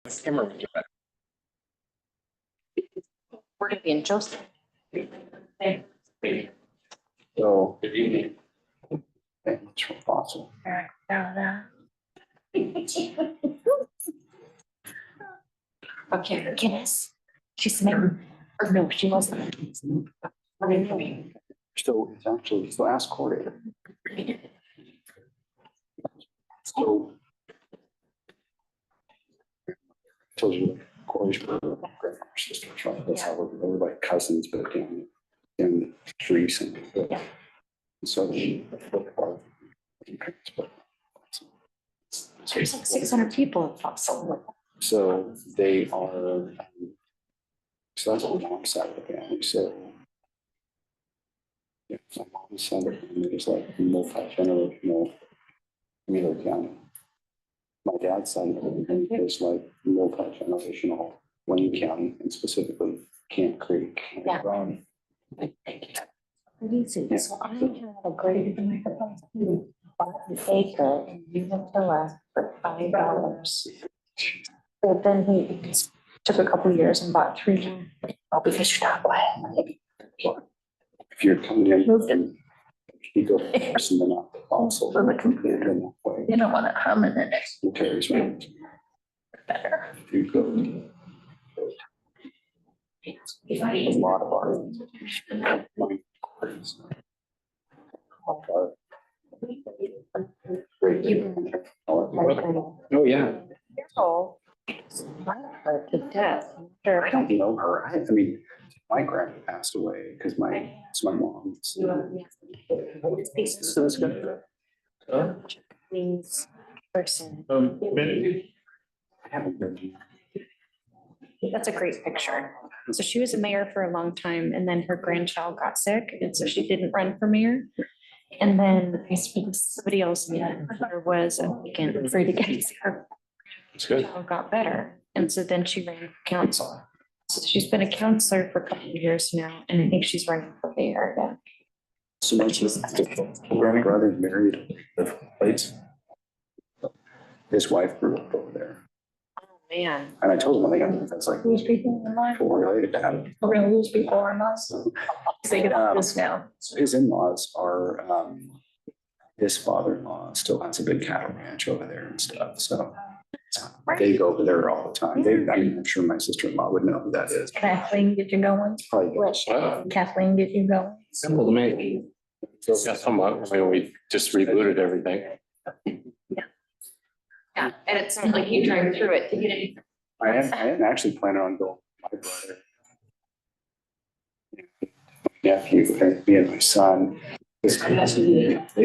Skimmer would do better. We're gonna be in Joseph. So. It's from Fossil. Okay, Guinness. She's married. Or no, she wasn't. So it's actually, so ask Corey. So. Told you Corey's brother, sisters, right? That's how we're like cousins, but in trees and. Yeah. So. There's like 600 people at Fossil. So they are. So that's what my mom's side of the family, so. Yeah, my mom's side of the family is like multi-generational. Wheeler County. My dad's side of the family is like multi-generational Wayne County and specifically Camp Creek. Yeah. Easy. So I had a great bought an acre in Umatilla for $5. But then he took a couple years and bought 3 more. Oh, because you're not quiet. If you're coming in. Moved it. You go first and then out the console. For the computer. And that way. You don't want it humming in it. It carries right. Better. If you go. A lot of our. Oh, yeah. Oh. Her to death. Sure. I don't know her. I mean, my grandma passed away because it's my mom. So it's good. Please, person. I haven't been. That's a great picture. So she was a mayor for a long time and then her grandchild got sick and so she didn't run for mayor. And then somebody else there was a weekend free to get her It's good. child got better. And so then she ran for council. So she's been a counselor for a couple of years now and I think she's running for mayor again. So my brother married the plates. His wife grew up over there. Oh, man. And I told him, I think that's like Lose people in life. related to him. We're gonna lose people in us. Say it out this now. So his in-laws are, his father-in-law still has a big cattle ranch over there and stuff, so. They go over there all the time. I'm sure my sister-in-law would know who that is. Kathleen, get you going. Probably. Kathleen, get you going. Simple to me. Yeah, somewhat. I mean, we just rebooted everything. Yeah, and it's not like you drive through it to get it. I hadn't actually planned on going with my brother. Nephew, and me and my son. They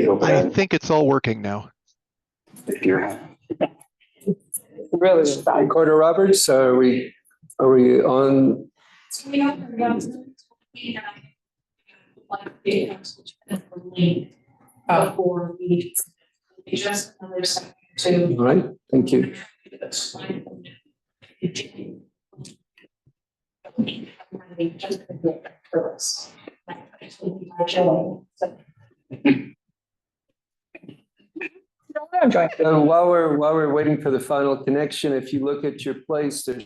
go I back. think it's all working now. If you're. Really, Carter Roberts, are we on? Before we just another second to. All right, thank you. And while we're waiting for the final connection, if you look at your place, there's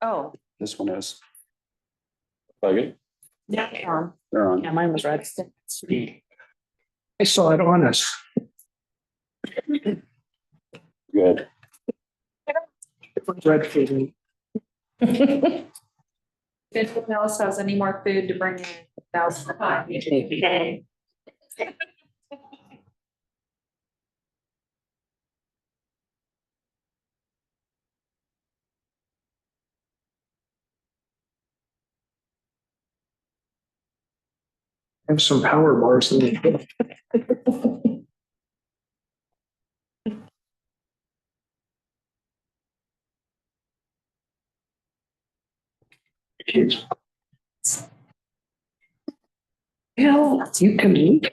Oh, This one is, Okay. yeah. they're on. Yeah, mine was red. I saw it on us. Good. Red for me. If anyone else has any more food to bring in, that's fine. Have some power bars in it. Hell, you can eat.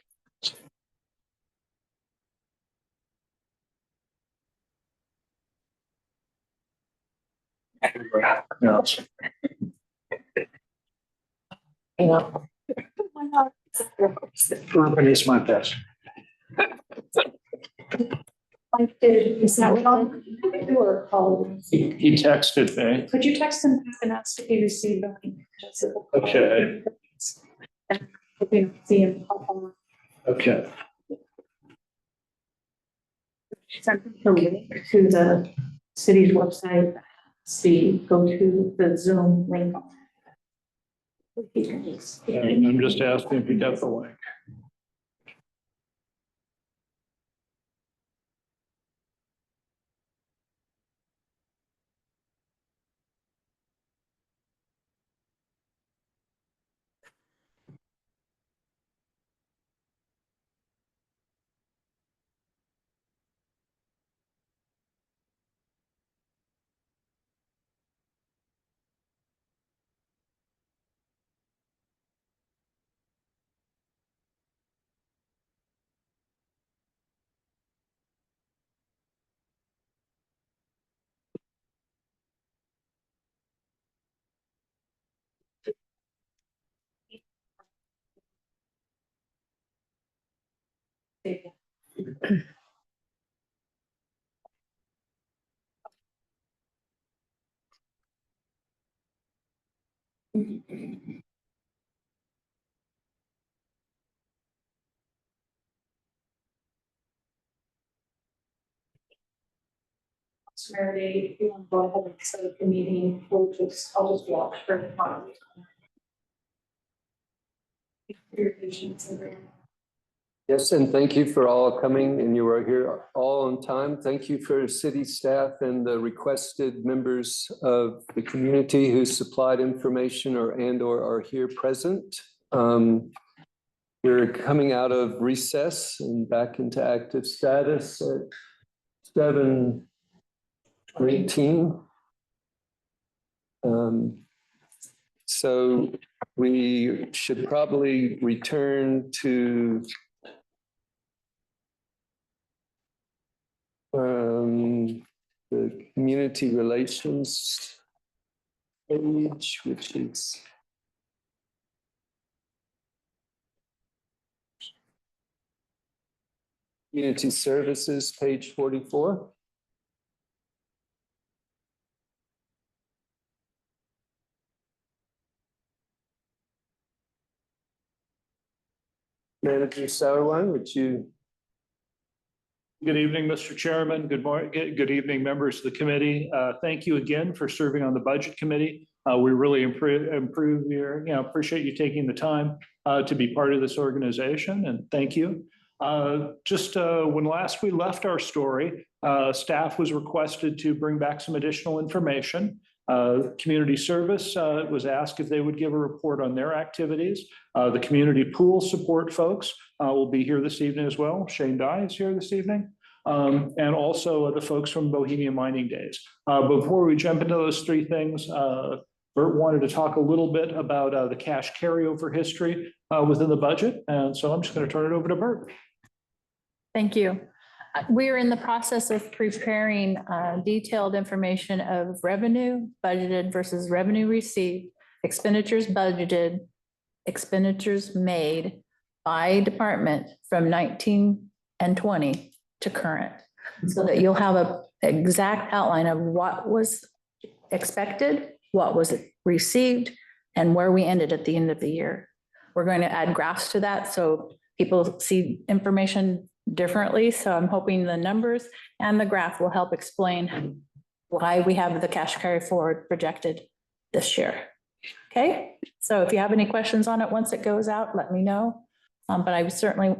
No. Urban is my best. Is that what you were called? He texted me. Could you text him back and ask if he received the link? Okay. Hoping to see him pop on. Okay. Send the link to the city's website. See, go to the Zoom link. And I'm just asking if you got the link. Meredith, if you want to go ahead and set the meeting, I'll just watch for the time. Your patience and your- Yes, and thank you for all coming, and you are here all on time. Thank you for city staff and the requested members of the community who supplied information or are here present. We're coming out of recess and back into active status at 7:18. So we should probably return to the community relations page, which is community services, page 44. Manager Sauerwein, would you? Good evening, Mr. Chairman. Good morning. Good evening, members of the committee. Thank you again for serving on the budget committee. We really appreciate you taking the time to be part of this organization, and thank you. When last we left our story, staff was requested to bring back some additional information. Community service was asked if they would give a report on their activities. The community pool support folks will be here this evening as well. Shane Dye is here this evening. And also the folks from Bohemia Mining Days. Before we jump into those three things, Bert wanted to talk a little bit about the cash carryover history within the budget. And so I'm just going to turn it over to Bert. Thank you. We are in the process of preparing detailed information of revenue budgeted versus revenue received, expenditures budgeted, expenditures made by department from 19 and 20 to current, so that you'll have an exact outline of what was expected, what was received, and where we ended at the end of the year. We're going to add graphs to that so people see information differently. So I'm hoping the numbers and the graph will help explain why we have the cash carry forward projected this year. Okay, so if you have any questions on it, once it goes out, let me know. But I would certainly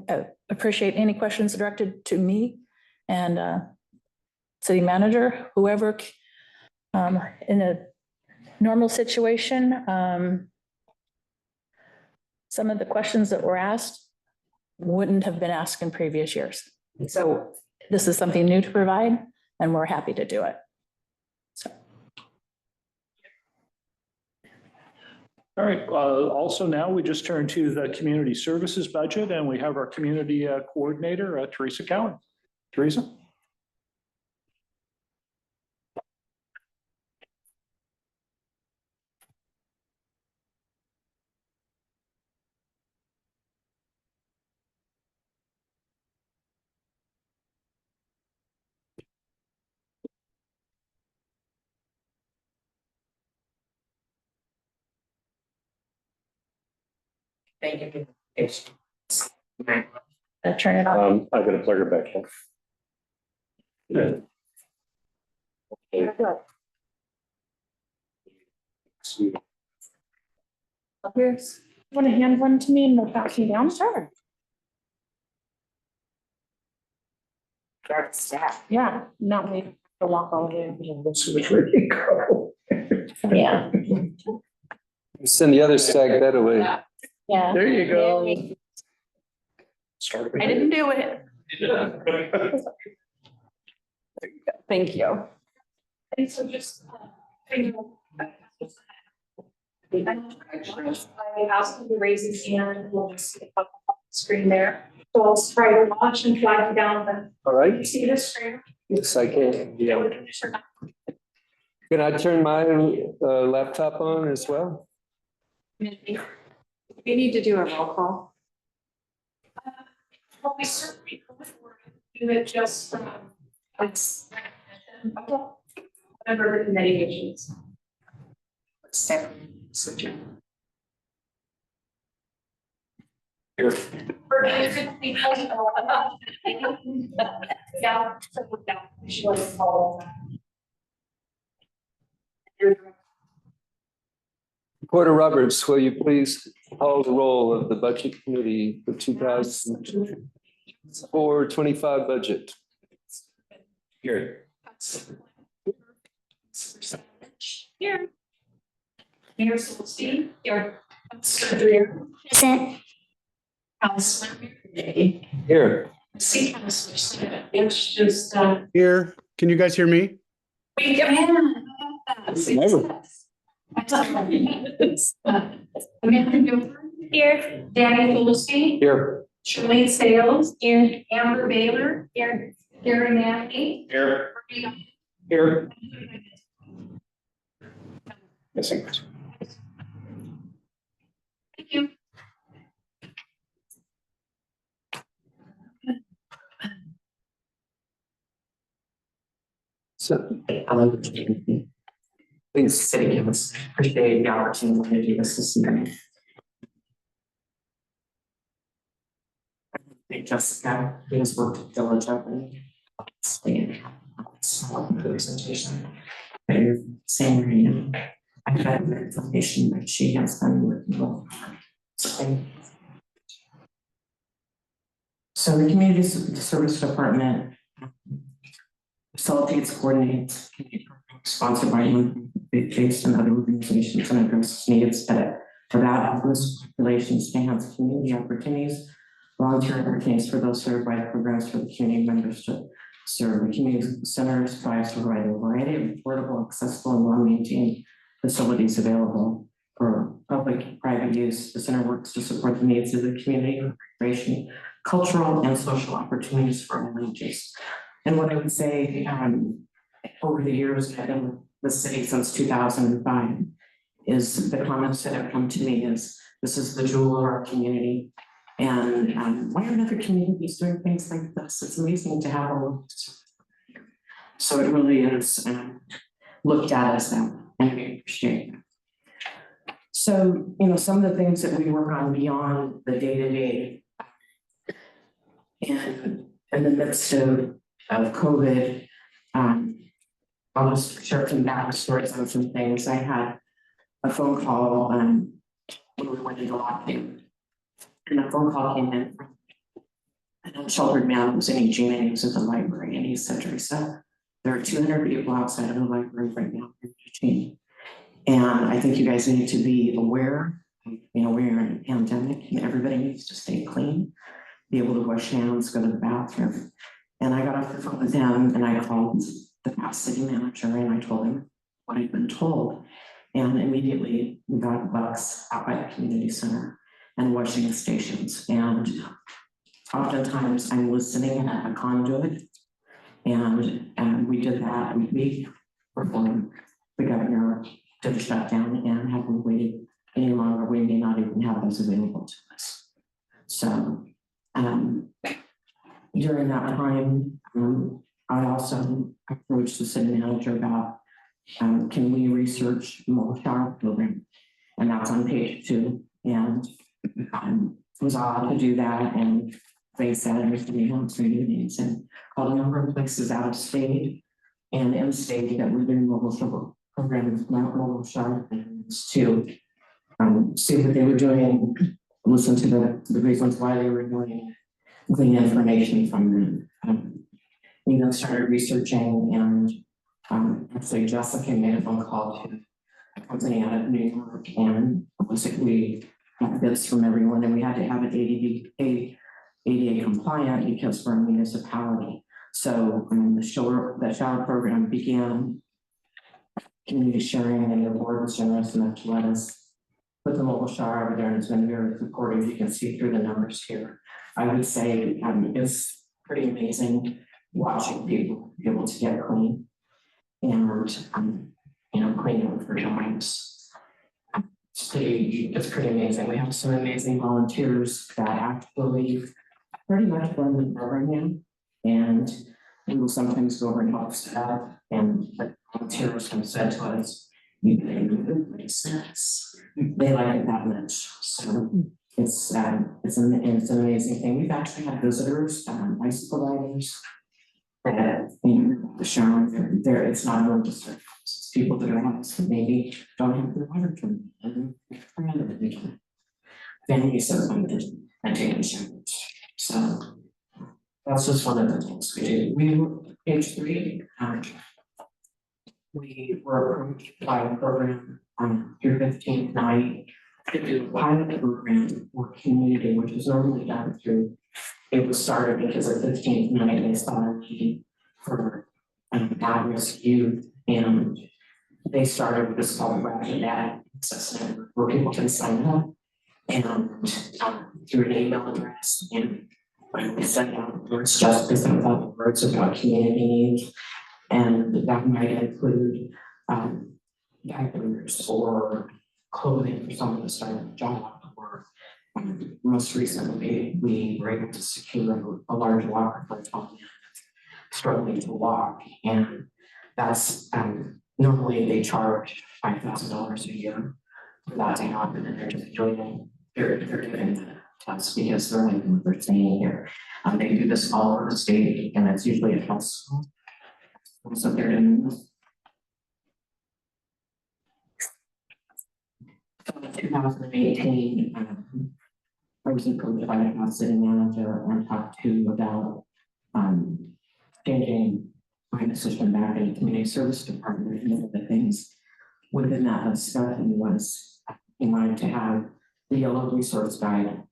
appreciate any questions directed to me and city manager, whoever in a normal situation. some of the questions that were asked wouldn't have been asked in previous years. So this is something new to provide, and we're happy to do it. So. All right, also now we just turn to the community services budget, and we have our community coordinator, Teresa Cowan. Teresa? Thank you. Turn it on. I'm gonna plug her back in. Here's, want to hand one to me and we'll pass you down? Sure. Yeah, not me to walk all the way. Yeah. Send the other stack that away. Yeah. There you go. I didn't do it. Thank you. And so just, I asked him to raise his hand, we'll just see up on the screen there. So I'll try to watch and flag down the, All you right. see this screen? Yes, I can. Yeah. Can I turn my laptop on as well? We need to do a roll call. Well, we certainly could do it just from, it's, whatever the committee issues. Here. Yeah. so, yeah, we should let it follow. Reporter Roberts, will you please call the roll of the budget committee for 2024-25 budget? Here. Here. Mayor Solstein, here. Councilor Dreer. Present. Councilor. Here. See Councilor Smith, it's just, Here, can you guys hear me? we can. Never. Amanda Gilbert. Here. Danny Solstein. Here. Charlene Sales. Here. Amber Baylor. Here. Gary Mackey. Here. Here. Missing. Thank you. So, Hello. please. City Council, appreciate the opportunity to do this evening. Thank Jessica, who has worked diligently. Presentation. Saying, I've had the information that she has been working with. So the community service department facilitates, coordinates, sponsored by faith-based and other organizations and addresses needs that at-risk populations to enhance community opportunities, volunteer opportunities for those served by programs for the community members to serve. The community center strives to provide a variety of affordable, accessible, and well-maintained facilities available for public, private use. The center works to support the needs of the community, recreation, cultural, and social opportunities for all ages. And what I would say, over the years, I've been with the city since 2005, is the comments that have come to me is, this is the jewel of our community. And why aren't other communities doing things like this? It's amazing to have all of this. So it really is looked at as that, and we appreciate that. So, some of the things that we work on beyond the day-to-day, and in the midst of COVID, I'll just share some backstories on some things. I had a phone call when we went into lockdown. And a phone call came in from an unsheltered man who was in Eugene, and he was at the library, and he said, Teresa, there are 200 people outside of the library right now in Eugene. And I think you guys need to be aware we're in a pandemic and everybody needs to stay clean, be able to wash hands, go to the bathroom. And I got off the phone with him and I called the past city manager and I told him what I'd been told. And immediately we got a bus out by the community center and washing stations. And oftentimes I'm listening at a conduit. And we did that a week before the governor did the shutdown, and haven't waited any longer, we may not even have those available to us. So during that time, I also approached the city manager about can we research mobile shower program? And that's on page 2. And was allowed to do that. And they said everything else meetings and called a number of places out of state and in state that we're doing mobile shower programs, not mobile shower programs, to see what they were doing, listen to the reasons why they were doing, glean information from them. Started researching, and actually Jessica made a phone call to a company out of New York, and we got bids from everyone, and we had to have it ADA compliant because we're a municipality. So the shower program began community sharing, and the board was generous enough to let us put the mobile shower over there, and it's been very supportive. You can see through the numbers here. I would say it's pretty amazing watching people be able to get clean and clean up for joints. It's pretty amazing. We have some amazing volunteers that actually pretty much run the program, and we will sometimes go over and help staff, and the volunteers have said to us, you can do it makes sense. They like it that much. So it's an amazing thing. We've actually had visitors, bicycle riders, that the shower there. It's not emergency. It's people that are homeless and maybe don't have the water to and families that want to and taking showers. So that's just one of the things we do. We page 3. We were approached by a program on your 15th night to do a pilot program for community, which is normally done through. It was started because of 15th night they saw a need for at-risk youth, and they started with this called Rapid Access Network where people can sign up and through an email address, and when we send out words, just different words of what community needs, and that might include diapers or clothing for someone to start a job, or most recently we were able to secure a large walker for a tall man struggling to walk, and that's normally they charge $5,000 a year for that to happen, and they're just doing they're doing that to us because they're like we're staying here. They do this all over the state, and it's usually a health school. So they're doing this. So in 2018, I was approached by the city manager and talked to about changing my position back in the community service department. And one of the things within that discussion was he wanted to have the yellow resource guide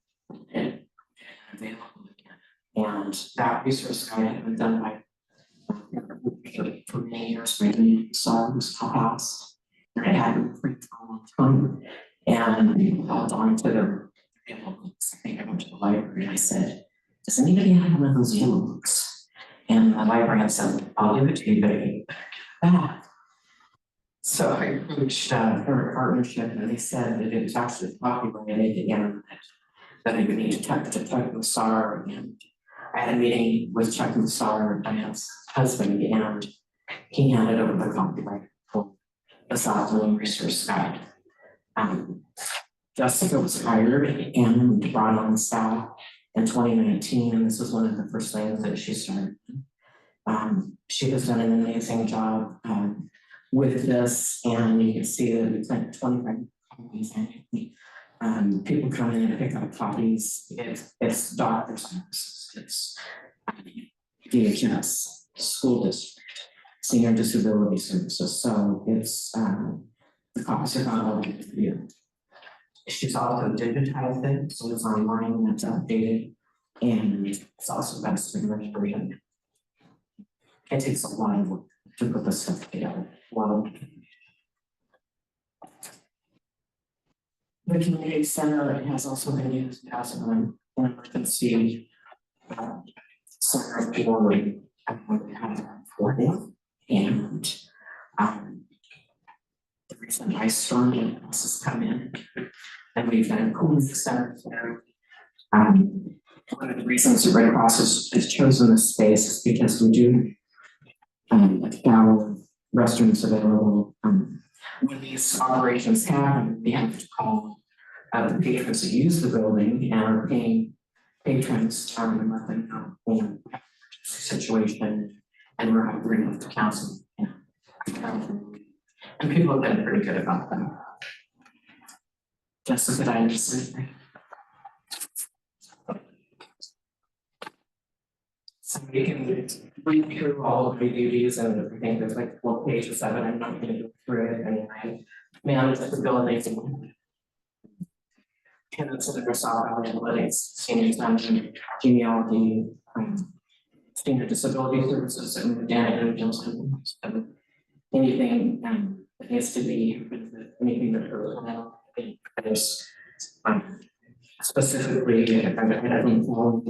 available again. And that resource guide had been done by for many years, maybe songs passed, and it hadn't been free for a long time. And we held on to the yellow books. I think I went to the library and I said, does anybody have one of those yellow books? And the librarian said, I'll give it to you, but I get back. So I approached her partnership, and they said that it was actually copyrighted and that I would need to talk to Chuck Massar. And I had a meeting with Chuck Massar, Diane's husband, and he handed over the copyright for the South Lone Resource Guide. Jessica was hired and brought on staff in 2019, and this was one of the first things that she started. She has done an amazing job with this, and you can see that we spent 25 copies annually. People come in and pick up copies. It's doctor's offices, it's DHS, school district, senior disability services. So it's the copies are not all for you. She's also digitized it, so it's online and it's updated. And it's also got a Spanish version. It takes a while to put this stuff together. Well, the community center has also been used as an emergency center for them. And the recent ice storm has come in, and we've done a cooling center there. One of the reasons the Red Cross has chosen this space is because we do have restrooms available. When these operations happen, we have to call the patrons that use the building and are paying patrons to let them know, you know, situation, and we're bringing up the council. You know. And people have been pretty good about that. Jessica, did I understand? So we can read through all of the duties and everything. There's like 4 pages of it. I'm not going to go through it. I mean, I manage the buildings and tenants of the Versailles Analytics, senior center, genealogy, senior disability services, and data Johnson. Anything that needs to be, anything that there's specifically, I don't know,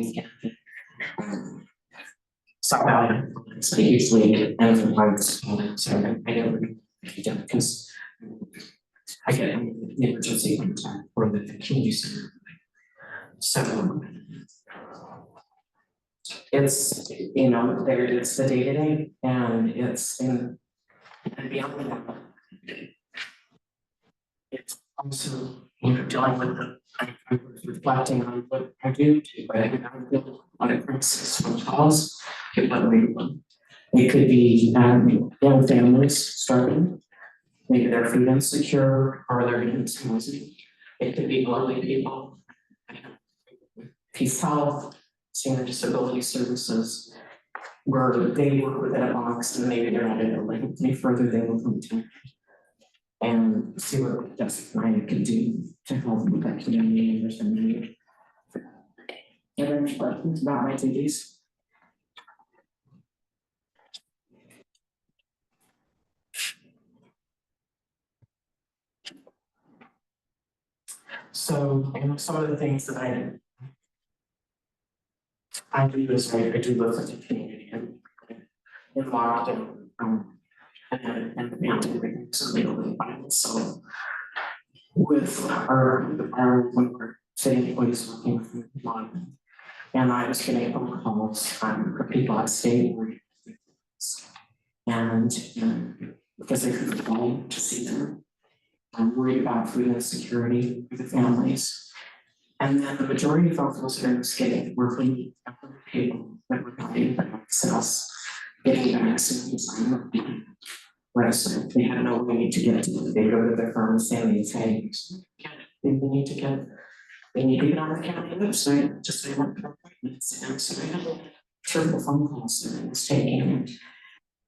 South Valley, so usually enterprise, so I never, because I get an emergency contact for the community center. So it's, you know, there it's the day-to-day, and it's in, and beyond that, it's also, you know, dealing with the, I'm reflecting on what I do, but I feel on it from phone calls. It could be young families starting, maybe they're food insecure or they're in housing. It could be elderly people, Peace Health, senior disability services, where they work within a box and maybe they're not able to any further they will come to and see what Jessica and I can do to help with that community members and need. Are there any questions about my duties? So, you know, some of the things that I do is I do live in the community and involved and so with our when we're city employees working from London, and I was getting phone calls for people at state and because they couldn't call to see them. I'm worried about food insecurity for the families. And then the majority of our folks that I was getting were from people that were not able to access getting vaccines. Right, so they had no way to get to, they go to their pharmacy and they say, they need to get on the county website to say what their appointments. And so I had triple phone calls that I was taking.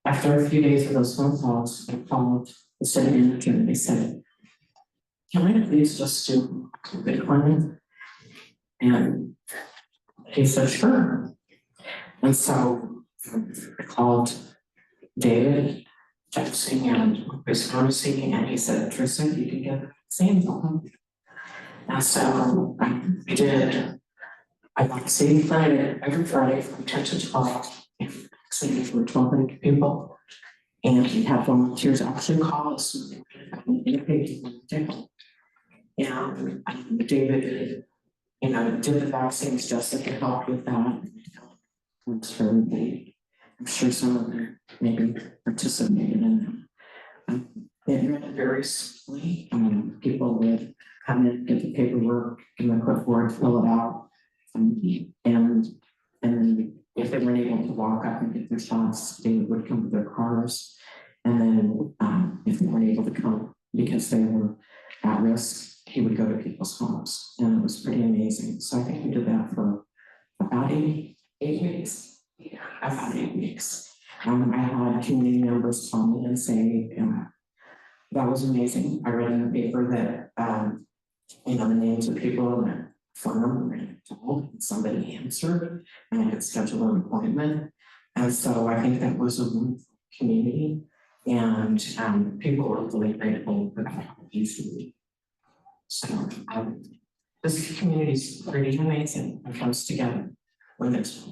After a few days of those phone calls, I called the city manager and they said, can I please just do a Bitcoin? And he said, sure. And so I called David Jeffson and Chris Pharmacy, and he said, Tristan, you can get the vaccines on. And so we did. I vaccine Friday, every Friday from 10 to 12, and vaccinated for 1,200 people. And he had volunteers actually call us and David, you know, did the vaccines just to help with that. I'm sure some of them maybe participated in them. It ran very smoothly. People would come in, get the paperwork, and then put forward, fill it out, and then if they weren't able to walk up and get their shots, they would come with their cars. And then if they weren't able to come because they were at risk, he would go to people's homes, and it was pretty amazing. So I think we did that for about 8 weeks. Yeah, about 8 weeks. I had community members call me and say, that was amazing. I read in the paper that the names of people and their phone number and called, and somebody answered, and I could schedule an appointment. And so I think that was a wonderful community, and people were really grateful for that easily. So this community is pretty amazing. It comes together when there's.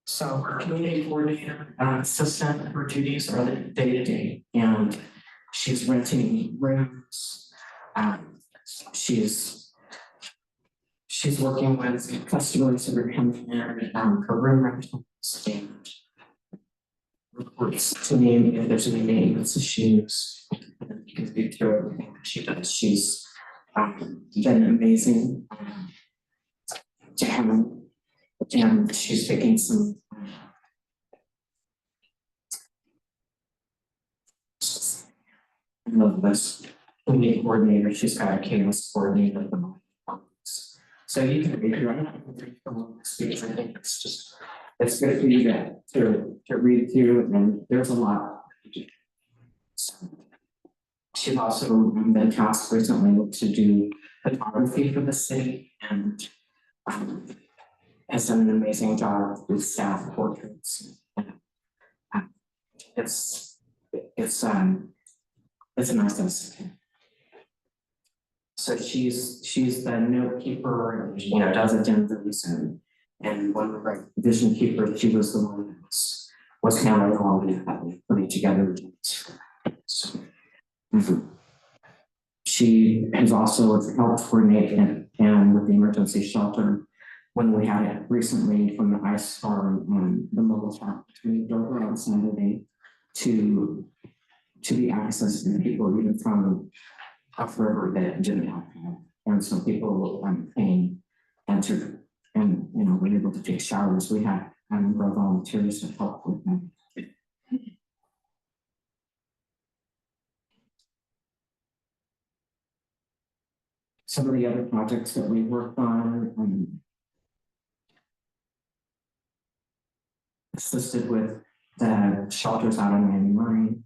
So our community coordinator, assistant, her duties are the day-to-day, and she's renting rooms. She's working with customers that are coming in, her room rentals and reports to me if there's any maintenance issues. You can speak to everything that she does. She's been amazing to have, and she's taking some. I love this community coordinator. She's got a chaos coordinator at the moment. So you can read through. I'm not going to read the whole speech. I think it's good for you to read through, and there's a lot. So, she's also been tasked recently to do photography for the city, and has done an amazing job with staff portraits. It's a nice thing. So she's the note keeper, and does agendas, and one of the vision keepers, she was the one that was handling all of that, putting together. So, she has also helped coordinate and with the emergency shelter when we had it recently from the ice storm, the mobile shop between Dover on Saturday to be accessed to people even from Huff River that didn't have that. And so people came and were able to take showers. We had a number of volunteers to help with them. Some of the other projects that we worked on, assisted with the shelters out on 99.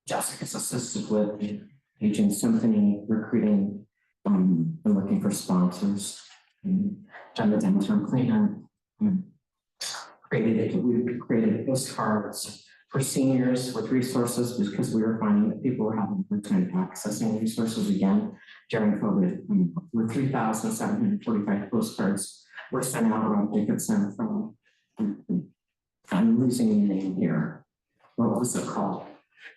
Jessica's assisted with Aging Symphony, recruiting, and looking for sponsors, and done the downtown cleanup. We created postcards for seniors with resources because we were finding that people were having a hard time accessing resources again during COVID. With 3,745 postcards were sent out around Dickinson from, I'm losing the name here. What was it called?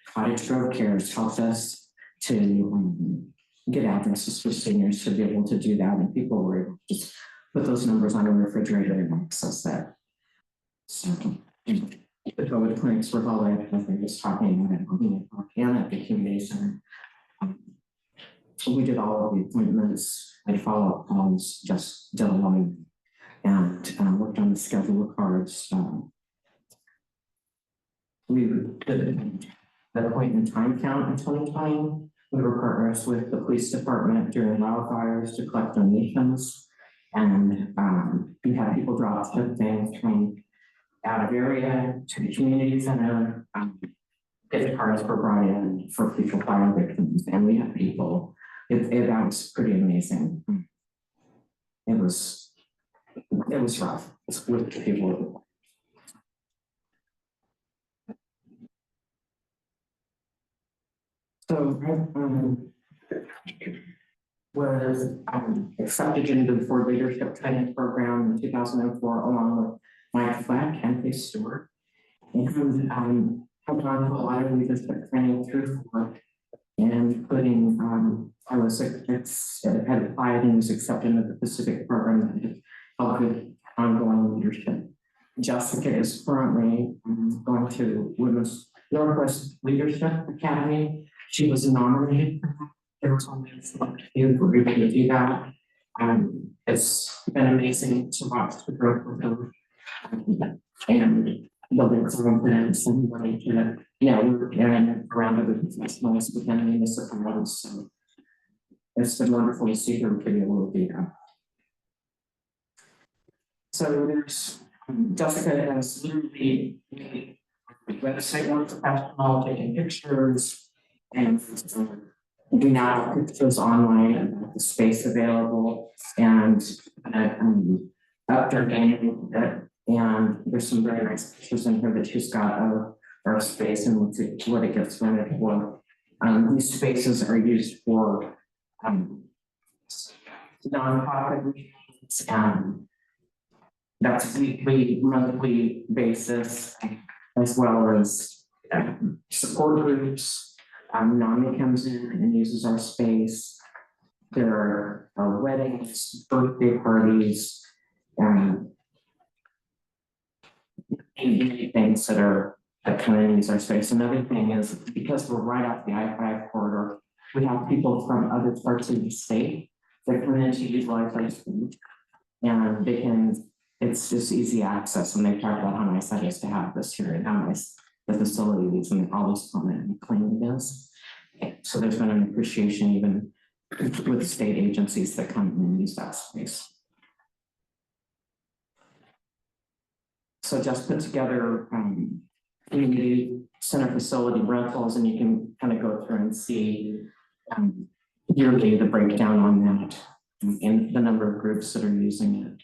Cottage Grove Cares helped us to get addresses for seniors to be able to do that, and people were able to just put those numbers on a refrigerator and access that. So the COVID clinics were all I was talking about and at the community center. We did all of the appointments. I follow-up calls, just did a line, and worked on the schedule of cards. We did the appointment time count in 2020. We were partners with the police department during wildfires to collect donations, and we had people drop off things from out of area to the community center. If the cars were brought in for people fire victims, and we had people. That was pretty amazing. It was rough. It's with the people. So was accepted into the Ford Leadership Training Program in 2004, along with Mike Flack and Faith Stewart, and have gone to a lot of leadership training through Ford, and including I had applied and was accepted into the Pacific program that helped with ongoing leadership. Jessica is currently going to Women's Northwest Leadership Academy. She was nominated for that. There was only a select few who were able to do that. It's been amazing to watch the growth of them and building confidence and wanting to work and around other professionals within municipalities. So it's been wonderful to see her to be able to do that. So there's Jessica has literally made website more professional, taking pictures. And we now have pictures online and the space available and updating it. And there's some very nice pictures in here that she's got of our space and what it gets rented for. These spaces are used for nonprofit reasons, and that's weekly, monthly basis, as well as support groups. NAMI comes in and uses our space. There are weddings, birthday parties, and many things that kind of use our space. Another thing is because we're right off the I-5 corridor, we have people from other parts of the state that come in to utilize our space. And they can, it's just easy access, and they talk about how nice that is to have this here and how nice the facility is and all this comment and clean it is. So there's been an appreciation even with state agencies that come in and use that space. So just put together community center facility rentals, and you can kind of go through and see yearly the breakdown on that and the number of groups that are using it.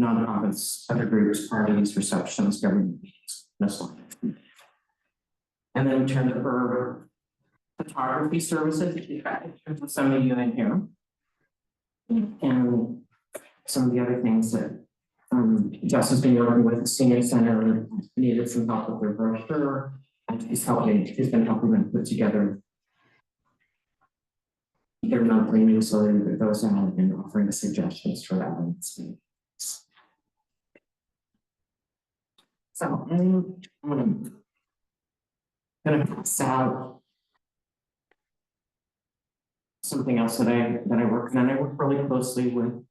Nonprofits, other groups, parties, receptions, government meetings, this one. And then we turn to for photography services. Some of you in here. And some of the other things that Justin's been working with the senior center, needed some help with their brochure, and he's been helping them put together their monthly newsletter that goes out and offering the suggestions for that. So I'm gonna pass out something else that I work on. I work really closely with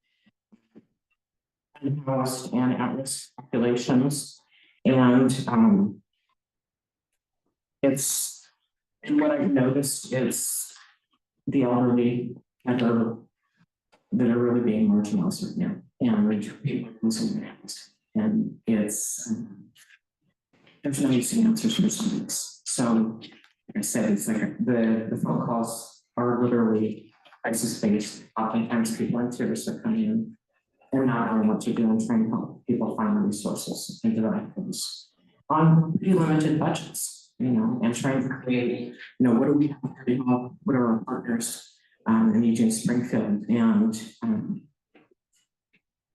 unhoused and at-risk populations, and what I've noticed is the elderly that are really being marginalized right now, and people losing their house, and it's there's no easy answers for some of this. So like I said, it's like the phone calls are literally crisis-based. Oftentimes people in tears are coming in. They're not knowing what to do and trying to help people find the resources and develop things on pretty limited budgets, and trying to create, what do we have to do? What are our partners in Eugene Springfield? And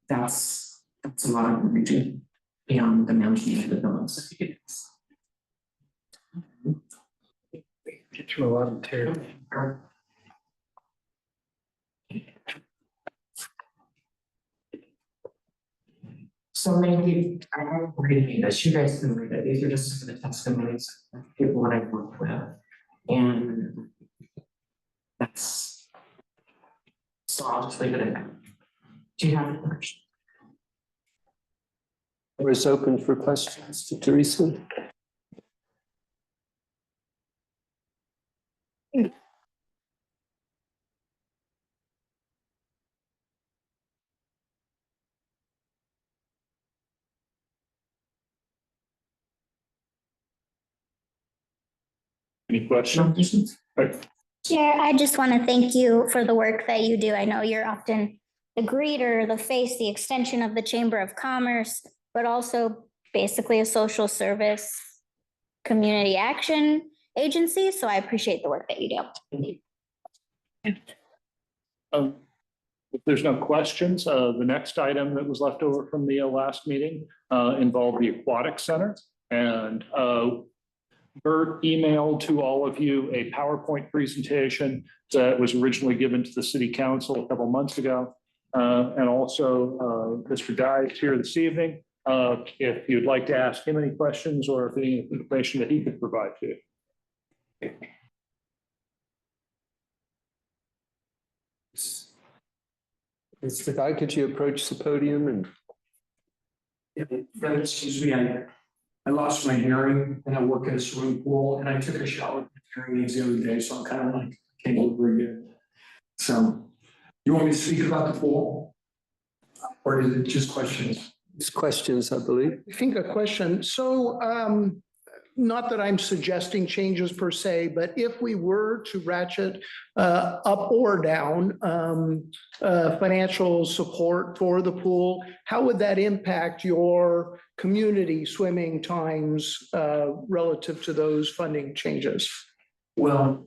that's a lot of reaching beyond the management of the buildings. Get through a lot of tear. So maybe I haven't read this. You guys can read it. These are just some of the testimonies of people that I've worked with, and that's so I'll just leave it at that. Do you have any questions? Floor is open for questions to Teresa. Any questions? Chair, I just want to thank you for the work that you do. I know you're often the greeter, the face, the extension of the Chamber of Commerce, but also basically a social service community action agency. So I appreciate the work that you do. If there's no questions, the next item that was left over from the last meeting involved the Aquatic Center. And Bert emailed to all of you a PowerPoint presentation that was originally given to the City Council a couple months ago. And also Mr. Dye is here this evening. If you'd like to ask him any questions or if any information that he could provide to you. Mr. Guy, could you approach the podium and? Excuse me, I lost my hearing and I work at a swimming pool and I took a shower with hearing aids the other day, so I'm kind of like came over again. So you want me to speak about the pool? Or is it just questions? It's questions, I believe. I think a question. So, not that I'm suggesting changes per se, but if we were to ratchet up or down financial support for the pool, how would that impact your community swimming times relative to those funding changes? Well,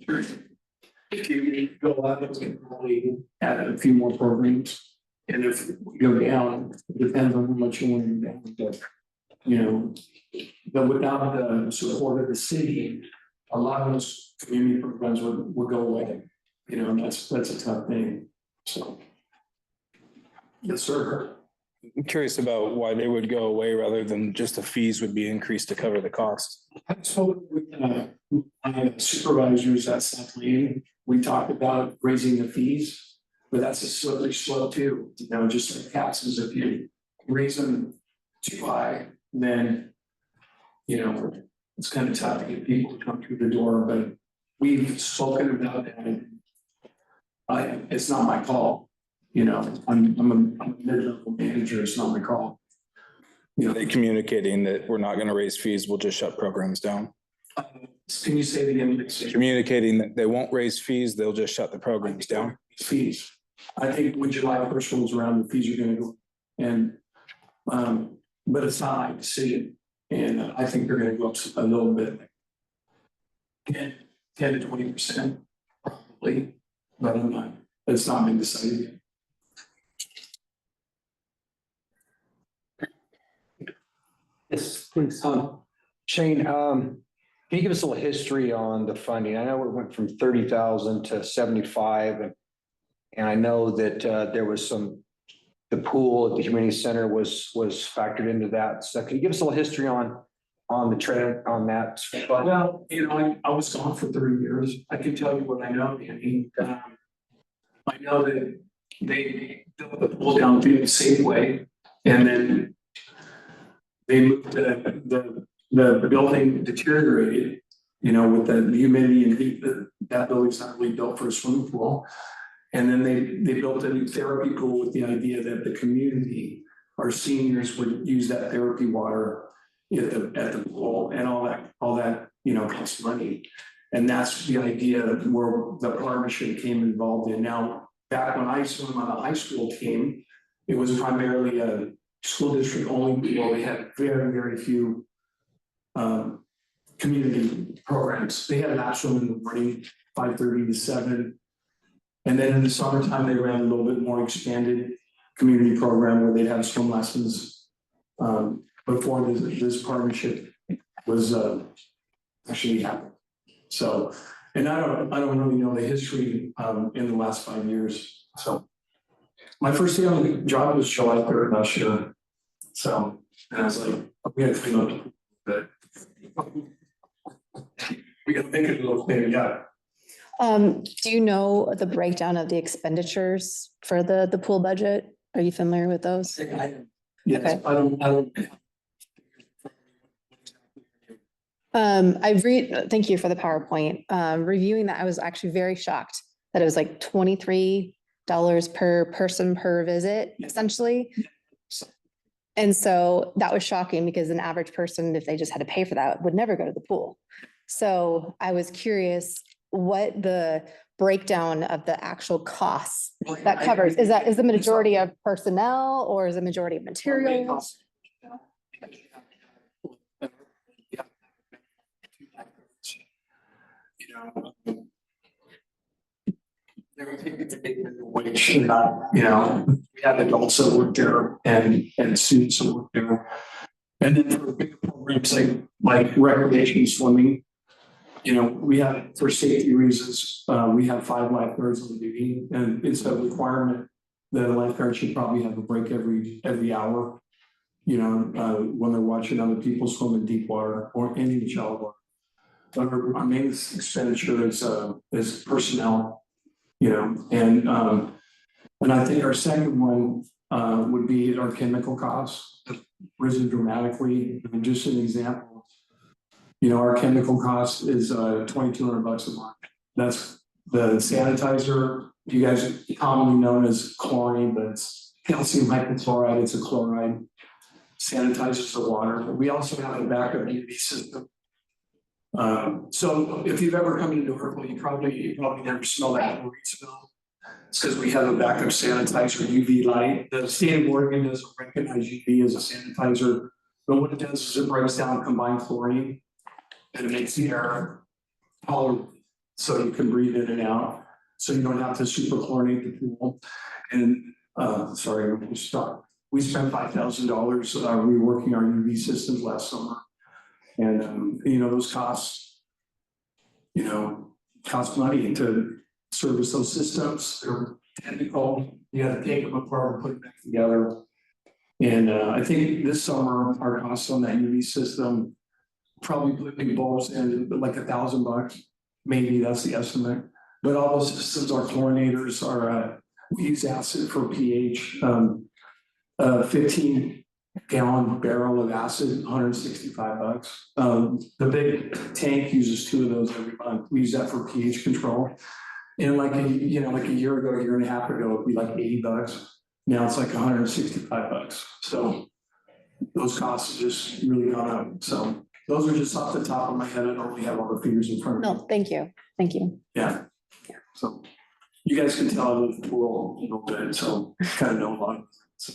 if you go up, it's going to probably add a few more programs. And if we go down, it depends on how much you want to do down. But, you know, but without the support of the city, a lot of those community programs would go away. You know, and that's a tough thing. So. Yes, sir. I'm curious about why they would go away rather than just the fees would be increased to cover the cost. I spoke with my supervisors at South Lane. We talked about raising the fees, but that's a slippery slope too. You know, just like taxes, if you raise them too high, then, you know, it's kind of tough to get people to come through the door, but we've spoken about that. It's not my call, you know, I'm a mid-level manager, it's not my call. You know, They communicating that we're not gonna raise fees, we'll just shut programs down. can you say that again? Communicating that they won't raise fees, they'll just shut the programs down. Fees. I think when July 1st rolls around, the fees are gonna go, and, but it's not my decision. And I think they're gonna go up a little bit. 10 to 20%, probably, but I'm not, it's not been decided yet. Yes, please. Shane, can you give us a little history on the funding? I know it went from 30,000 to 75, and I know that there was the pool at the community center was factored into that. So can you give us a little history on the trend on that? Well, you know, I was gone for 30 years. I can tell you what I know, Andy. I know that they built the pool down to Safeway, and then they moved the building deteriorated, you know, with the humidity and heat. That building's not really built for a swimming pool. And then they built a new therapy pool with the idea that the community, our seniors, would use that therapy water at the pool, and all that, you know, costs money. And that's the idea where the partnership came involved in. Now, back when I swam on the high school team, it was primarily a school district only, where we had very, very few community programs. They had an actual in the morning, 5:30 to 7. And then in the summertime, they ran a little bit more expanded community program where they'd have swim lessons before this partnership was actually happened. So, and I don't really know the history in the last 5 years. So my first day on the job was July 3rd last year. So, and I was like, we gotta clean up a bit. We gotta make it a little cleaner, yeah. Do you know the breakdown of the expenditures for the pool budget? Are you familiar with those? Yes, Okay. I don't. Thank you for the PowerPoint. Reviewing that, I was actually very shocked that it was like $23 per person per visit, essentially. And so that was shocking because an average person, if they just had to pay for that, would never go to the pool. So I was curious what the breakdown of the actual costs that covers. Is the majority of personnel, or is the majority of materials? Which, you know, we have adults that work there and students that work there. And then for bigger programs like recreation swimming, you know, we have, for safety reasons, we have 5 lifeguards on duty, and it's a requirement that a lifeguard should probably have a break every hour, you know, when they're watching other people swim in deep water or in shallow water. But our main expenditure is personnel, you know, and I think our second one would be our chemical costs have risen dramatically. I mean, just an example, you know, our chemical cost is $2,200 a month. That's the sanitizer, you guys commonly known as chlorine, but it's calcium hypochlorite. It's a chloride. sanitizes the water. But we also have a backup UV system. So if you've ever come into Norfolk, you probably never smell that chlorine smell. It's because we have a backup sanitizer UV light. The state of Oregon doesn't recognize UV as a sanitizer, but what it does is it breaks down combined chlorine and it makes the air tolerable so you can breathe in and out. So you don't have to super chlorinate the pool. And sorry, we stopped. We spent $5,000 reworking our UV systems last summer. And those costs, cost money to service those systems. They're technical. You have to take them apart and put it back together. And I think this summer, our costs on that UV system, probably putting bulbs in like $1,000, maybe that's the estimate. But all those systems, our chlorinators are, we use acid for pH, 15-gallon barrel of acid, $165. The big tank uses 2 of those every month. We use that for pH control. And like a year ago, a year and a half ago, it'd be like $80. Now it's like $165. So those costs have just really gone up. So those are just off the top of my head. I don't really have all the figures in front of me. No, thank you. Thank you. Yeah. So you guys can tell I live the pool a little bit, so kind of know a lot. So,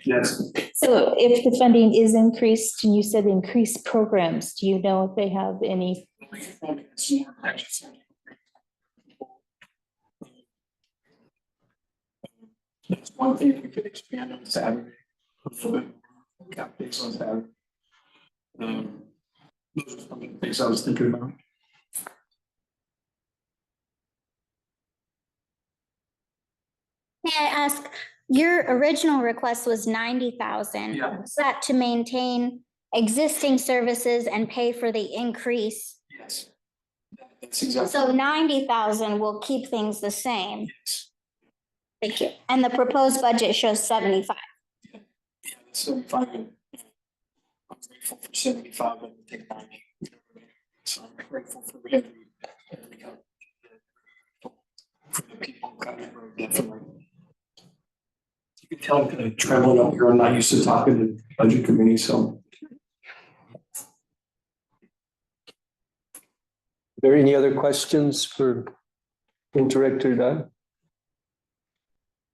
yes. So if the funding is increased, and you said increased programs, do you know if they have any? That's one thing we could expand on Saturday. Got things on Saturday. Those are some of the things I was thinking about. May I ask, your original request was 90,000. Yeah. Was that to maintain existing services and pay for the increase? Yes. That's exactly. So 90,000 will keep things the same. Yes. Thank you. And the proposed budget shows 75. Yeah, 75. I'm grateful for 75 and take 90. So I'm grateful for every for the people coming from definitely. You can tell kind of traveling up here, I'm not used to talking to budget committee, so. Are there any other questions for Director Dunn?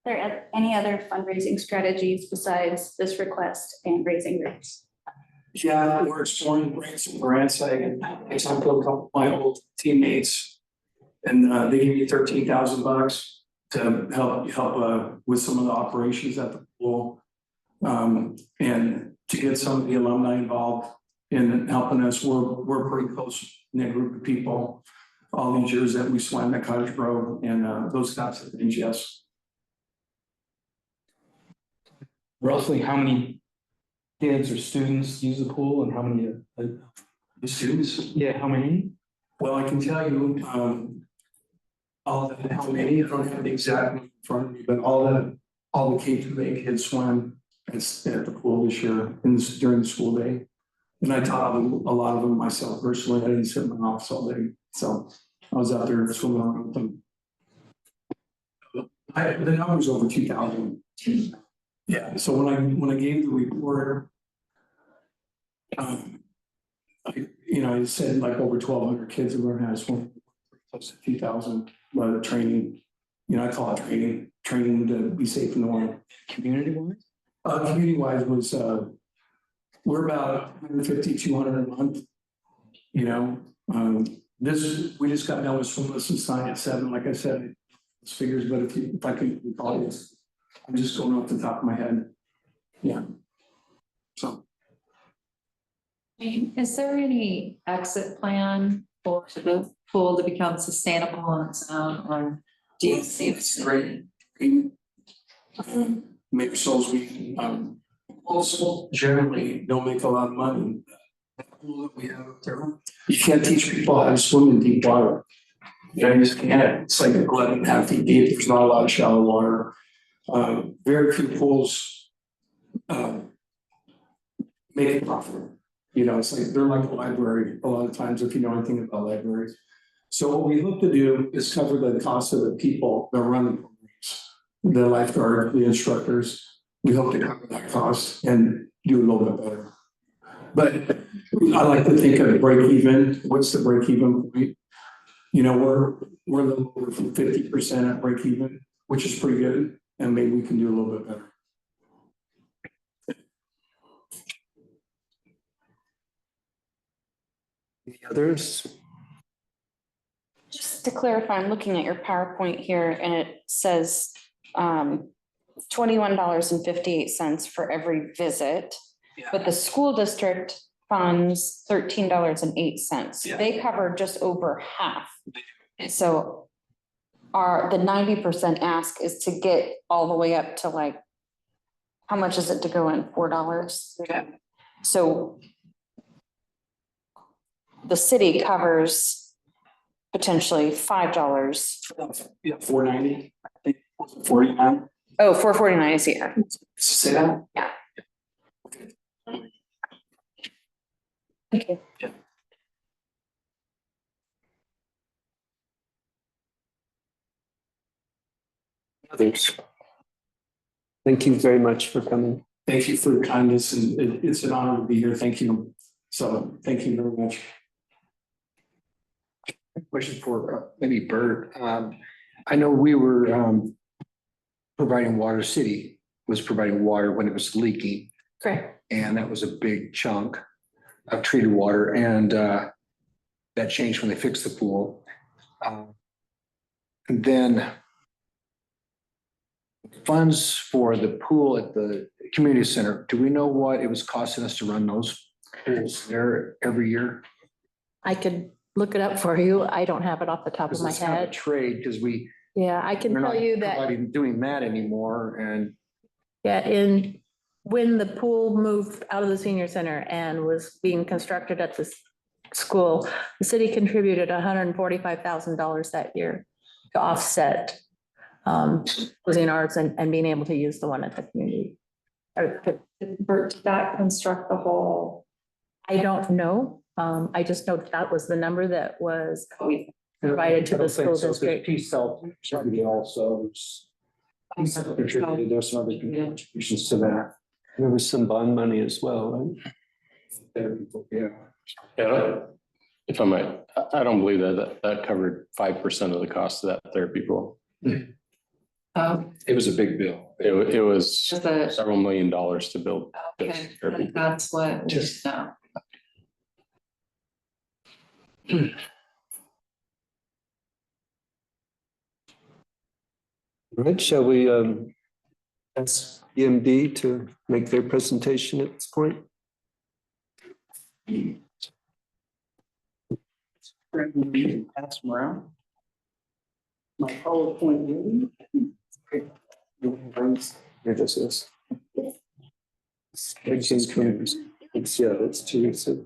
Are there any other fundraising strategies besides this request and raising rates? Yeah, we're exploring some grants. I talked to a couple of my old teammates and they gave me $13,000 to help with some of the operations at the pool. And to get some of the alumni involved in helping us. We're pretty close knit group of people all these years that we swam at Cottage Grove and those types of things, yes. Roughly how many kids or students use the pool and how many? The students? Yeah, how many? Well, I can tell you, how many, I don't have the exact number in front of me, but all the K-8 kids swam at the pool this year during the school day. And I taught them, a lot of them myself personally. I didn't sit in my office all day. So I was out there swimming around with them. The number was over 2,000. Yeah, so when I gave the report, I said like over 1,200 kids have learned how to swim, close to 2,000 training. I call it training to be safe in the water. Community-wise? Community-wise was, we're about 150, 200 a month. We just got done with swim lesson sign at 7, like I said, it's figures, but if I could recall this, I'm just going off the top of my head. Yeah. So. Is there any exit plan for the pool to become sustainable on its own, or do you see it's great? Maybe souls we also generally don't make a lot of money. The pool that we have up there, you can't teach people how to swim in deep water. You just can't. It's like 11.5 feet deep. There's not a lot of shallow water. Very few pools make it profitable. It's like they're like a library a lot of times if you know anything about libraries. So what we hope to do is cover the cost of the people that run the programs, the lifeguard, the instructors, we hope to cover that cost and do a little bit better. But I like to think of break even. What's the break even point? You know, we're a little over 50% at break even, which is pretty good. And maybe we can do a little bit better. Any others? Just to clarify, I'm looking at your PowerPoint here and it says $21.58 for every visit. But the school district funds $13.08. Yeah. They cover just over half. So the 90% ask is to get all the way up to like, how much is it to go in? $4? Yeah. So the city covers potentially $5. Yeah, $4.90. I think $49. Oh, $4.49 I see here. Say that? Yeah. Thank you. Yeah. Others? Thank you very much for coming. Thank you for your kindness, and it's an honor to be here. Thank you. So thank you very much. Question for maybe Bert. I know we were providing water, city was providing water when it was leaking. Correct. And that was a big chunk of treated water, and that changed when they fixed the pool. And then funds for the pool at the community center, do we know what it was costing us to run those pools there every year? I could look it up for you. I don't have it off the top of Because my it's kind of a head. trade, because Yeah, I can we're tell not you that, doing that anymore, and yeah, when the pool moved out of the senior center and was being constructed at this school, the city contributed $145,000 that year to offset losing ours and being able to use the one at the community. Bert, did that construct the whole? I don't know. I just know that was the number that was provided to the school district. P-Cell contributed also. P-Cell contributed, there's some other contributions to that. There was some bond money as well, right? Yeah. Yeah, if I might, I don't believe that covered 5% of the cost of that therapy pool. It was a big bill. It was Just a- several $1 million to build this Okay, therapy. that's what, Just- no. Right, shall we ask EMD to make their presentation at this point? Pass them around. My PowerPoint. Here, this is. It's, yeah, that's Teresa.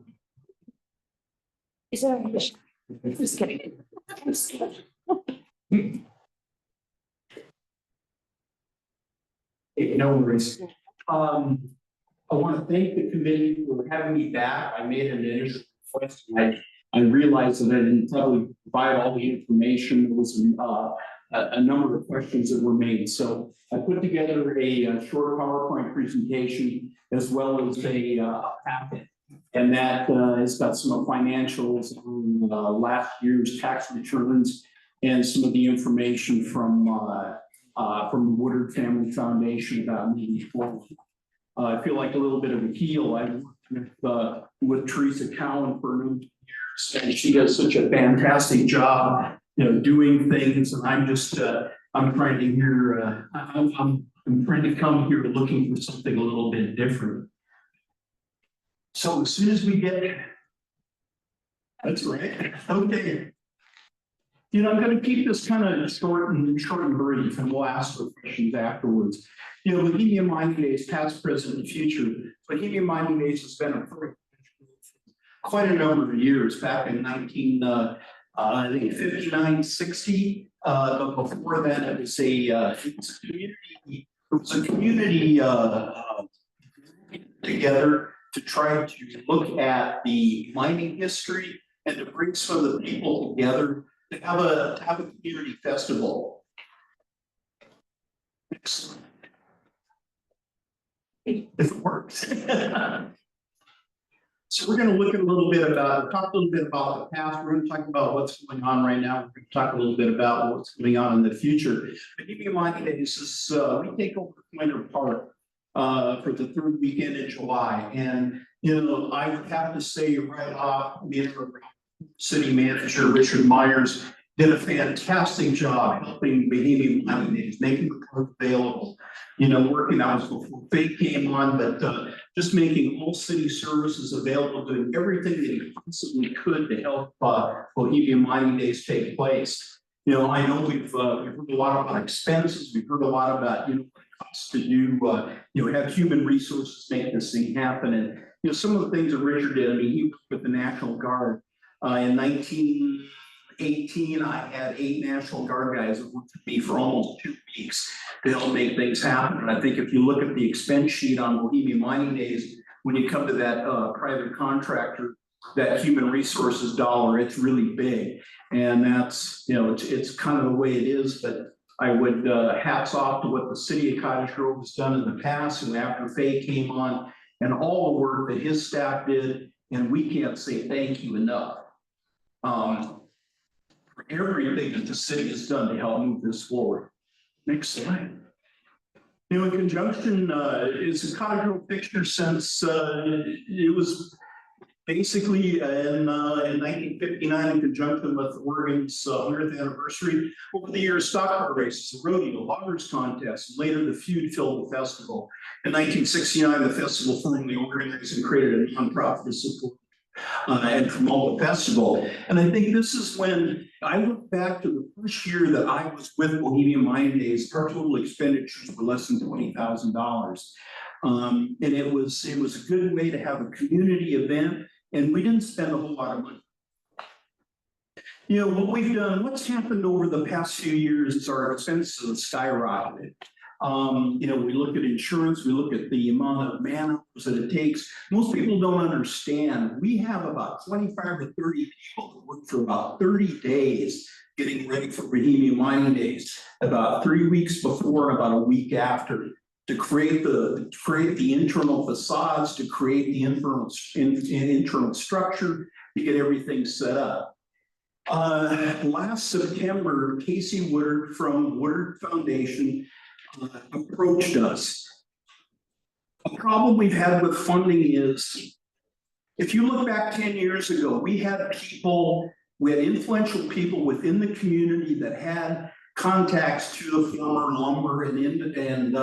Is it? Just kidding. No worries. I want to thank the committee for having me back. I made an initial request. I realized that I didn't probably provide all the information. There was a number of questions that were made. So I put together a short PowerPoint presentation as well as a packet. And that has got some financials on last year's tax returns and some of the information from the Woodard Family Foundation about moving forward. I feel like a little bit of a heel. I worked with Teresa Cowan for a number of years, and she does such a fantastic job, doing things. And I'm just, I'm trying to hear, I'm trying to come here looking for something a little bit different. So as soon as we get, that's right, okay. I'm going to keep this kind of short and brief, and we'll ask the questions afterwards. Bohemian Mining Days, past, present, and future. Bohemian Mining Days has been a quite a number of years, back in 1959, 60. But before that, it was a community together to try to look at the mining history and to bring some of the people together to have a community festival. Excellent. if it works. So we're gonna look at a little bit about, talk a little bit about the past. We're gonna talk about what's going on right now. We're gonna talk a little bit about what's going on in the future. But keep in mind, this is, we take over Winter Park for the third weekend in July. And, you know, I would have to say right off, City Manager Richard Myers did a fantastic job helping Bohemian Mining Days, making the park available. You know, working hours before Fake came on, but just making all city services available, doing everything that he possibly could to help Bohemian Mining Days take place. You know, I know we've heard a lot about expenses. We've heard a lot about, you know, what it costs to do, you know, have human resources make this thing happen. And, you know, some of the things that Richard did, I mean, he worked with the National Guard in 1918. I had 8 National Guard guys that worked with me for almost 2 weeks to help make things happen. And I think if you look at the expense sheet on Bohemian Mining Days, when you come to that private contractor, that human resources dollar, it's really big. And that's, you know, it's kind of the way it is. But I would hats off to what the city of Cottage Grove has done in the past, and after Faye came on, and all the work that his staff did, and we can't say thank you enough. For everything that the city has done to help move this forward. Next slide. You know, in conjunction, it's a Cottage Grove fixture since it was basically in 1959 in conjunction with Oregon's 100th anniversary. Over the years, stock car races, the rodeo, loggers contest, and later the feud filled the festival. In 1969, the festival formally organized and created a nonprofit to support and promote the festival. And I think this is when I look back to the first year that I was with Bohemian Mining Days, our total expenditures were less than $20,000. And it was a good way to have a community event, and we didn't spend a whole lot of money. You know, what we've done, what's happened over the past few years is our expenses have skyrocketed. You know, we look at insurance, we look at the amount of man hours that it takes. Most people don't understand. We have about 25 to 30 people that work for about 30 days getting ready for Bohemian Mining Days, about 3 weeks before and about a week after, to create the internal facades, to create the internal structure, to get everything set up. Last September, Casey Woodard from Woodard Foundation approached us. A problem we've had with funding is, if you look back 10 years ago, we had influential people within the community that had contacts to the former lumber and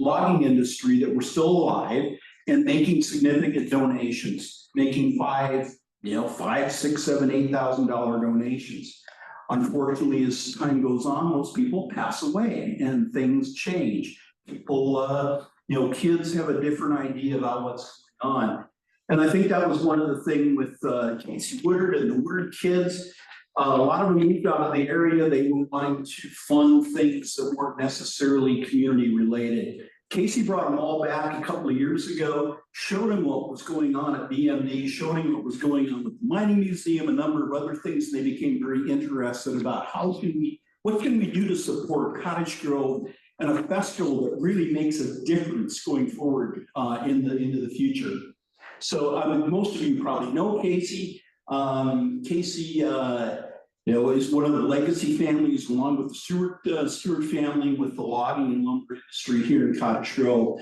logging industry that were still alive and making significant donations, making $5,000, $6,000, $7,000, $8,000 donations. Unfortunately, as time goes on, most people pass away and things change. People, kids have a different idea about what's going on. And I think that was one of the things with Casey Woodard and the Woodard kids. A lot of them moved out of the area. They were wanting to fund things that weren't necessarily community related. Casey brought them all back a couple of years ago, showed him what was going on at BMD, showed him what was going on with the mining museum, a number of other things. They became very interested about what can we do to support Cottage Grove and a festival that really makes a difference going forward into the future. So most of you probably know Casey. Casey, is one of the legacy families, along with the Stewart family, with the logging and lumber industry here in Cottage Grove.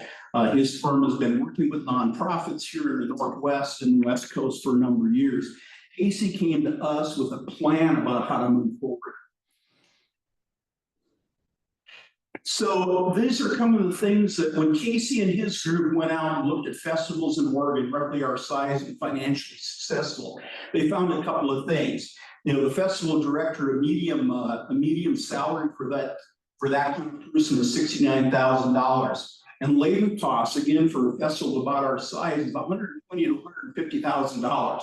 His firm has been working with nonprofits here in the Northwest and West Coast for a number of years. Casey came to us with a plan about how to move forward. So these are some of the things that when Casey and his group went out and looked at festivals in Oregon, roughly our size and financially successful, they found a couple of things. The festival director, a medium salary for that kind of person was $69,000. And labor costs, again, for a festival about our size, is about $120,000 to $150,000.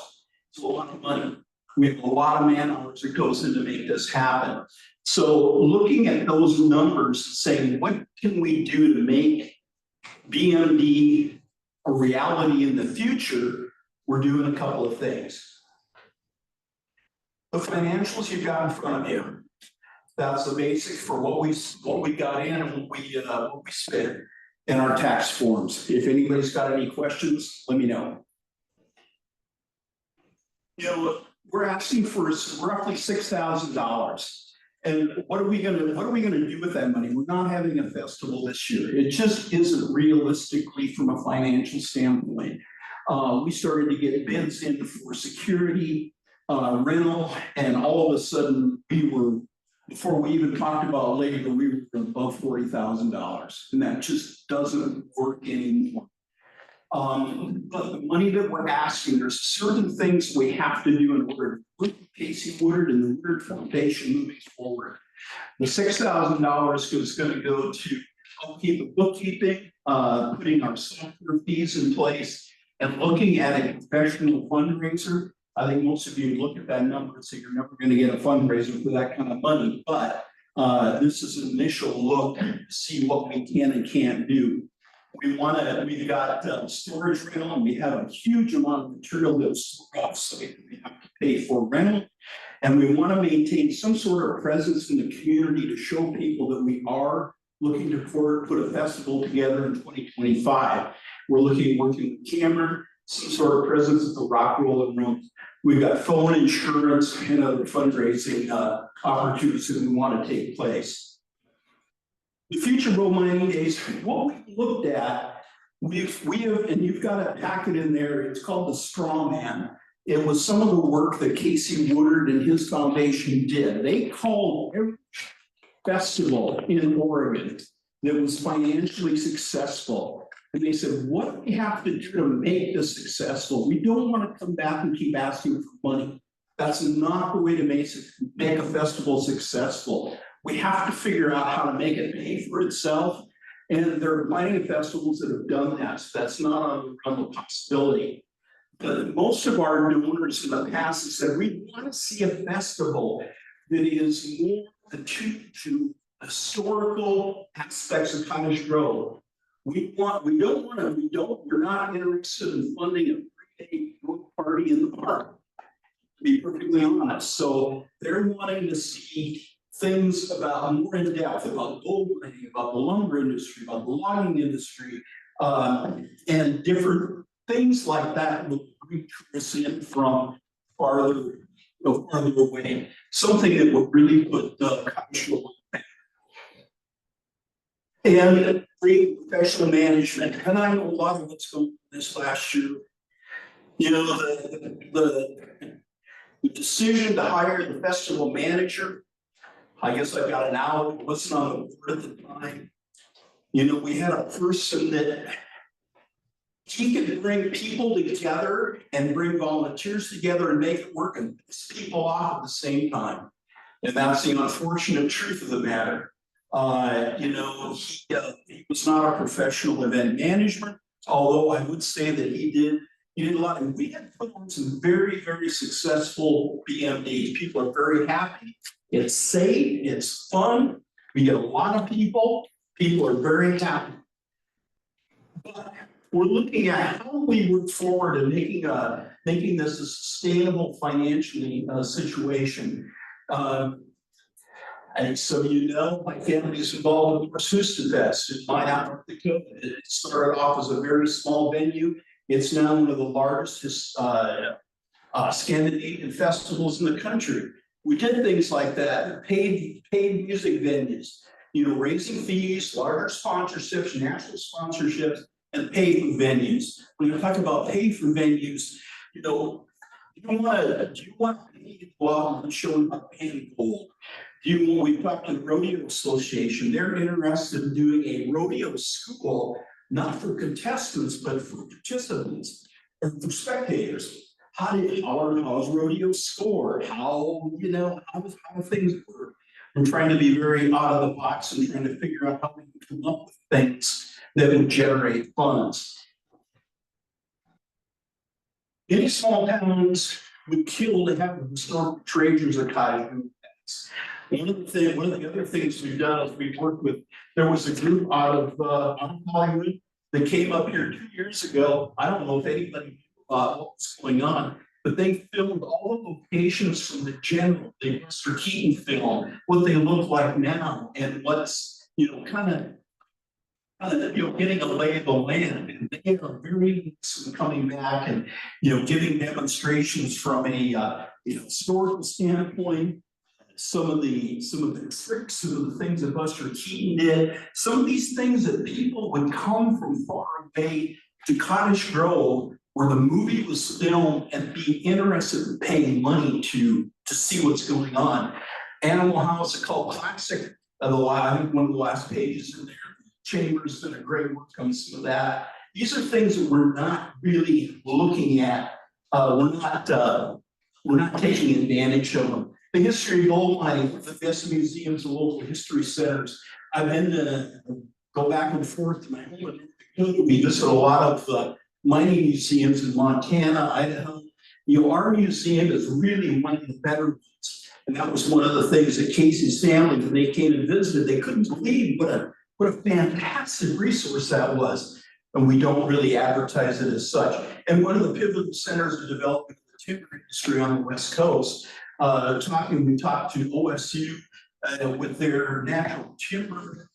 It's a lot of money. We have a lot of man hours that goes in to make this happen. So looking at those numbers, saying, what can we do to make BMD a reality in the future? We're doing a couple of things. The financials you've got in front of you, that's the basics for what we got in and what we spent. and our tax forms. If anybody's got any questions, let me know. You know, we're asking for roughly $6,000. And what are we gonna do with that money? We're not having a festival this year. It just isn't realistically from a financial standpoint. We started to get bids in for security, rental, and all of a sudden before we even talked about labor, we were above $40,000, and that just doesn't work anymore. But the money that we're asking, there's certain things we have to do in order to put Casey Woodard and the Woodard Foundation moving forward. The $6,000 is going to go to upkeep of bookkeeping, putting our software fees in place, and looking at a professional fundraiser. I think most of you look at that number and say you're never going to get a fundraiser for that kind of money, but this is an initial look to see what we can and can't do. We've got storage rental, and we have a huge amount of material that's off-site that we have to pay for rental. And we want to maintain some sort of presence in the community to show people that we are looking to put a festival together in 2025. We're working with Cameron, some sort of presence at the Rock Rolling Room. We've got phone insurance and other fundraising opportunities that we want to take place. The future gold mining days, what we looked at, we have, and you've got a packet in there, it's called the Straw Man. It was some of the work that Casey Woodard and his foundation did. They called every festival in Oregon that was financially successful. And they said, what do we have to do to make this successful? We don't want to come back and keep asking for money. That's not the way to make a festival successful. We have to figure out how to make it pay for itself. And there are mining festivals that have done that. So that's not a possibility. But most of our donors in the past have said, we want to see a festival that is more attuned to historical aspects of Cottage Grove. We're not interested in funding a 3-day party in the park, to be perfectly honest. So they're wanting to see things about more in depth about gold mining, about the lumber industry, about the logging industry, and different things like that will bring tourists in from farther away. Something that would really put the Cottage Grove on the map. And bring professional management. And I know a lot of what's going on this last year. You know, the decision to hire the festival manager. I guess I've got an hour, wasn't on the board at the time. You know, we had a person that he could bring people together and bring volunteers together and make it work and piss people off at the same time. And that's the unfortunate truth of the matter. You know, he was not a professional event management, although I would say that he did a lot. And we had put on some very, very successful BMDs. People are very happy. It's safe, it's fun. We get a lot of people. People are very happy. But we're looking at how we move forward and making this a sustainable financially situation. And so, you know, my family is involved with North Houston Fest in Mine, North Dakota. It started off as a very small venue. It's now one of the largest Scandinavian festivals in the country. We did things like that, paid music venues, you know, raising fees, larger sponsorships, national sponsorships, and paid for venues. When you talk about paid for venues, you know, do you want to go out and show them how to paint gold? We talked to the Rodeo Association. They're interested in doing a rodeo school, not for contestants, but for participants or for spectators. How's rodeo scored? How things work? I'm trying to be very out of the box and trying to figure out how we can come up with things that would generate funds. Any small towns would kill to have historic treasures of Cottage Grove. One of the other things we've done is we've worked with, there was a group out of Hollywood that came up here 2 years ago. I don't know if anybody knew about what was going on, but they filmed all the locations from the general, the Buster Keaton film, what they look like now and what's, you know, kind getting a lay of the land, and they are very coming back and, giving demonstrations from a, historical standpoint. Some of the tricks, some of the things that Buster Keaton did, some of these things that people would come from far away to Cottage Grove, where the movie was filmed, and be interested in paying money to see what's going on. Animal House, a cult classic of I think one of the last pages in there. Chambers did a great work on some of that. These are things that we're not really looking at. We're not taking advantage of them. The history of all the best museums and local history centers. I've been to go back and forth to my home. We visit a lot of mining museums in Montana, Idaho. Our museum is really one of the better ones. And that was one of the things that Casey's family, when they came and visited, they couldn't believe what a fantastic resource that was. And we don't really advertise it as such. And one of the pivotal centers of development of the timber industry on the West Coast, we talked to OSU with their natural timber.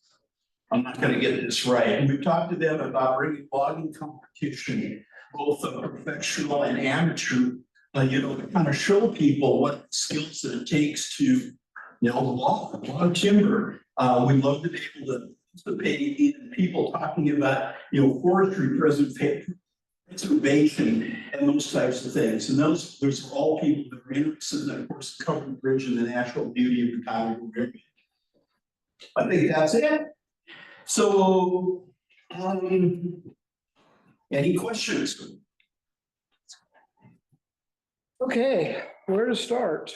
I'm not going to get this right. And we talked to them about bringing logging competition, both professional and amateur, to kind of show people what skills that it takes to, log timber. We'd love to be able to participate in people talking about, forestry preservation and those types of things. And those are all people that are interested in, of course, the Covered Bridge and the natural beauty of the Colorado River. I think that's it. So, any questions? Okay, where to start?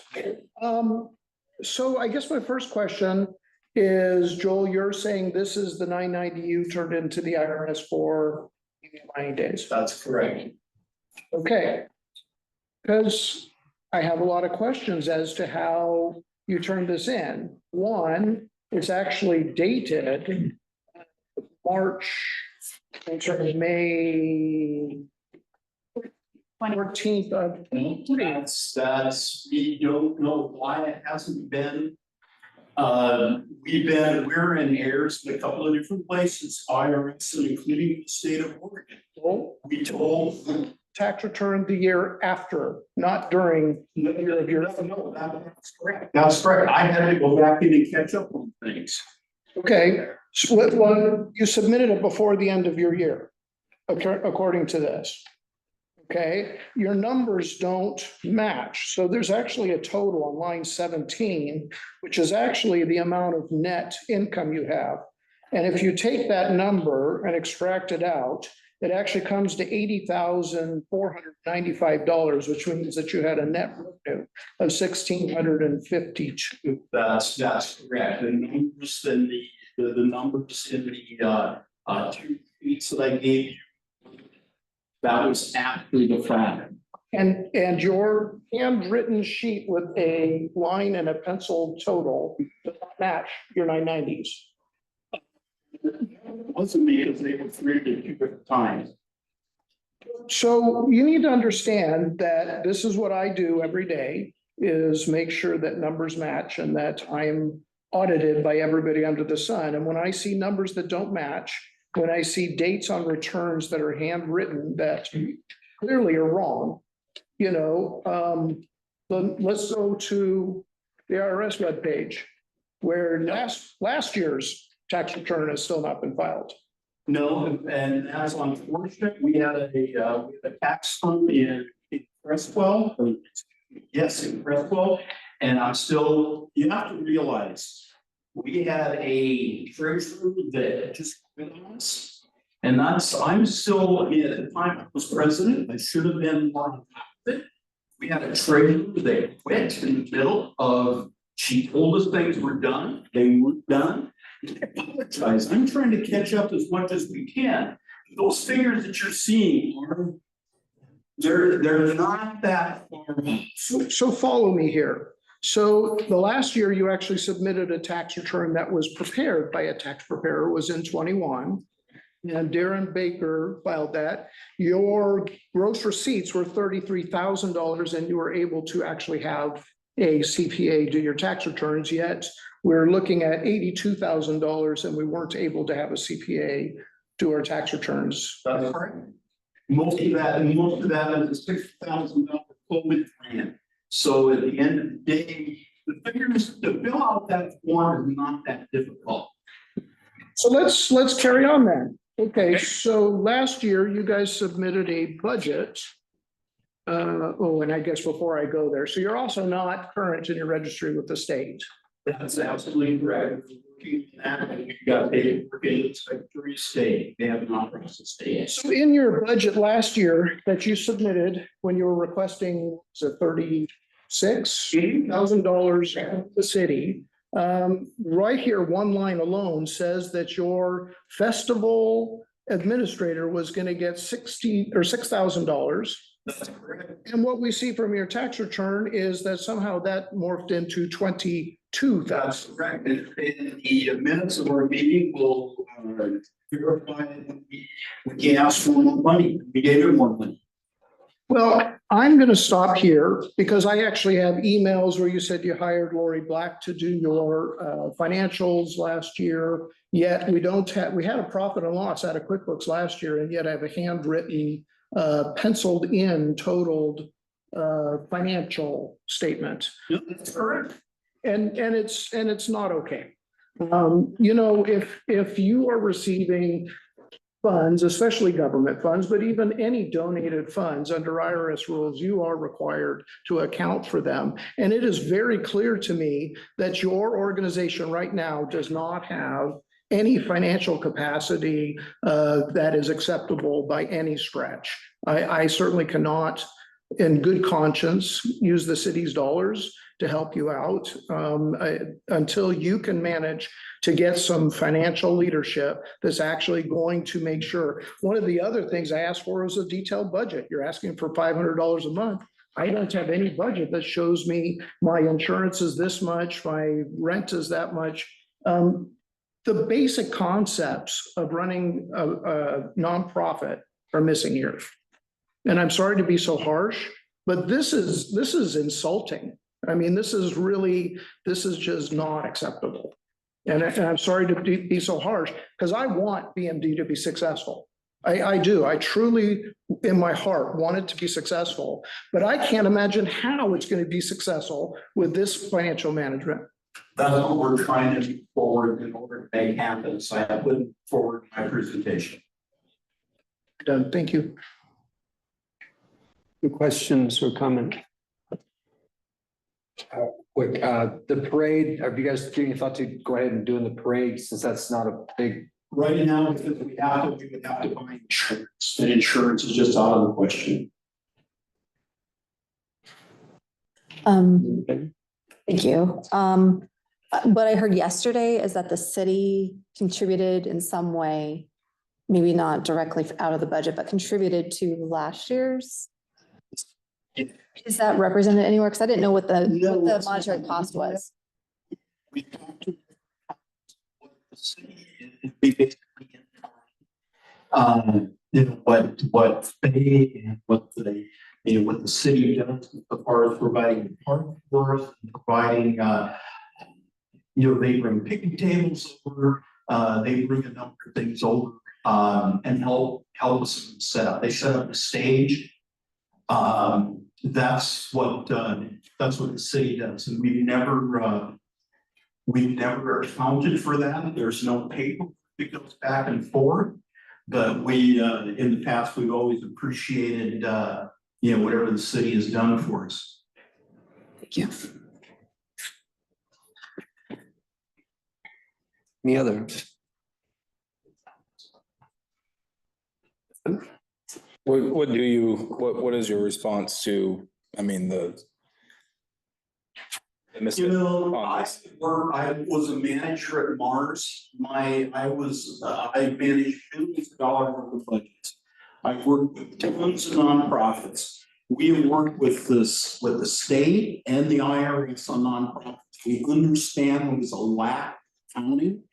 So I guess my first question is, Joel, you're saying this is the 990 you turned into the IRS for 90 days? That's correct. Okay. Because I have a lot of questions as to how you turned this in. One, it's actually dated March, I'm sorry, May 14th of. That's, we don't know why it hasn't been. We're in errors in a couple of different places, IRS, and including the state of Oregon. We told tax return the year after, not during the year of your. No, that's correct. That's correct. I had to go back in and catch up on things. Okay, so well, you submitted it before the end of your year, according to this. Okay, your numbers don't match. So there's actually a total on line 17, which is actually the amount of net income you have. And if you take that number and extract it out, it actually comes to $80,495, which means that you had a net revenue of $1,652. That's correct. The numbers in the numbers in the 2 sheets that I gave you, that was actually the fact. And your handwritten sheet with a line and a pencil total does not match your 990s. It wasn't because they were created 2 different times. So you need to understand that this is what I do every day, is make sure that numbers match and that I'm audited by everybody under the sun. And when I see numbers that don't match, when I see dates on returns that are handwritten that clearly are wrong, let's go to the IRS webpage where last year's tax return has still not been filed. No, and that's unfortunate. We had a tax fund in Creswell. Yes, in Creswell. And you have to realize, we had a treasurer that just quit on us. And I'm still, at the time I was president, I should have been more on top of it. We had a treasurer that quit in the middle of, she told us things were done, they weren't done. I apologize. I'm trying to catch up as much as we can. Those figures that you're seeing are, they're not that far. So follow me here. So the last year you actually submitted a tax return that was prepared by a tax preparer, was in 21. And Darren Baker filed that. Your gross receipts were $33,000 and you were able to actually have a CPA do your tax returns, yet we're looking at $82,000 and we weren't able to have a CPA do our tax returns. That's correct. Most of that is a $6,000 COVID grant. So at the end of the day, the figures to fill out that form is not that difficult. So let's carry on then. Okay, so last year you guys submitted a budget. And I guess before I go there, so you're also not current in your registry with the state. That's absolutely correct. You got paid for the Secretary of State. They have not processed state. So in your budget last year that you submitted, when you were requesting, was it $36,000 from the city? Right here, one line alone says that your festival administrator was going to get $6,000. That's correct. And what we see from your tax return is that somehow that morphed into 22,000. That's correct. And the minutes of our meeting will verify that we asked for more money. We gave him more money. Well, I'm going to stop here because I actually have emails where you said you hired Lori Black to do your financials last year. Yet we had a profit and loss out of QuickBooks last year, and yet I have a handwritten, penciled in totaled financial statement. Yep, that's correct. And it's not okay. You know, if you are receiving funds, especially government funds, but even any donated funds under IRS rules, you are required to account for them. And it is very clear to me that your organization right now does not have any financial capacity that is acceptable by any stretch. I certainly cannot, in good conscience, use the city's dollars to help you out until you can manage to get some financial leadership that's actually going to make sure. One of the other things I asked for was a detailed budget. You're asking for $500 a month. I don't have any budget that shows me my insurance is this much, my rent is that much. The basic concepts of running a nonprofit are missing here. And I'm sorry to be so harsh, but this is insulting. I mean, this is just not acceptable. And I'm sorry to be so harsh because I want BMD to be successful. I do. I truly, in my heart, want it to be successful, but I can't imagine how it's going to be successful with this financial management. That's what we're trying to move forward in order to make happen. So I put forward my presentation. Done. Thank you. Any questions or comment? Quick, the parade, have you guys given any thought to go ahead and doing the parade since that's not a big? Right now, because we would have to buy insurance, and insurance is just out of the question. Thank you. What I heard yesterday is that the city contributed in some way, maybe not directly out of the budget, but contributed to last year's. Is that represented anywhere? Because I didn't know what the monetary cost was. We talked to what the city we basically you know what they and what the city does as far as providing park for us, providing they bring picnic tables over, they bring a number of things over and help us set up. They set up a stage. That's what the city does, and we've never accounted for that. There's no paper that goes back and forth, but we in the past we've always appreciated whatever the city has done for us. Thank you. Any other? What is your response to, I mean, I was a manager at Mars. I managed millions of dollars worth of budgets. I've worked with tons of nonprofits. We have worked with the state and the IRS on nonprofits. We understand when there's a lack of accounting.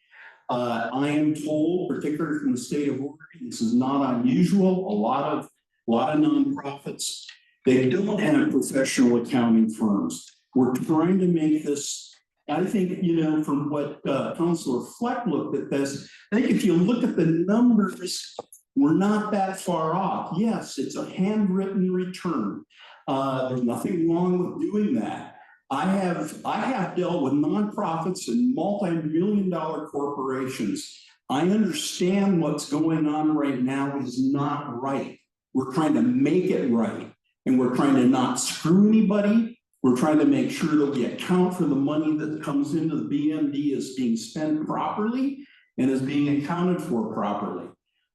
I am told, particularly from the state of Oregon, this is not unusual. A lot of nonprofits, they don't have professional accounting firms. We're trying to make this I think, you know, from what Councilor Fleck looked at this, I think if you look at the numbers, we're not that far off. Yes, it's a handwritten return. There's nothing wrong with doing that. I have dealt with nonprofits and multi-million-dollar corporations. I understand what's going on right now is not right. We're trying to make it right. And we're trying to not screw anybody. We're trying to make sure that we account for the money that comes into the BMD as being spent properly and is being accounted for properly.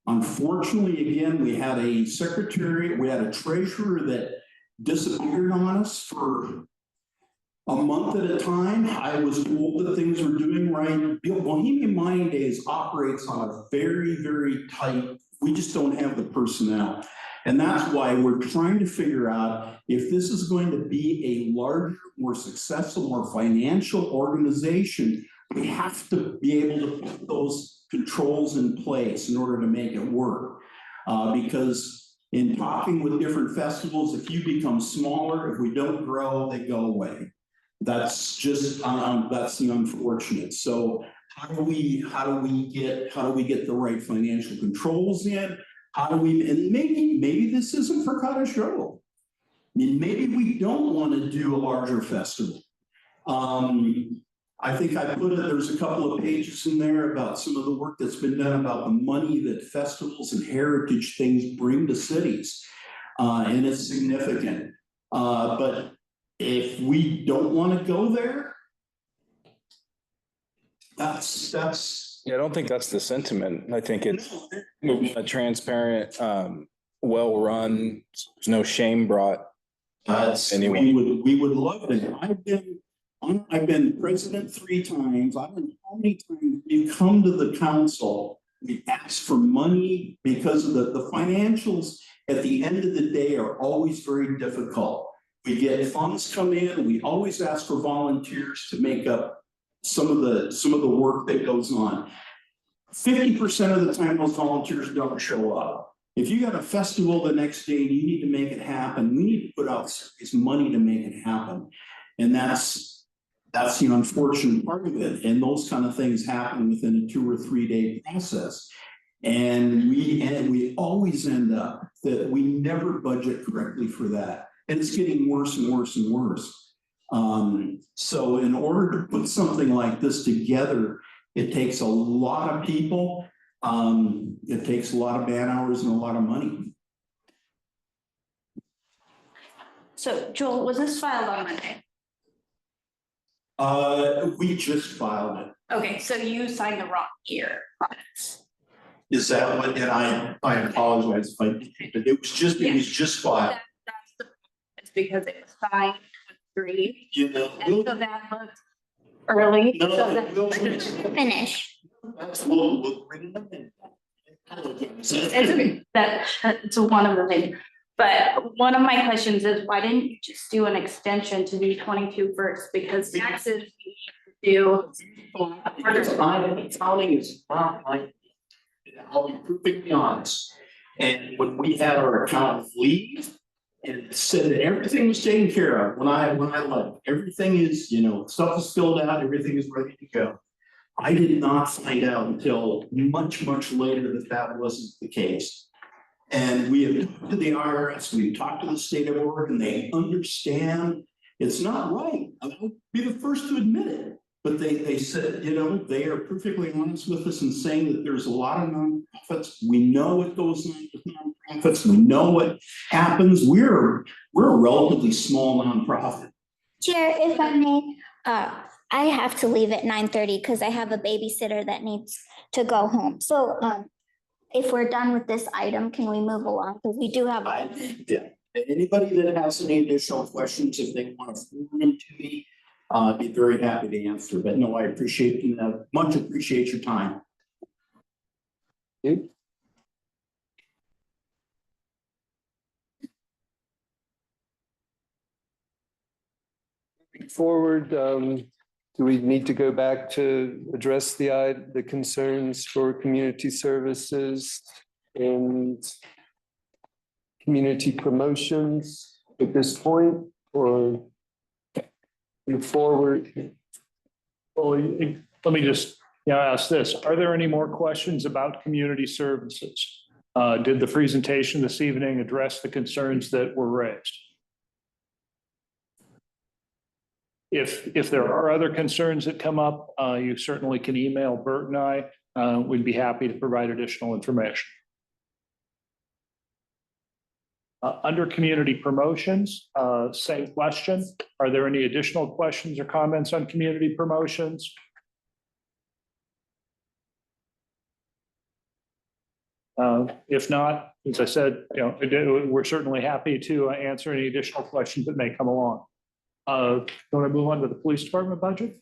Unfortunately, again, we had a secretary, we had a treasurer that disappeared on us for a month at a time. I was told that things were doing right. Bohemian Mining Days operates on a very, very tight, we just don't have the personnel. And that's why we're trying to figure out if this is going to be a larger, more successful, more financial organization, we have to be able to put those controls in place in order to make it work. Because in talking with different festivals, if you become smaller, if we don't grow, they go away. That's just, that's the unfortunate. So how do we get the right financial controls in? How do we, and maybe this isn't for Cottage Grove. I mean, maybe we don't want to do a larger festival. I think I put it, there's a couple of pages in there about some of the work that's been done about the money that festivals and heritage things bring to cities. And it's significant. But if we don't want to go there, that's. Yeah, I don't think that's the sentiment. I think it's a transparent, well-run, no shame brought. Anyway. We would love it. I've been president 3 times. I don't know how many times you come to the council, we ask for money because of the financials at the end of the day are always very difficult. We get funds come in, we always ask for volunteers to make up some of the work that goes on. 50% of the time, those volunteers don't show up. If you got a festival the next day and you need to make it happen, we need to put out serious money to make it happen. And that's the unfortunate part of it. And those kind of things happen within a 2 or 3 day process. And we always end up that we never budget correctly for that. And it's getting worse and worse and worse. So in order to put something like this together, it takes a lot of people. It takes a lot of man hours and a lot of money. So Joel, was this filed on Monday? We just filed it. Okay, so you signed the wrong year on it. Is that what, and I apologize if I did, but it was just filed. That's the, it's because it was signed with 3. You know, and so that looked early. No, so that we'll finish. We'll bring them in. It's okay. That's one of the things. But one of my questions is, why didn't you just do an extension to do 22 first? Because taxes do. Accounting is not my, I'll be perfectly honest. And when we had our accountant leave and said that everything was taken care of, when I left, everything is, you know, stuff is filled out, everything is ready to go. I did not find out until much, much later that that wasn't the case. And we have talked to the IRS, we've talked to the state of Oregon, they understand it's not right. I'll be the first to admit it. But they said, you know, they are perfectly honest with us in saying that there's a lot of nonprofits. We know what goes on with nonprofits. We know what happens. We're a relatively small nonprofit. Chair, if I may, I have to leave at 9:30 because I have a babysitter that needs to go home. So if we're done with this item, can we move along? Because we do have. Yeah. Anybody that has any additional questions, if they want to forward them to me, I'd be very happy to answer. But no, I appreciate, much appreciate your time. You? Forward, do we need to go back to address the concerns for community services and community promotions at this point, or move forward? Well, let me just, ask this. Are there any more questions about community services? Did the presentation this evening address the concerns that were raised? If there are other concerns that come up, you certainly can email Bert and I. We'd be happy to provide additional information. Under community promotions, same question. Are there any additional questions or comments on community promotions? If not, as I said, we're certainly happy to answer any additional questions that may come along. Want to move on to the police department budget?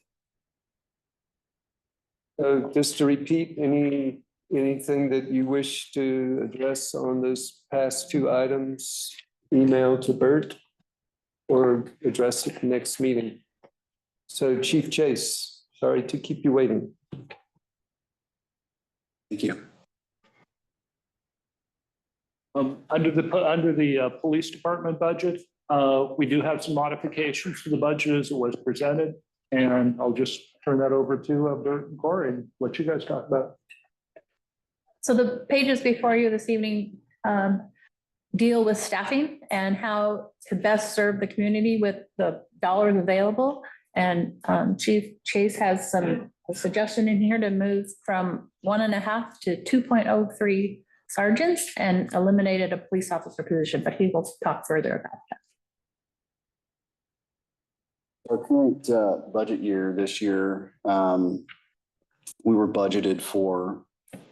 Just to repeat, anything that you wish to address on those past two items, email to Bert or address at the next meeting. So Chief Chase, sorry to keep you waiting. Thank you. Under the police department budget, we do have some modifications to the budget as it was presented, and I'll just turn that over to Bert and Corey and let you guys talk about it. So the pages before you this evening deal with staffing and how to best serve the community with the dollars available. And Chief Chase has a suggestion in here to move from 1.5 to 2.03 sergeants and eliminated a police officer position, but he will talk further about that. Our current budget year this year, we were budgeted for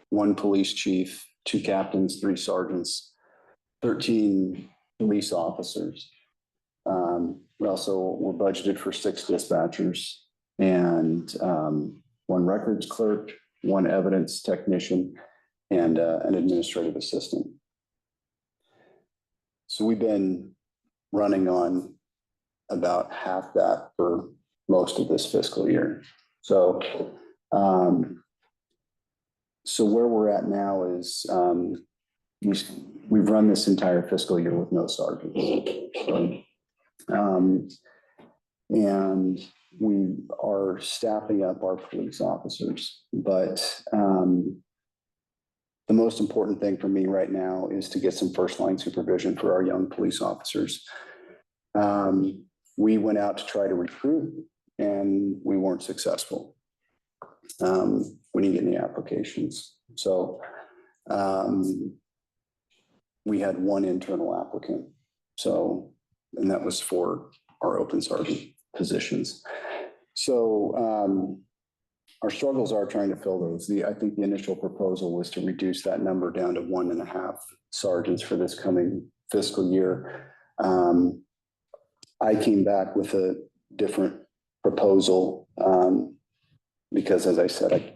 1 police chief, 2 captains, 3 sergeants, 13 police officers. We also were budgeted for 6 dispatchers and 1 records clerk, 1 evidence technician, and an administrative assistant. So we've been running on about half that for most of this fiscal year. So where we're at now is we've run this entire fiscal year with no sergeants. And we are staffing up our police officers, but the most important thing for me right now is to get some first line supervision for our young police officers. We went out to try to recruit and we weren't successful. We didn't get any applications. So we had 1 internal applicant. So, and that was for our open sergeant positions. So our struggles are trying to fill those. I think the initial proposal was to reduce that number down to 1.5 sergeants for this coming fiscal year. I came back with a different proposal because, as I said,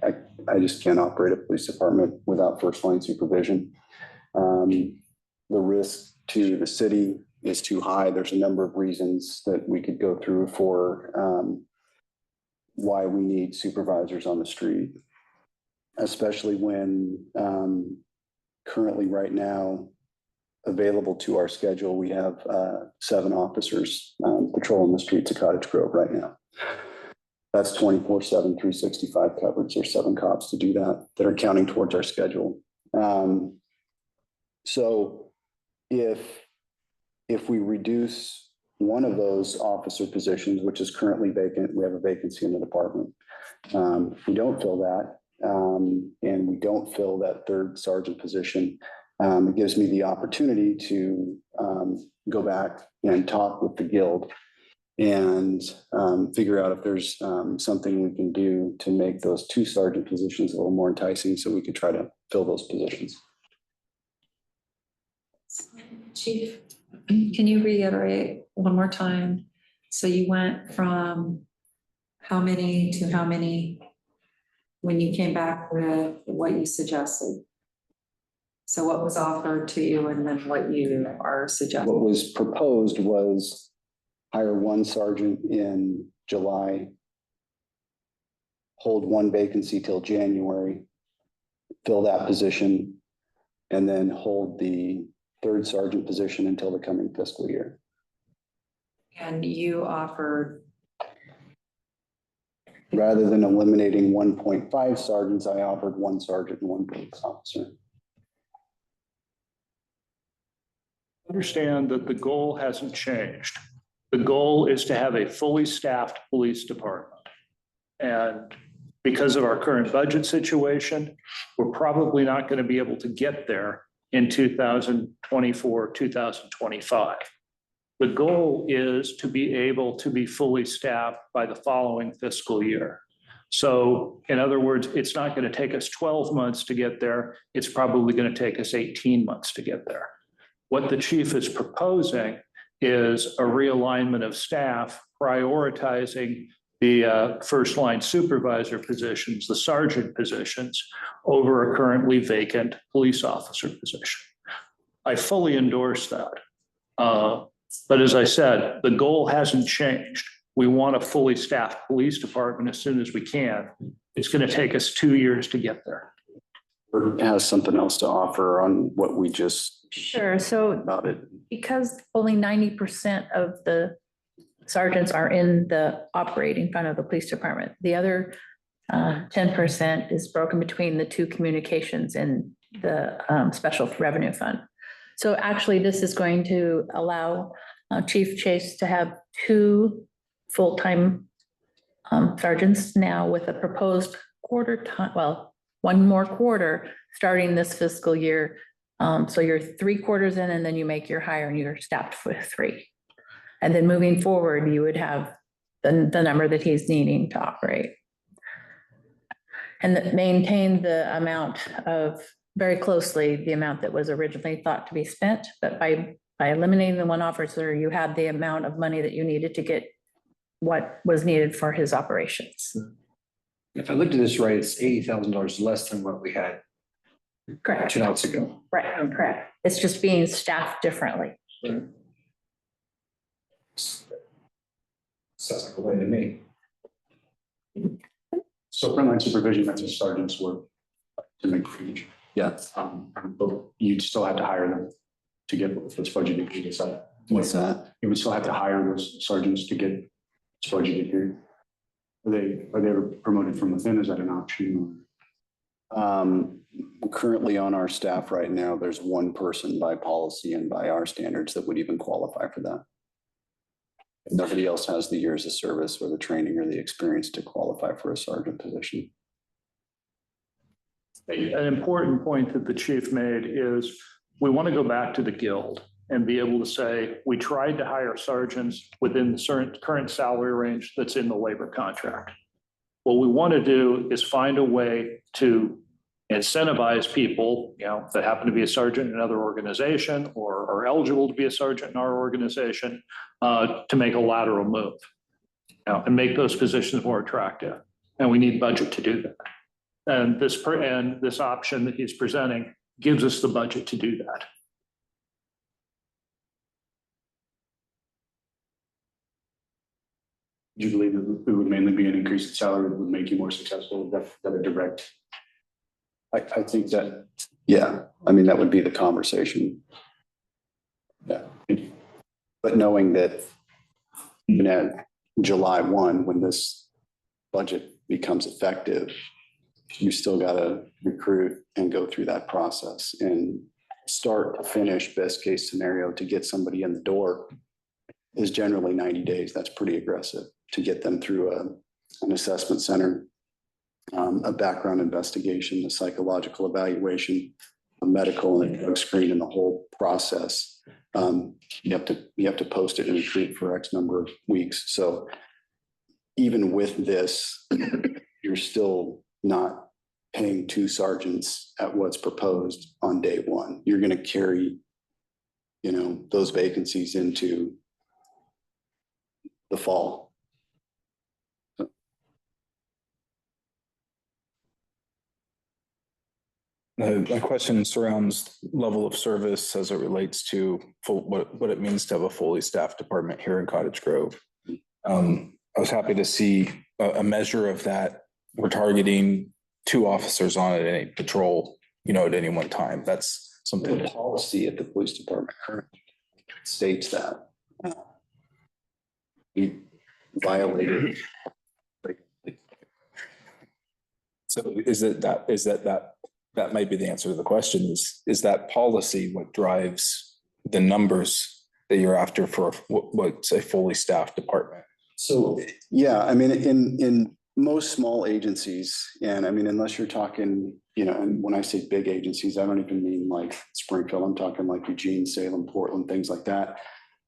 I just can't operate a police department without first line supervision. The risk to the city is too high. There's a number of reasons that we could go through for why we need supervisors on the street, especially when currently right now available to our schedule, we have 7 officers patrolling the streets of Cottage Grove right now. That's 24/7, 365 coverage. There's 7 cops to do that are counting towards our schedule. So if we reduce one of those officer positions, which is currently vacant, we have a vacancy in the department. If we don't fill that, and we don't fill that 3rd sergeant position, it gives me the opportunity to go back and talk with the guild and figure out if there's something we can do to make those 2 sergeant positions a little more enticing so we could try to fill those positions. Chief, can you reiterate one more time? So you went from how many to how many when you came back with what you suggested? So what was offered to you and then what you are suggesting? What was proposed was hire 1 sergeant in July, hold 1 vacancy till January, fill that position, and then hold the 3rd sergeant position until the coming fiscal year. And you offered Rather than eliminating 1.5 sergeants, I offered 1 sergeant and 1 police officer. Understand that the goal hasn't changed. The goal is to have a fully staffed police department. And because of our current budget situation, we're probably not going to be able to get there in 2024, 2025. The goal is to be able to be fully staffed by the following fiscal year. So in other words, it's not going to take us 12 months to get there. It's probably going to take us 18 months to get there. What the chief is proposing is a realignment of staff, prioritizing the first line supervisor positions, the sergeant positions, over a currently vacant police officer position. I fully endorse that. But as I said, the goal hasn't changed. We want a fully staffed police department as soon as we can. It's going to take us 2 years to get there. Or has something else to offer on what we just Sure, so about it. because only 90% of the sergeants are in the operating fund of the police department, the other 10% is broken between the 2 communications and the special revenue fund. So actually, this is going to allow Chief Chase to have 2 full-time sergeants now with a proposed quarter time, well, 1 more quarter starting this fiscal year. So you're 3 quarters in and then you make your hire and you're staffed with 3. And then moving forward, you would have the number that he's needing to operate. And that maintain the amount of, very closely, the amount that was originally thought to be spent. But by eliminating the 1 officer, you had the amount of money that you needed to get what was needed for his operations. If I looked at this right, it's $80,000 less than what we had Correct. 2 nights ago. Right, correct. It's just being staffed differently. Sounds like a way to me. So frontline supervision, that's a sergeant's work to make change. Yeah. But you'd still have to hire them to get what's budgeted here. So what's that? You would still have to hire those sergeants to get what's budgeted here. Are they promoted from within? Is that an option? Currently on our staff right now, there's 1 person by policy and by our standards that would even qualify for that. Nobody else has the years of service or the training or the experience to qualify for a sergeant position. An important point that the chief made is we want to go back to the guild and be able to say, we tried to hire sergeants within the current salary range that's in the labor contract. What we want to do is find a way to incentivize people, that happen to be a sergeant in another organization or are eligible to be a sergeant in our organization, to make a lateral move, and make those positions more attractive. And we need budget to do that. And this option that he's presenting gives us the budget to do that. Do you believe that it would mainly be an increase in salary that would make you more successful than a direct? I think that, yeah, I mean, that would be the conversation. Yeah. But knowing that even at July 1, when this budget becomes effective, you still got to recruit and go through that process and start to finish, best case scenario, to get somebody in the door is generally 90 days. That's pretty aggressive to get them through an assessment center, a background investigation, a psychological evaluation, a medical and a drug screen, and the whole process. You have to post it and recruit for X number of weeks. So even with this, you're still not paying 2 sergeants at what's proposed on day 1. You're going to carry, those vacancies into the fall. My question surrounds level of service as it relates to what it means to have a fully staffed department here in Cottage Grove. I was happy to see a measure of that. We're targeting 2 officers on at any patrol, at any one time. That's something. The policy at the police department currently states that. We violated the So that might be the answer to the question is that policy what drives the numbers that you're after for what's a fully staffed department? So, yeah, I mean, in most small agencies, and I mean, unless you're talking, and when I say big agencies, I don't even mean like Springfield, I'm talking like Eugene, Salem, Portland, things like that.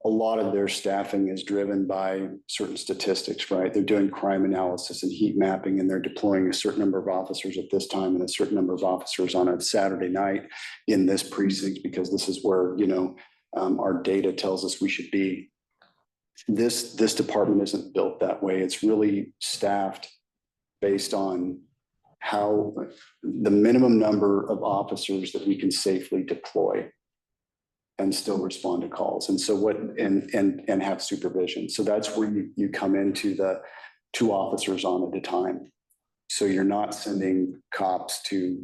A lot of their staffing is driven by certain statistics, right? They're doing crime analysis and heat mapping, and they're deploying a certain number of officers at this time and a certain number of officers on a Saturday night in this precinct, because this is where, our data tells us we should be. This department isn't built that way. It's really staffed based on how the minimum number of officers that we can safely deploy and still respond to calls. And so and have supervision. So that's where you come into the 2 officers on at a time. So you're not sending cops to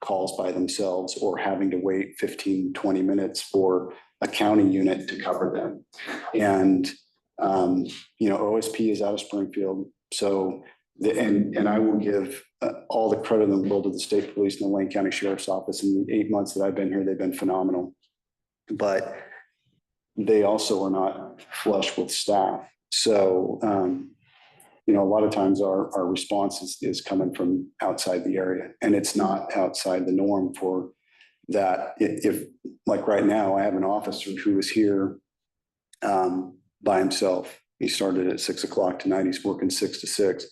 calls by themselves or having to wait 15, 20 minutes for a county unit to cover them. And, OSP is out of Springfield. So, and I will give all the credit in the world to the state police and the Lane County Sheriff's Office. In the 8 months that I've been here, they've been phenomenal. But they also are not flush with staff. So, a lot of times our response is coming from outside the area, and it's not outside the norm for that. If like right now, I have an officer who is here by himself. He started at 6 o'clock tonight. He's working 6 to 6,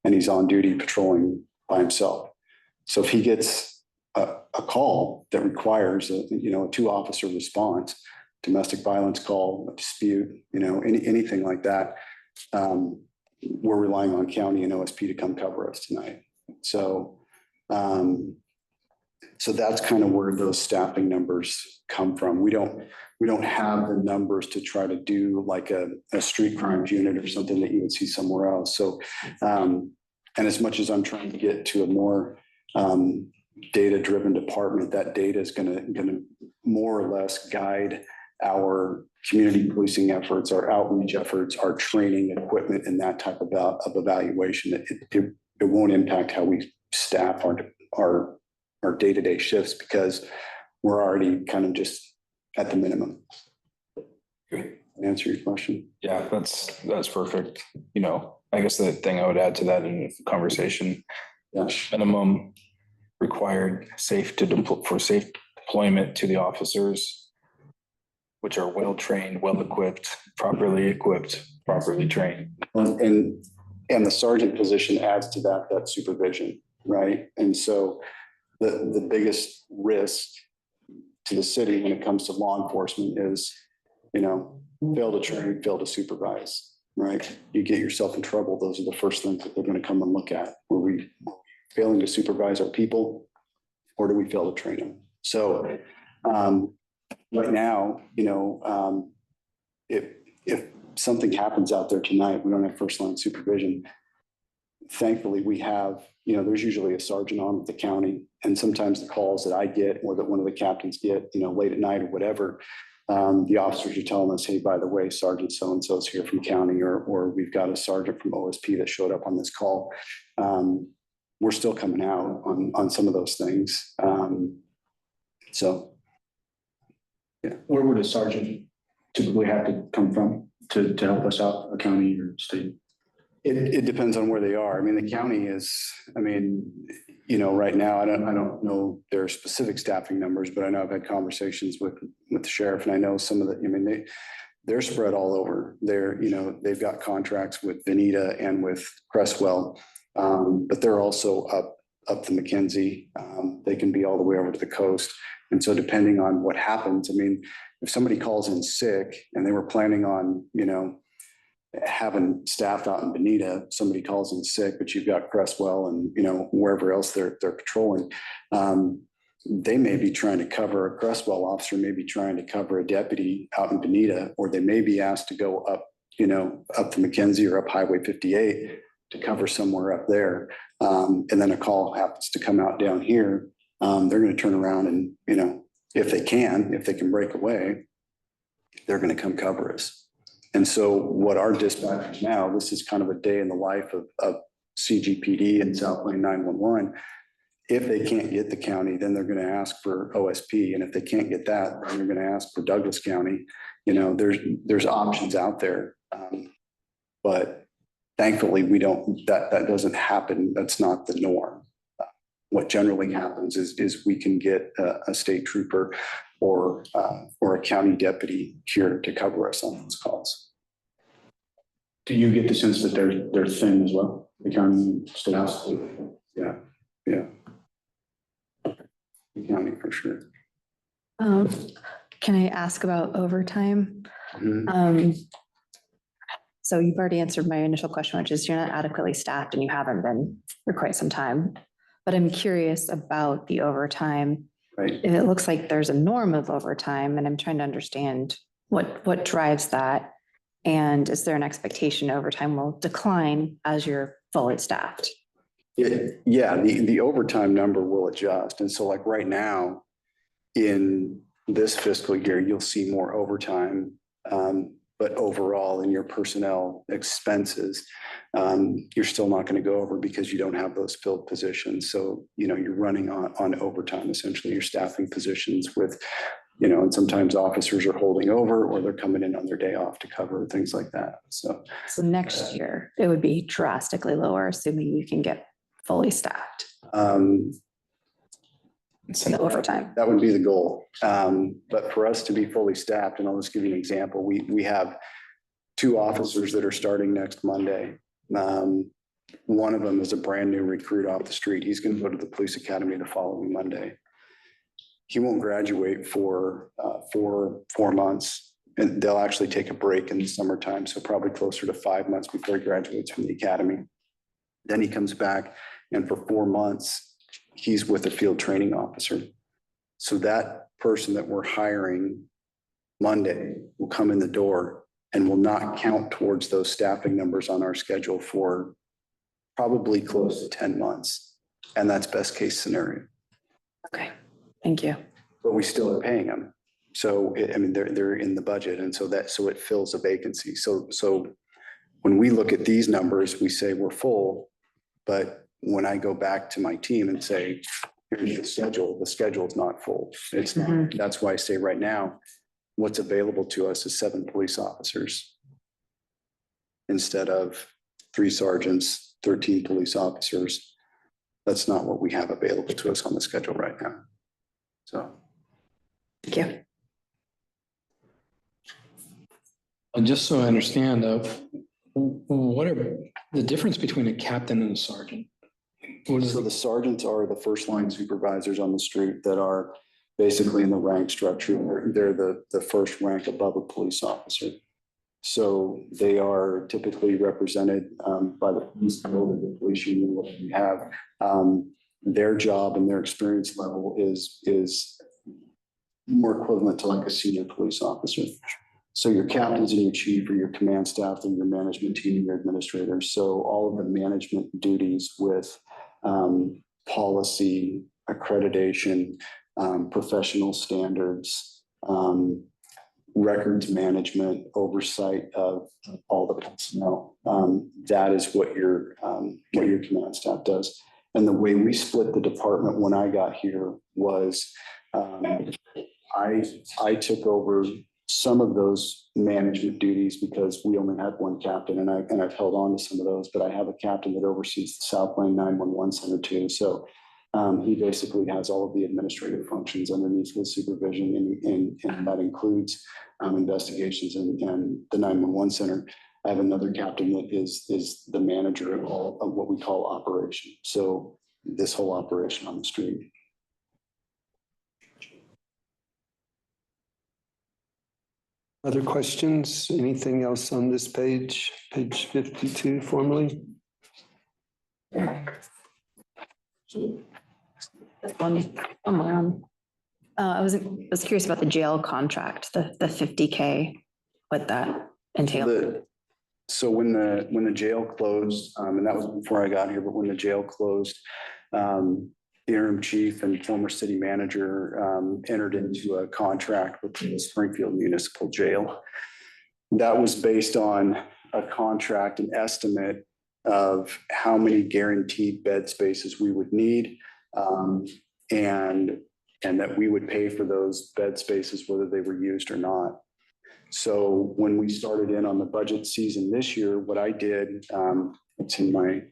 and he's on duty patrolling by himself. So if he gets a call that requires a 2-officer response, domestic violence call, a dispute, anything like that, we're relying on county and OSP to come cover us tonight. So, so that's kind of where those staffing numbers come from. We don't have the numbers to try to do like a street crimes unit or something that you would see somewhere else. So, and as much as I'm trying to get to a more data-driven department, that data is going to more or less guide our community policing efforts, our outreach efforts, our training equipment, and that type of evaluation. It won't impact how we staff our day-to-day shifts, because we're already kind of just at the minimum. Answer your question? Yeah, that's perfect. I guess the thing I would add to that in the conversation, minimum required safe deployment to the officers, which are well-trained, well-equipped, properly trained. And the sergeant position adds to that supervision, right? And so the biggest risk to the city when it comes to law enforcement is, fail to train, fail to supervise, right? You get yourself in trouble. Those are the first things that they're going to come and look at. Were we failing to supervise our people, or do we fail to train them? So right now, if something happens out there tonight, we don't have first line supervision. Thankfully, we have, there's usually a sergeant on at the county, and sometimes the calls that I get or that one of the captains get, late at night or whatever, the officers are telling us, hey, by the way, Sergeant so-and-so is here from county, or we've got a sergeant from OSP that showed up on this call. We're still coming out on some of those things. So. Yeah, where would a sergeant typically have to come from to help us out, a county or state? It depends on where they are. I mean, the county is, right now, I don't know their specific staffing numbers, but I know I've had conversations with the sheriff, and I know some of the, they're spread all over. They've got contracts with Bonita and with Crestwell, but they're also up the McKenzie. They can be all the way over to the coast. And so depending on what happens, if somebody calls in sick and they were planning on, having staff out in Bonita, somebody calls in sick, but you've got Crestwell and, wherever else they're patrolling, they may be trying to cover a Crestwell officer, may be trying to cover a deputy out in Bonita, or they may be asked to go up, up to McKenzie or up Highway 58 to cover somewhere up there. And then a call happens to come out down here. They're going to turn around and, if they can break away, they're going to come cover us. And so what our dispatchers now, this is kind of a day in the life of CGPD and Southland 911. If they can't get the county, then they're going to ask for OSP. And if they can't get that, then they're going to ask for Douglas County. You know, there's options out there. But thankfully, that doesn't happen. That's not the norm. What generally happens is we can get a state trooper or a county deputy here to cover us on those calls. Do you get the sense that they're thin as well? The county staff? Yeah. The county for sure. Can I ask about overtime? Mhm. So you've already answered my initial question, which is you're not adequately staffed and you haven't been for quite some time. But I'm curious about the overtime. Right. If it looks like there's a norm of overtime, and I'm trying to understand what drives that. And is there an expectation overtime will decline as you're fully staffed? Yeah, the overtime number will adjust. And so like right now, in this fiscal year, you'll see more overtime. But overall in your personnel expenses, you're still not going to go over because you don't have those filled positions. So, you know, you're running on overtime, essentially you're staffing positions with, you know, and sometimes officers are holding over or they're coming in on their day off to cover things like that. So next year, it would be drastically lower, assuming you can get fully staffed. The overtime. That would be the goal. But for us to be fully staffed, and I'll just give you an example, we have 2 officers that are starting next Monday. One of them is a brand new recruit off the street. He's going to go to the police academy the following Monday. He won't graduate for 4 months, and they'll actually take a break in the summertime. So probably closer to 5 months before he graduates from the academy. Then he comes back, and for 4 months, he's with a field training officer. So that person that we're hiring Monday will come in the door and will not count towards those staffing numbers on our schedule for probably close to 10 months. And that's best case scenario. Okay, thank you. But we still are paying them. So, I mean, they're in the budget. And so it fills a vacancy. So when we look at these numbers, we say we're full, but when I go back to my team and say, here's the schedule is not full. It's not. That's why I say right now, what's available to us is 7 police officers instead of 3 sergeants, 13 police officers. That's not what we have available to us on the schedule right now. So. Thank you. And just so I understand, what are the difference between a captain and a sergeant? So the sergeants are the first line supervisors on the street that are basically in the rank structure. They're the first rank above a police officer. So they are typically represented by the police code, the police union, what we have. Their job and their experience level is more equivalent to like a senior police officer. So your captains and your chief or your command staff and your management team and your administrators. So all of the management duties with policy, accreditation, professional standards, records management, oversight of all the personnel. That is what your command staff does. And the way we split the department when I got here was I took over some of those management duties because we only had one captain, and I've held on to some of those, but I have a captain that oversees the Southland 911 Center too. So he basically has all of the administrative functions underneath his supervision, and that includes investigations and the 911 Center. I have another captain that is the manager of all of what we call operation. So this whole operation on the street. Other questions? Anything else on this page, page 52 formally? I was curious about the jail contract, the 50K, what that entailed. So when the jail closed, and that was before I got here, but when the jail closed, the interim chief and former city manager entered into a contract with the Springfield Municipal Jail. That was based on a contract, an estimate of how many guaranteed bed spaces we would need. And that we would pay for those bed spaces, whether they were used or not. So when we started in on the budget season this year, what I did, it's in my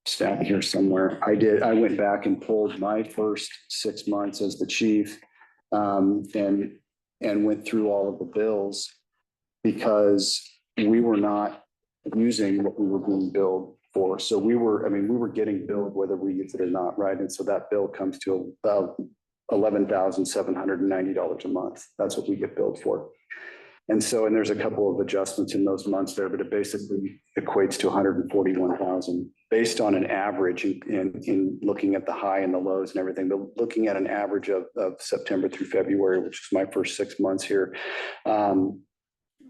stat here somewhere. I went back and pulled my first 6 months as the chief, and went through all of the bills because we were not using what we were being billed for. So we were getting billed whether we used it or not, right? And so that bill comes to about $11,790 a month. That's what we get billed for. And so, and there's a couple of adjustments in those months there, but it basically equates to 141,000 based on an average in looking at the high and the lows and everything, but looking at an average of September through February, which is my first 6 months here.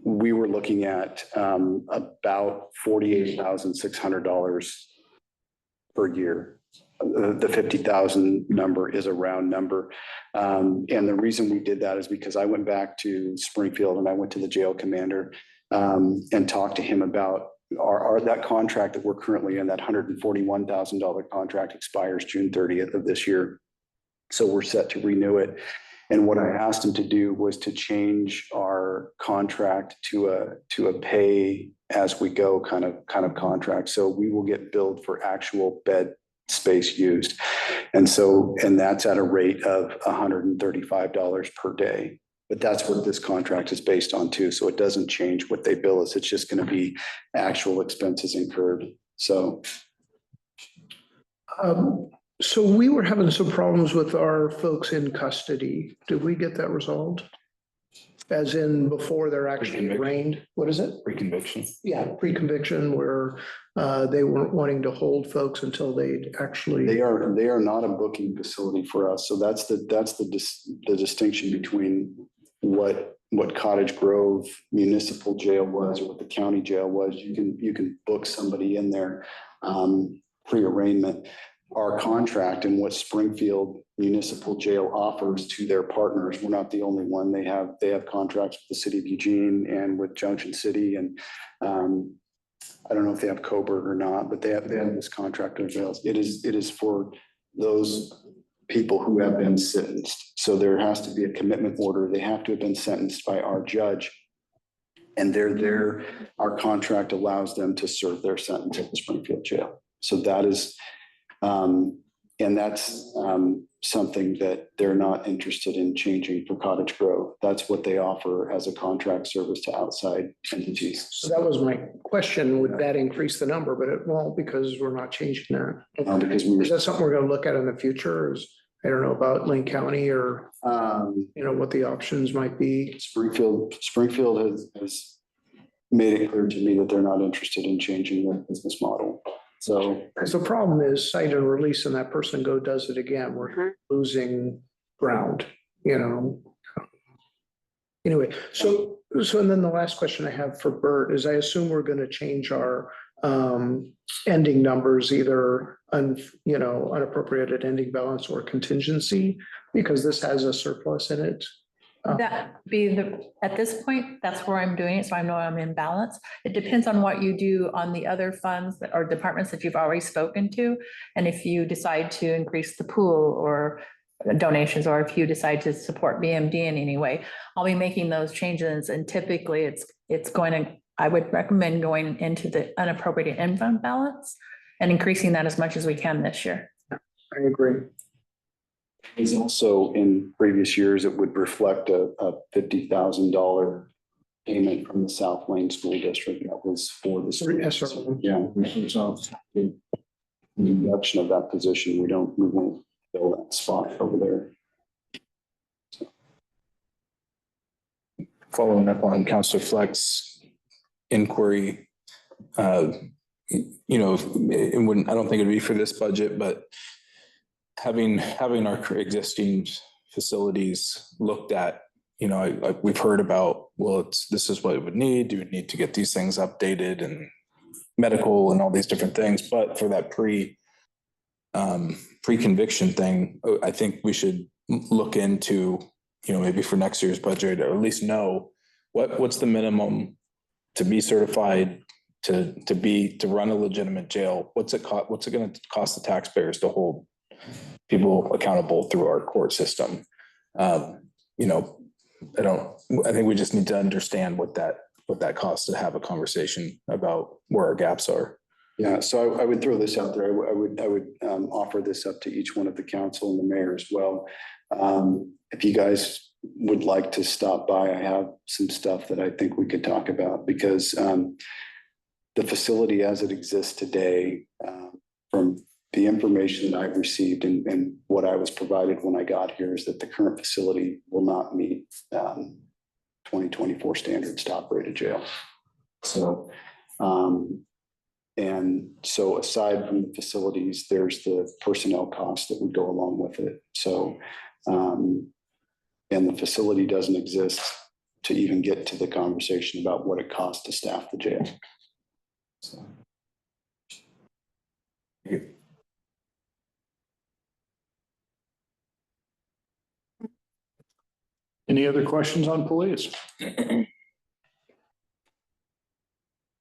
We were looking at about $48,600 per year. The 50,000 number is a round number. And the reason we did that is because I went back to Springfield and I went to the jail commander and talked to him about that contract that we're currently in, that $141,000 contract expires June 30th of this year. So we're set to renew it. And what I asked him to do was to change our contract to a pay as we go kind of contract. So we will get billed for actual bed space used. And that's at a rate of $135 per day. But that's what this contract is based on too. So it doesn't change what they bill us. It's just going to be actual expenses incurred. So. So we were having some problems with our folks in custody. Did we get that resolved? As in before they're actually arraigned? What is it? Pre-conviction. Yeah, pre-conviction where they weren't wanting to hold folks until they'd actually. They are not a booking facility for us. So that's the distinction between what Cottage Grove Municipal Jail was or what the county jail was. You can book somebody in there pre-arraignment. Our contract and what Springfield Municipal Jail offers to their partners. We're not the only one. They have contracts with the city of Eugene and with Junction City. And I don't know if they have Coburg or not, but they have this contract of jails. It is for those people who have been sentenced. So there has to be a commitment order. They have to have been sentenced by our judge. And they're there. Our contract allows them to serve their sentence at the Springfield jail. So that is, and that's something that they're not interested in changing for Cottage Grove. That's what they offer as a contract service to outside entities. So that was my question. Would that increase the number? But it won't because we're not changing that. Because is that something we're going to look at in the future? I don't know about Lane County or what the options might be. Springfield has made it clear to me that they're not interested in changing their business model. So, because the problem is cite and release and that person does it again. We're losing ground, Anyway, so and then the last question I have for Bert is I assume we're going to change our ending numbers, either unappropriated ending balance or contingency, because this has a surplus in it. That be at this point, that's where I'm doing it. So I know I'm in balance. It depends on what you do on the other funds or departments that you've already spoken to. And if you decide to increase the pool or donations, or if you decide to support BMD in any way, I'll be making those changes. And typically I would recommend going into the unappropriated end fund balance and increasing that as much as we can this year. I agree. It's also in previous years, it would reflect a $50,000 payment from the South Lane School District. That was for the school. Yeah. So the reduction of that position, we won't fill that spot over there. So. Following up on Councilor Fleck's inquiry, I don't think it'd be for this budget, but having our existing facilities looked at, we've heard about, this is what it would need. You would need to get these things updated and medical and all these different things. But for that pre-conviction thing, I think we should look into, maybe for next year's budget, or at least know what's the minimum to be certified to run a legitimate jail, what's it gonna cost the taxpayers to hold people accountable through our court system? You know, I think we just need to understand what that costs to have a conversation about where our gaps are. Yeah, so I would throw this out there. I would offer this up to each one of the council and the mayor as well. If you guys would like to stop by, I have some stuff that I think we could talk about, because the facility as it exists today, from the information that I've received and what I was provided when I got here, is that the current facility will not meet 2024 standards to operate a jail. So, and so aside from the facilities, there's the personnel costs that would go along with it. So, and the facility doesn't exist to even get to the conversation about what it costs to staff the jail. So. Any other questions on police?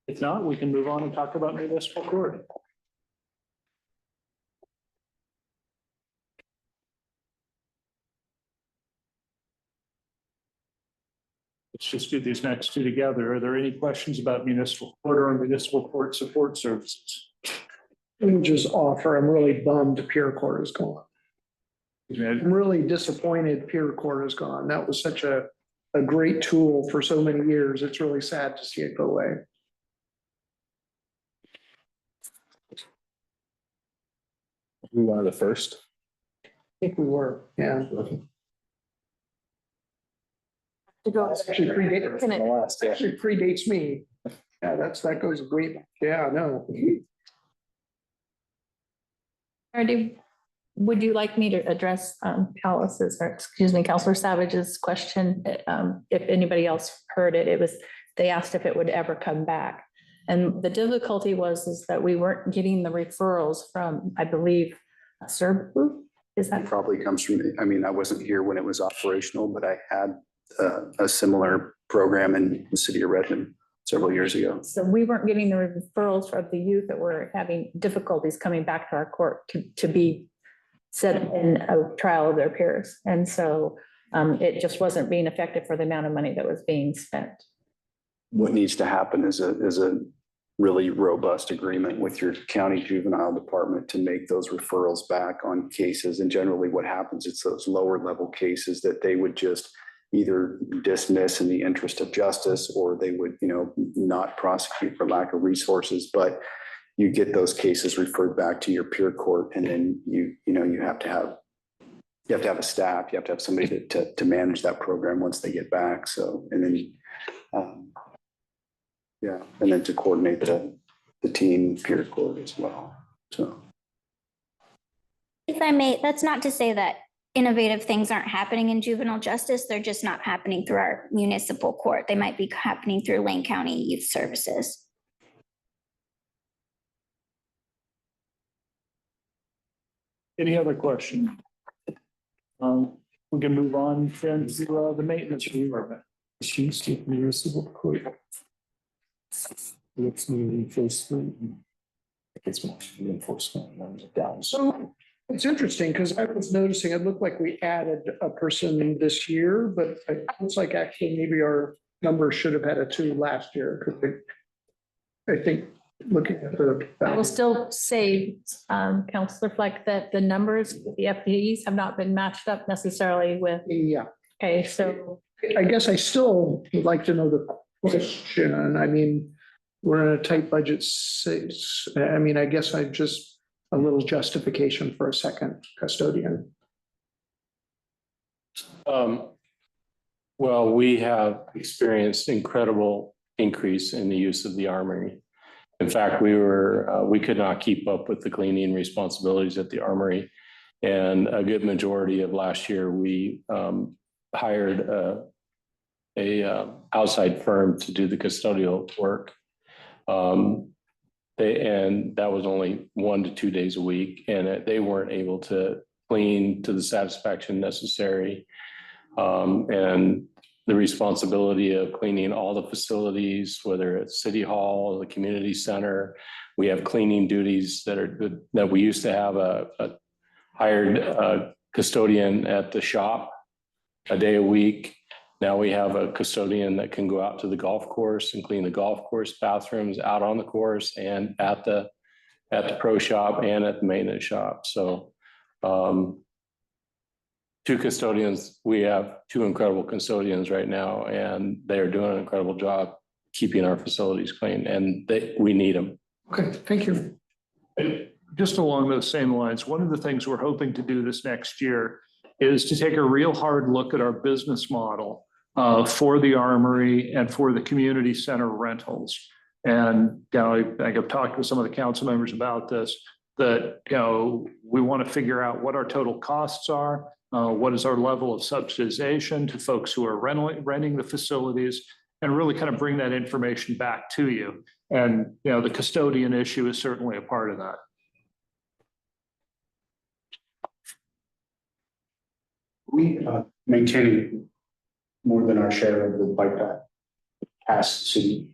If not, we can move on and talk about municipal court. Let's just do these next two together. Are there any questions about municipal court or municipal court support services? Let me just offer, I'm really bummed Pure Court is gone. I'm really disappointed Pure Court is gone. That was such a great tool for so many years. It's really sad to see it go away. We wanted the first. I think we were, yeah. Actually predates me. Yeah, that goes way back. Yeah, no. Already, would you like me to address Counselor Savage's question? If anybody else heard it, they asked if it would ever come back. And the difficulty is that we weren't getting the referrals from, I believe, Serbu. Is that? It probably comes from, I mean, I wasn't here when it was operational, but I had a similar program in the city of Redmond several years ago. So we weren't getting the referrals from the youth that were having difficulties coming back to our court to be set in a trial of their peers. And so it just wasn't being effective for the amount of money that was being spent. What needs to happen is a really robust agreement with your county juvenile department to make those referrals back on cases. And generally what happens, it's those lower level cases that they would just either dismiss in the interest of justice, or they would, not prosecute for lack of resources. But you get those cases referred back to your peer court, and then you have to have a staff, you have to have somebody to manage that program once they get back. So, and then, and then to coordinate the team peer court as well. So. If I may, that's not to say that innovative things aren't happening in juvenile justice. They're just not happening through our municipal court. They might be happening through Lane County Youth Services. Any other question? We can move on then to the maintenance department. Municipal court. It's enforcement. It's more enforcement down. So it's interesting because I was noticing it looked like we added a person this year, but it looks like actually maybe our number should have had a 2 last year. Because I think looking at the. I will still say, Counselor Fleck, that the numbers, the FTEs have not been matched up necessarily with. Yeah. Okay, so. I guess I still would like to know the question. I mean, we're in a tight budget. I mean, I guess I just a little justification for a second custodian. Well, we have experienced incredible increase in the use of the armory. In fact, we could not keep up with the cleaning responsibilities at the armory. And a good majority of last year, we hired a outside firm to do the custodial work. And that was only 1 to 2 days a week, and they weren't able to clean to the satisfaction necessary. And the responsibility of cleaning all the facilities, whether it's City Hall, the community center. We have cleaning duties that we used to have a hired custodian at the shop a day a week. Now we have a custodian that can go out to the golf course and clean the golf course bathrooms out on the course and at the pro shop and at the maintenance shop. So two custodians, we have two incredible custodians right now, and they're doing an incredible job keeping our facilities clean, and we need them. Okay, thank you. Just along those same lines, one of the things we're hoping to do this next year is to take a real hard look at our business model for the Armory and for the community center rentals. And, you know, I think I've talked with some of the council members about this, that, you know, we want to figure out what our total costs are, what is our level of subsidization to folks who are renting the facilities, and really kind of bring that information back to you. And, you know, the custodian issue is certainly a part of that. We maintaining more than our share of the bike path past the city.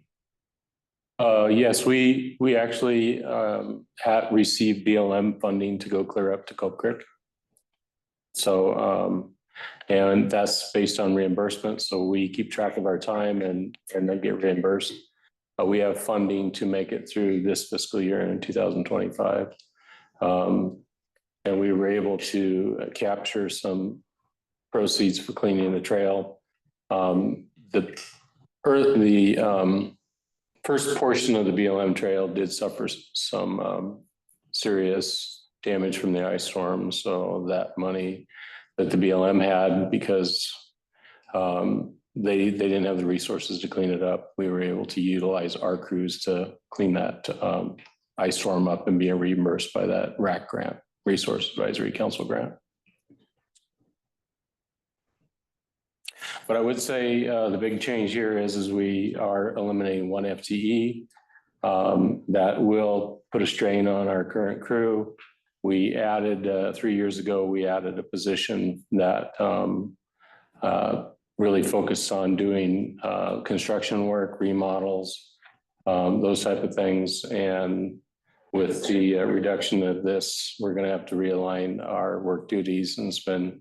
Yes, we actually had received BLM funding to go clear up to Cope Creek. So, and that's based on reimbursement. So we keep track of our time and then get reimbursed. We have funding to make it through this fiscal year in 2025. And we were able to capture some proceeds for cleaning the trail. The first portion of the BLM trail did suffer some serious damage from the ice storm. So that money that the BLM had, because they didn't have the resources to clean it up, we were able to utilize our crews to clean that ice storm up and be reimbursed by that RAC grant, Resource Advisory Council grant. But I would say the big change here is we are eliminating one FTE. That will put a strain on our current crew. We added 3 years ago, we added a position that really focused on doing construction work, remodels, those type of things. And with the reduction of this, we're going to have to realign our work duties and spend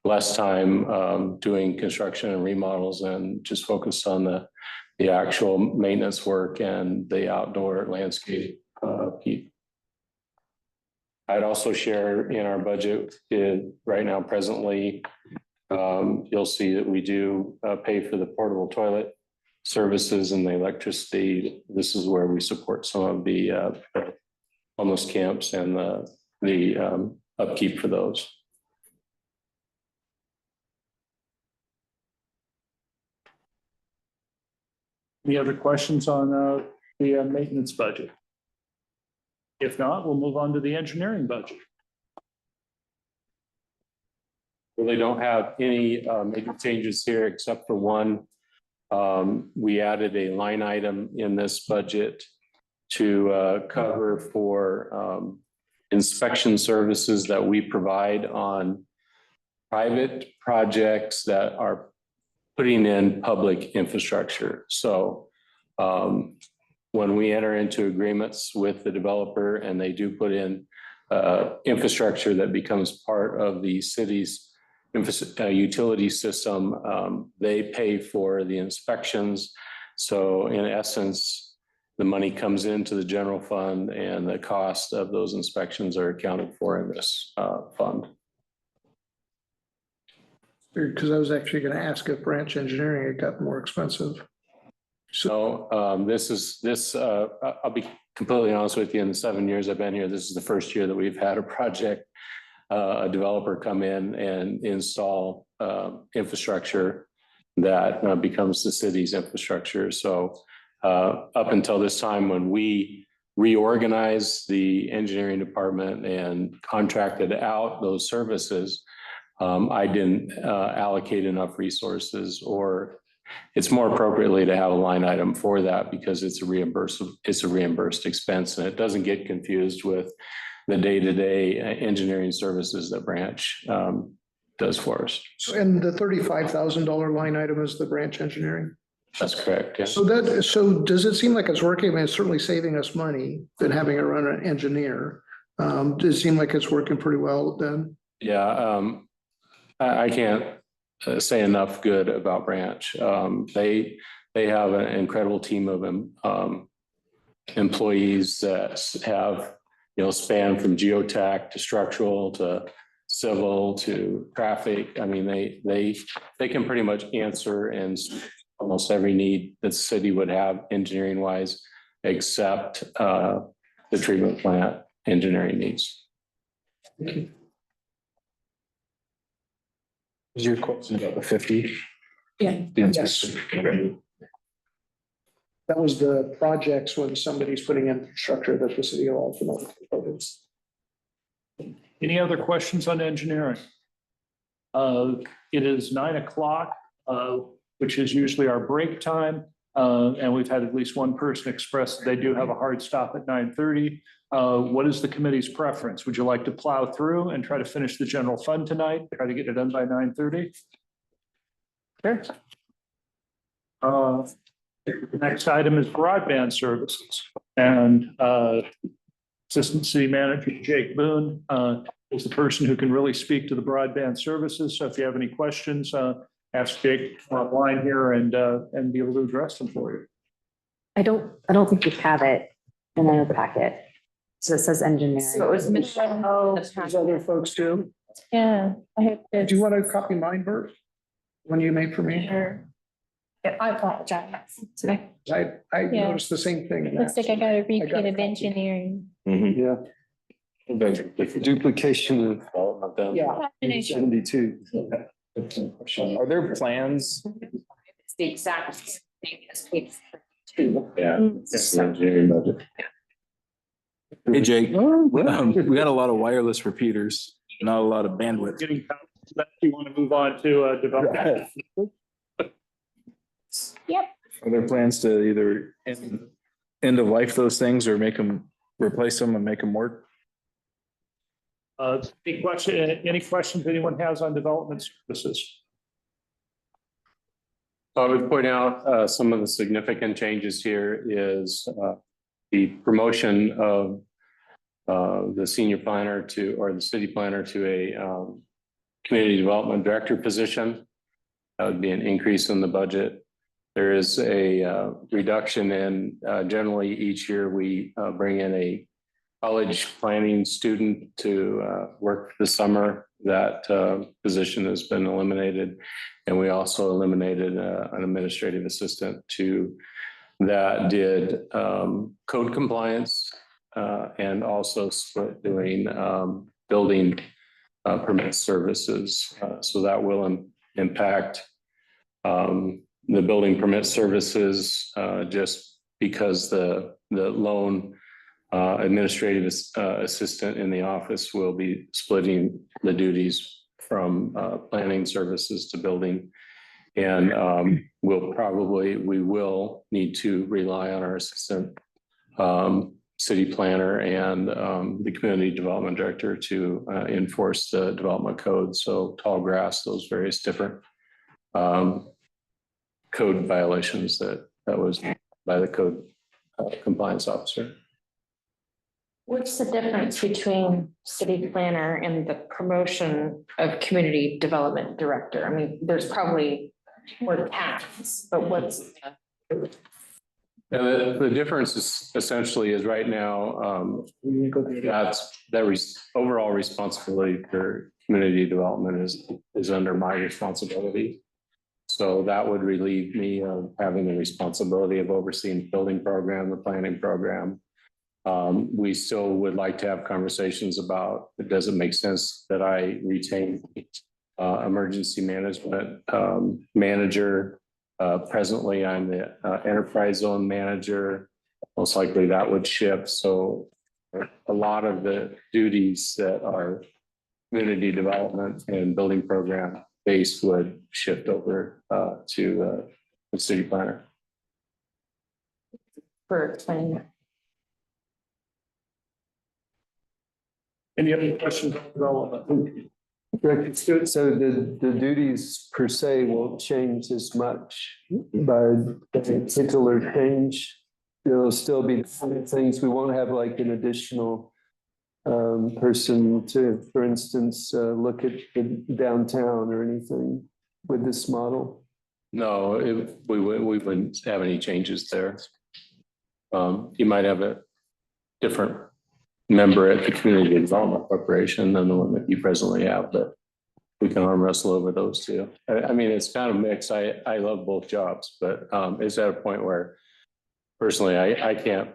less time doing construction and remodels and just focus on the actual maintenance work and the outdoor landscape keep. I'd also share in our budget right now, presently, you'll see that we do pay for the portable toilet services and the electricity. This is where we support some of the homeless camps and the upkeep for those. Any other questions on the maintenance budget? If not, we'll move on to the engineering budget. Really don't have any major changes here except for one. We added a line item in this budget to cover for inspection services that we provide on private projects that are putting in public infrastructure. So when we enter into agreements with the developer and they do put in infrastructure that becomes part of the city's utility system, they pay for the inspections. So in essence, the money comes into the general fund and the cost of those inspections are accounted for in this fund. Because I was actually going to ask if branch engineering had got more expensive. So I'll be completely honest with you, in the 7 years I've been here, this is the first year that we've had a project, a developer come in and install infrastructure that becomes the city's infrastructure. So up until this time, when we reorganized the engineering department and contracted out those services, I didn't allocate enough resources, or it's more appropriately to have a line item for that because it's a reimbursed expense, and it doesn't get confused with the day-to-day engineering services that branch does for us. And the $35,000 line item is the branch engineering. That's correct, yes. So does it seem like it's working? I mean, it's certainly saving us money than having it run an engineer. Does it seem like it's working pretty well then? Yeah, I can't say enough good about Branch. They have an incredible team of employees that have, span from geotech to structural to civil to traffic. I mean, they can pretty much answer and almost every need that the city would have engineering wise, except the treatment plant engineering needs. Is your question about the 50? Yeah. Yes. That was the projects when somebody's putting in infrastructure that the city will ultimately propose. Any other questions on engineering? It is 9:00, which is usually our break time. And we've had at least one person express that they do have a hard stop at 9:30. What is the committee's preference? Would you like to plow through and try to finish the general fund tonight? Try to get it done by 9:30? Okay. The next item is broadband services, and Assistant City Manager Jake Boone is the person who can really speak to the broadband services. So if you have any questions, ask Jake online here and be able to address them for you. I don't think you have it in our packet. So it says engineering. So it was Michelle. There's other folks too. Yeah, I have this. Do you want to copy mine, Bert? When you made for me? Sure. Yeah, I apologize today. I Yeah. noticed the same thing. in Looks that. like I got a repeat got a of copy. engineering. Yeah. Duplication of Yeah. 72. Are there plans? It's the exact thing as page 2. Yeah, it's an engineering budget. Hey, Jake, we got a lot of wireless repeaters, not a lot of bandwidth. Getting past that, you want to move on to development? Yep. Are there plans to either end of life those things or replace them and make them work? Any questions anyone has on development services? I would point out some of the significant changes here is the promotion of the senior planner or the city planner to a community development director position. That would be an increase in the budget. There is a reduction in generally each year we bring in a college planning student to work the summer. That position has been eliminated. And we also eliminated an administrative assistant that did code compliance and also split doing building permit services. So that will impact the building permit services just because the lone administrative assistant in the office will be splitting the duties from planning services to building. And we will need to rely on our assistant city planner and the community development director to enforce the development code. So tall grass, those various different code violations that was by the code compliance officer. What's the difference between city planner and the promotion of community development director? I mean, there's probably more tasks, but what's the difference is essentially is right now, overall responsibility for community development is under my responsibility. So that would relieve me of having the responsibility of overseeing the building program, the planning program. We still would like to have conversations about, does it make sense that I retain emergency management manager? Presently, I'm the enterprise zone manager. Most likely that would shift. So a lot of the duties that are community development and building program based would shift over to the city planner. for explaining that? Any other questions on development? Rick, so the duties per se won't change as much by the titular change. There'll still be things, we won't have like an additional person to, for instance, look at the downtown or anything with this model. No, we wouldn't have any changes there. You might have a different member at the Community Development Corporation than the one that you presently have, but we can arm wrestle over those two. I mean, it's kind of mixed. I love both jobs, but it's at a point where personally, I can't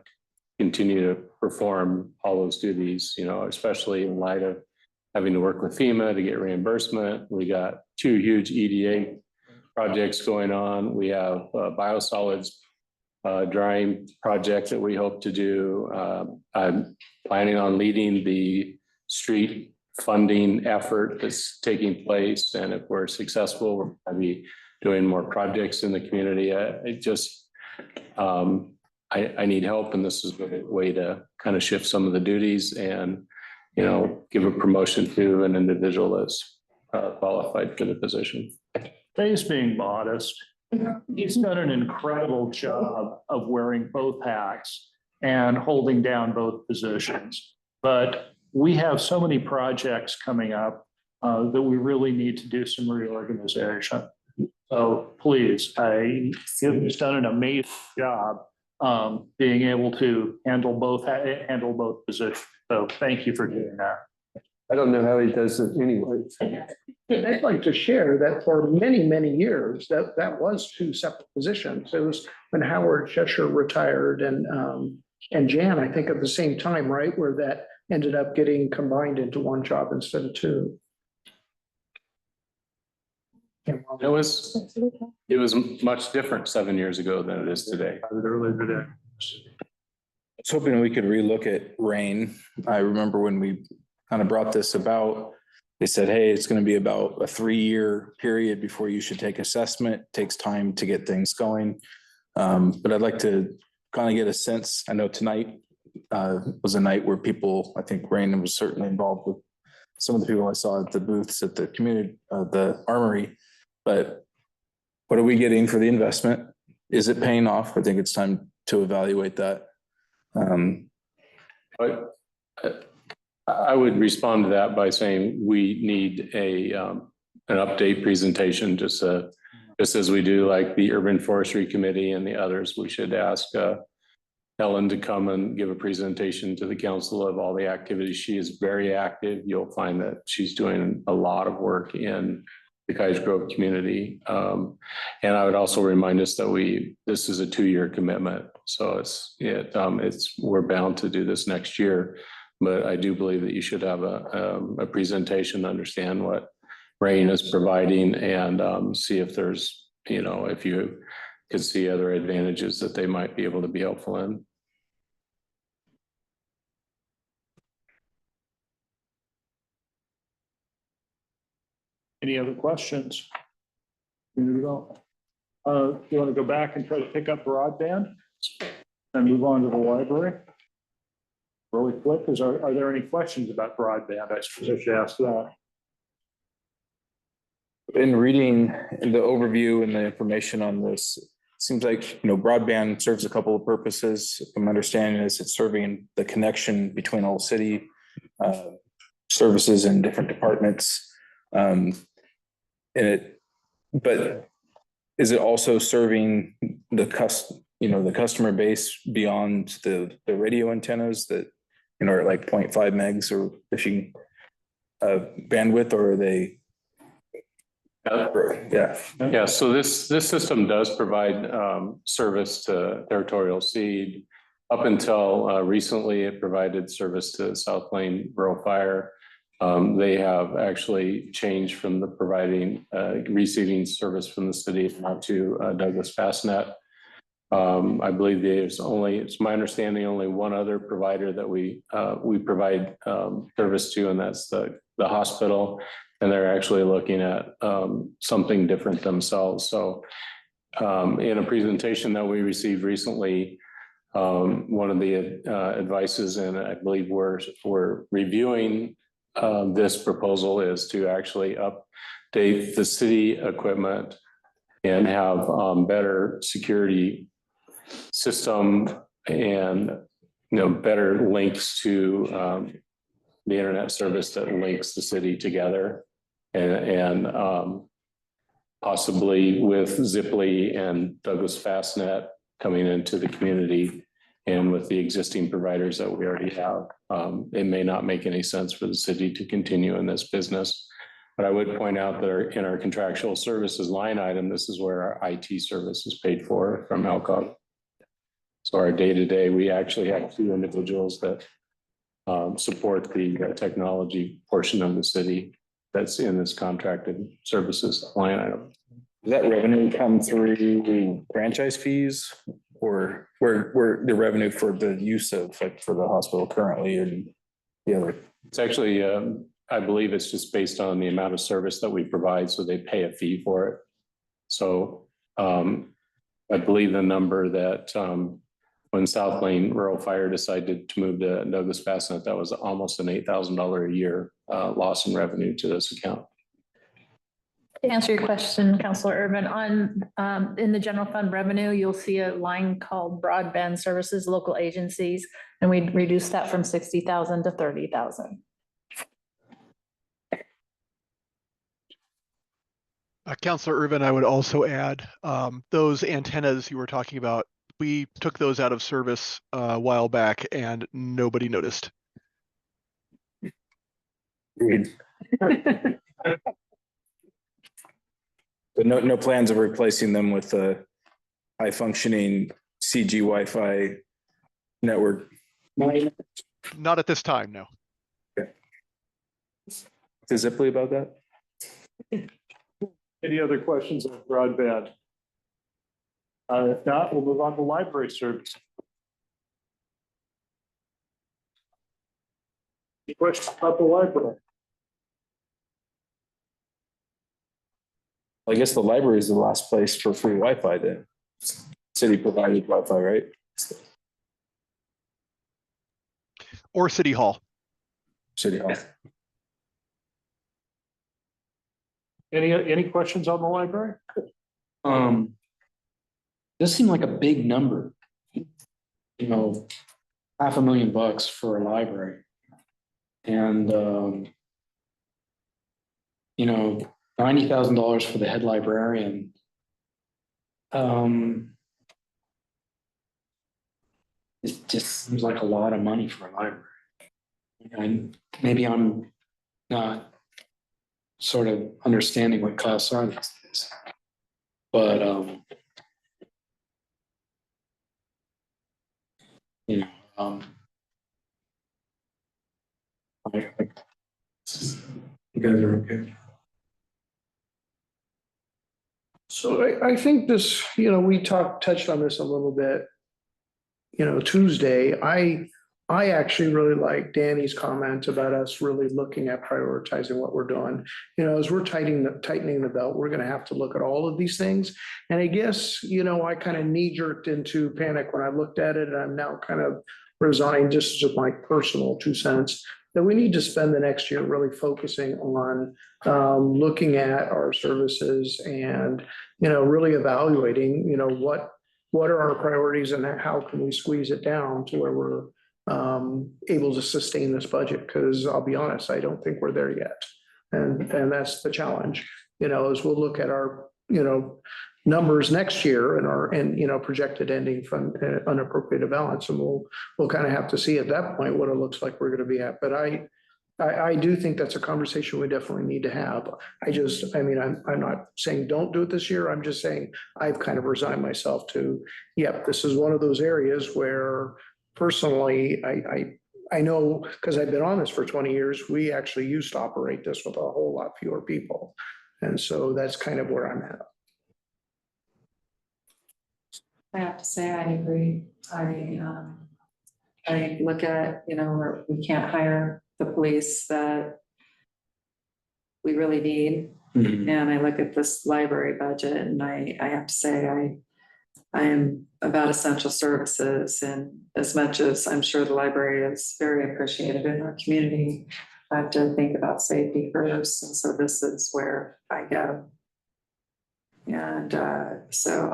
continue to perform all those duties, you know, especially in light of having to work with FEMA to get reimbursement. We got 2 huge EDA projects going on. We have biosolids drying project that we hope to do. I'm planning on leading the street funding effort that's taking place. And if we're successful, we're going to be doing more projects in the community. I need help, and this is a way to kind of shift some of the duties and, you know, give a promotion to an individual that's qualified for the position. Faye's being modest. He's done an incredible job of wearing both hats and holding down both positions. But we have so many projects coming up that we really need to do some reorganization. So please, he's done an amazing job being able to handle both positions. So thank you for doing that. I don't know how he does it anyway. I'd like to share that for many, many years, that was 2 separate positions. It was when Howard Cheshire retired and Jan, I think at the same time, right, where that ended up getting combined into 1 job instead of 2. It was much different 7 years ago than it is today. I was hoping we could relook at RAIN. I remember when we kind of brought this about, they said, hey, it's going to be about a 3-year period before you should take assessment. It takes time to get things going. But I'd like to kind of get a sense. I know tonight was a night where people, I think RAIN was certainly involved with some of the people I saw at the booths at the community, the Armory. But what are we getting for the investment? Is it paying off? I think it's time to evaluate that. But I would respond to that by saying we need an update presentation, just as we do like the Urban Forestry Committee and the others. We should ask Helen to come and give a presentation to the council of all the activities. She is very active. You'll find that she's doing a lot of work in the Cottage Grove community. And I would also remind us that this is a 2-year commitment. So we're bound to do this next year. But I do believe that you should have a presentation to understand what RAIN is providing and see if there's, you know, if you could see other advantages that they might be able to be helpful in. Any other questions? You want to go back and try to pick up broadband and move on to the library? Really quick, are there any questions about broadband? I should ask that. In reading the overview and the information on this, it seems like, you know, broadband serves a couple of purposes. My understanding is it's serving the connection between all city services and different departments. But is it also serving the customer base beyond the radio antennas that, you know, are like 0.5 megs or fishing bandwidth, or are they? Yeah. So this system does provide service to Territorial Seed. Up until recently, it provided service to South Plain Rural Fire. They have actually changed from the receiving service from the city now to Douglas Fastnet. I believe it's my understanding, only one other provider that we provide service to, and that's the hospital. And they're actually looking at something different themselves. So in a presentation that we received recently, one of the advices, and I believe we're reviewing this proposal is to actually update the city equipment and have better security system and, better links to the internet service that links the city together. And possibly with Ziply and Douglas Fastnet coming into the community and with the existing providers that we already have, it may not make any sense for the city to continue in this business. But I would point out that in our contractual services line item, this is where our IT service is paid for from Elcog. So our day-to-day, we actually have 2 individuals that support the technology portion of the city that's in this contracted services line item. Does that revenue come through franchise fees or where the revenue for the use of, like, for the hospital currently and the other? It's actually, I believe it's just based on the amount of service that we provide, so they pay a fee for it. So I believe the number that when South Lane Rural Fire decided to move to Douglas Fastnet, that was almost an $8,000 a year loss in revenue to this account. To answer your question, Councilor Urban, on in the general fund revenue, you'll see a line called broadband services, local agencies, and we reduced that from 60,000 to 30,000. Councilor Urban, I would also add those antennas you were talking about. We took those out of service a while back and nobody noticed. But no plans of replacing them with a high functioning CG Wi-Fi network? Not at this time, no. Okay. Is Ziply about that? Any other questions on broadband? If not, we'll move on to library service. Any questions about the library? I guess the library is the last place for free Wi-Fi then. City provided Wi-Fi, right? Or City Hall. City Hall. Any questions on the library? Does seem like a big number. $500,000 for a library. And $90,000 for the head librarian. It just seems like a lot of money for a library. And maybe I'm not sort of understanding what costs are these days. But you guys are okay. So I think this, we touched on this a little bit, Tuesday. I actually really like Danny's comment about us really looking at prioritizing what we're doing. As we're tightening the belt, we're going to have to look at all of these things. And I guess, I kind of knee-jerked into panic when I looked at it, and I'm now kind of resigned, just as my personal 2 cents, that we need to spend the next year really focusing on looking at our services and, really evaluating, what are our priorities and how can we squeeze it down to where we're able to sustain this budget? Because I'll be honest, I don't think we're there yet. And that's the challenge, as we'll look at our, numbers next year and our, projected ending fund unappropriated balance. And we'll kind of have to see at that point what it looks like we're going to be at. But I do think that's a conversation we definitely need to have. I'm not saying don't do it this year. I'm just saying I've kind of resigned myself to, this is one of those areas where personally, I know, because I've been on this for 20 years, we actually used to operate this with a whole lot fewer people. And so that's kind of where I'm at. I have to say, I agree. I look at, we can't hire the police that we really need. Mm-hmm. And I look at this library budget and I have to say, I am about essential services, and as much as I'm sure the library is very appreciated in our community, I have to think about safety first, and so this is where I go. And so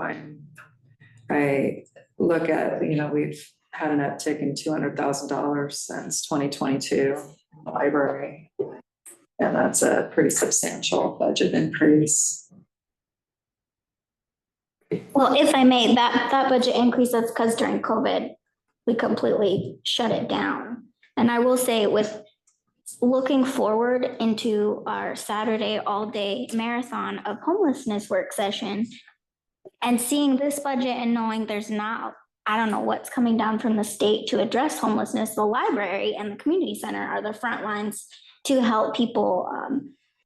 I look at, we've had an uptick in $200,000 since 2022 in the library. And that's a pretty substantial budget increase. Well, if I may, that budget increase, that's because during COVID, we completely shut it down. And I will say, with looking forward into our Saturday all-day marathon of homelessness work session and seeing this budget and knowing there's not, I don't know what's coming down from the state to address homelessness, the library and the community center are the front lines to help people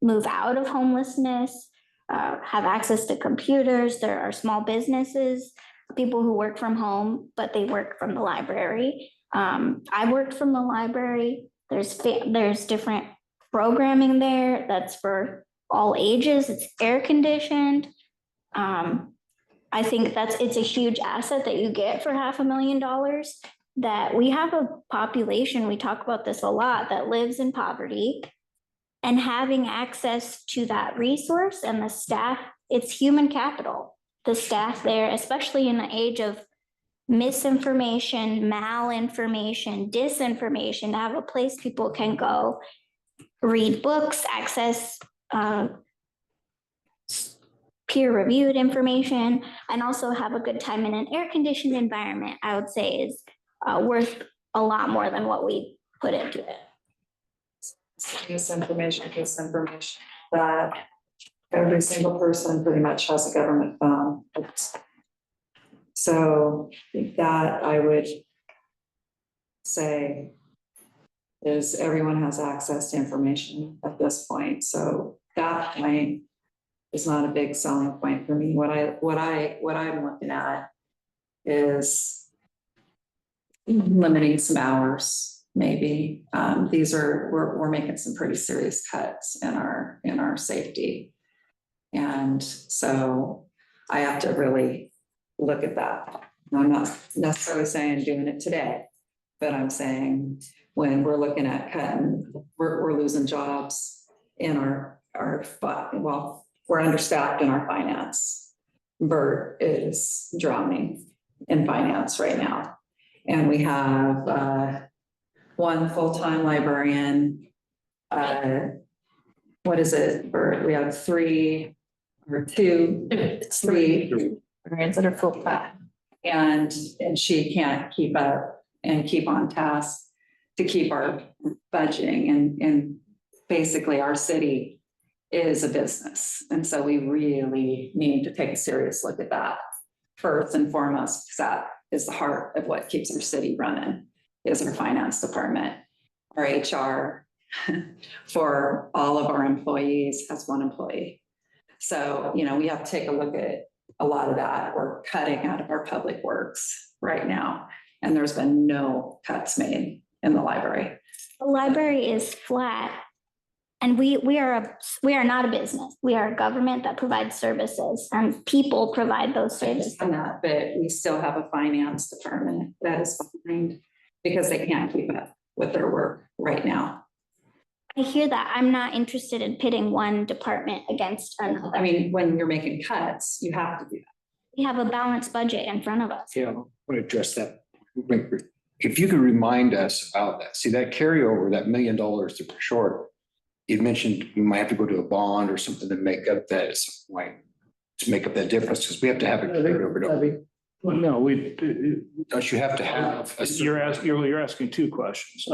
move out of homelessness, have access to computers. There are small businesses, people who work from home, but they work from the library. I worked from the library. There's different programming there that's for all ages. It's air conditioned. I think it's a huge asset that you get for $500,000. That we have a population, we talk about this a lot, that lives in poverty, and having access to that resource and the staff, it's human capital. The staff there, especially in the age of misinformation, malinformation, disinformation, to have a place people can go read books, access peer-reviewed information, and also have a good time in an air-conditioned environment, I would say is worth a lot more than what we put into it. Disinformation, that every single person pretty much has a government phone. So that I would say is everyone has access to information at this point. So that point is not a big selling point for me. What I'm looking at is limiting some hours, maybe. We're making some pretty serious cuts in our safety. And so I have to really look at that. I'm not necessarily saying doing it today, but I'm saying when we're looking at cutting, we're losing jobs in we're understaffed in our finance. Bert is drowning in finance right now. And we have one full-time librarian. What is it, Bert? We have three librarians that are full-time. And she can't keep up and keep on task to keep our budgeting. And basically our city is a business. And so we really need to take a serious look at that first and foremost, because that is the heart of what keeps our city running, is our finance department. Our HR for all of our employees has one employee. So, we have to take a look at a lot of that. We're cutting out of our public works right now, and there's been no cuts made in the library. The library is flat, and we are not a business. We are a government that provides services, and people provide those services. But we still have a finance department that is behind because they can't keep up with their work right now. I hear that. I'm not interested in pitting one department against another. I mean, when you're making cuts, you have to do that. We have a balanced budget in front of us. Yeah, I want to address that. If you could remind us about that, see that carryover, that $1 million that we're short. You mentioned you might have to go to a bond or something to make up that at some point, to make up that difference, because we have to have a carryover. Well, no, Don't you have to have? You're asking two questions.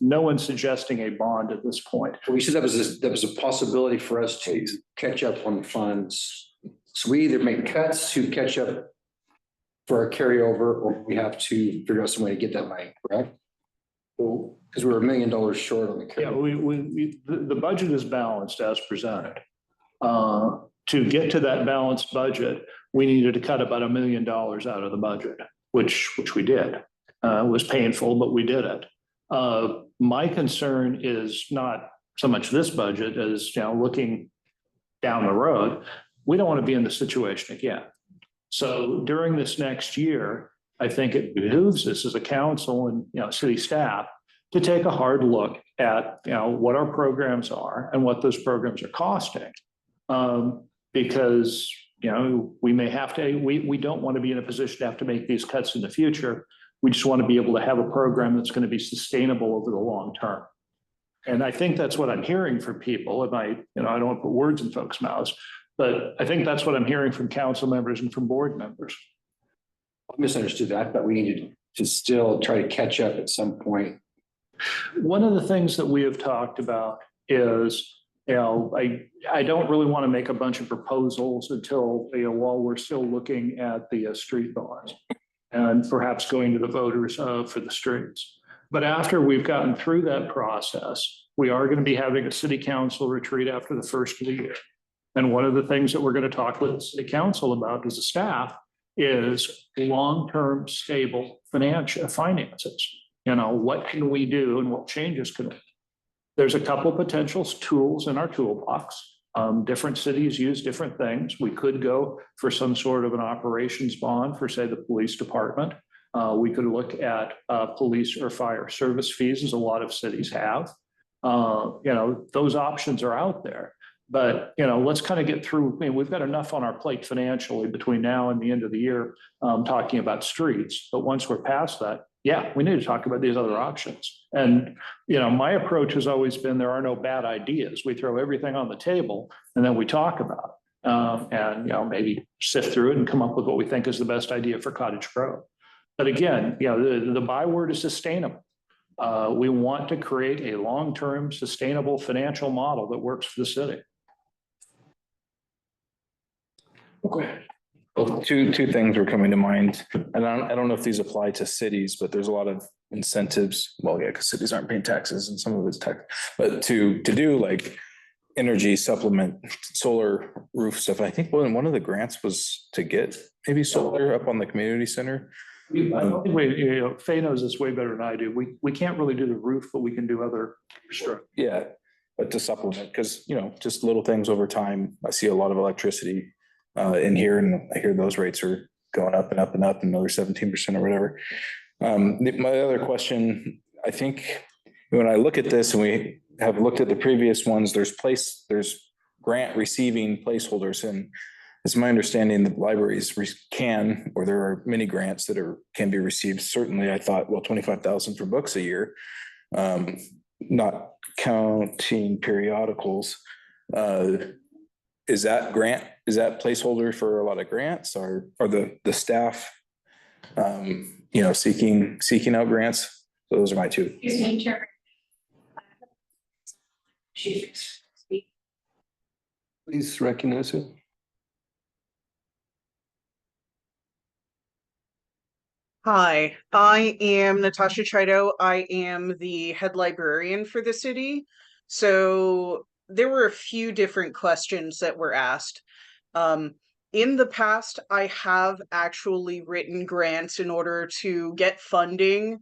No one's suggesting a bond at this point. We said that was a possibility for us to catch up on funds. So we either make cuts to catch up for our carryover, or we have to figure out some way to get that money, correct? Because we're $1 million short on the carryover. Yeah, the budget is balanced as presented. To get to that balanced budget, we needed to cut about $1 million out of the budget, which we did. It was painful, but we did it. My concern is not so much this budget as, looking down the road. We don't want to be in the situation again. So during this next year, I think it behooves us as a council and, city staff to take a hard look at, what our programs are and what those programs are costing. Because, we may have to, we don't want to be in a position to have to make these cuts in the future. We just want to be able to have a program that's going to be sustainable over the long term. And I think that's what I'm hearing from people. And I don't want to put words in folks' mouths, but I think that's what I'm hearing from council members and from board members. I misunderstood that, but we needed to still try to catch up at some point. One of the things that we have talked about is, I don't really want to make a bunch of proposals until, while we're still looking at the street bonds and perhaps going to the voters for the streets. But after we've gotten through that process, we are going to be having a city council retreat after the first of the year. And one of the things that we're going to talk with the city council about as a staff is long-term stable finances. What can we do and what changes can we? There's a couple potential tools in our toolbox. Different cities use different things. We could go for some sort of an operations bond for, say, the police department. We could look at police or fire service fees, as a lot of cities have. Those options are out there. But, let's kind of get through. We've got enough on our plate financially between now and the end of the year talking about streets. But once we're past that, yeah, we need to talk about these other options. And, my approach has always been there are no bad ideas. We throw everything on the table and then we talk about it. And maybe sift through it and come up with what we think is the best idea for Cottage Grove. But again, the byword is sustainable. We want to create a long-term sustainable financial model that works for the city. Okay. Well, two things were coming to mind, and I don't know if these apply to cities, but there's a lot of incentives. Well, yeah, because cities aren't paying taxes and some of it's tax, but to do like energy supplement, solar roof stuff. I think one of the grants was to get maybe solar up on the community center. I don't think Faye knows this way better than I do. We can't really do the roof, but we can do other structure. Yeah, but to supplement, because just little things over time. I see a lot of electricity in here, and I hear those rates are going up and up and up, another 17% or whatever. My other question, I think when I look at this, and we have looked at the previous ones, there's grant receiving placeholders, and it's my understanding that libraries can, or there are many grants that can be received. Certainly, I thought, well, 25,000 for books a year, not counting periodicals. Is that placeholder for a lot of grants, or are the staff, seeking out grants? So those are my two. Please recognize it. Hi, I am Natasha Trito. I am the head librarian for the city. So there were a few different questions that were asked. In the past, I have actually written grants in order to get funding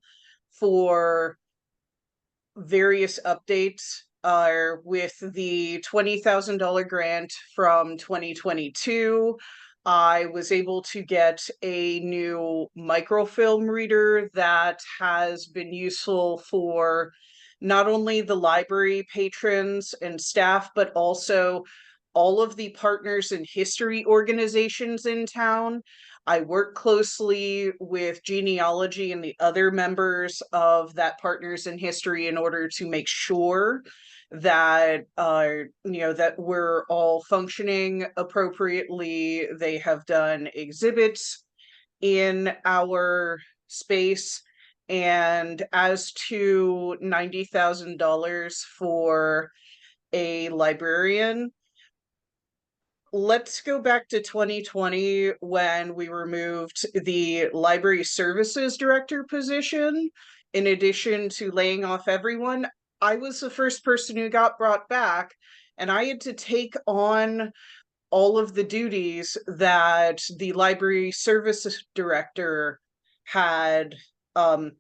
for various updates. With the $20,000 grant from 2022, I was able to get a new microfilm reader that has been useful for not only the library patrons and staff, but also all of the partners and history organizations in town. I work closely with genealogy and the other members of that Partners in History in order to make sure that that we're all functioning appropriately. They have done exhibits in our space. And as to $90,000 for a librarian, let's go back to 2020 when we removed the library services director position. In addition to laying off everyone, I was the first person who got brought back, and I had to take on all of the duties that the library services director had on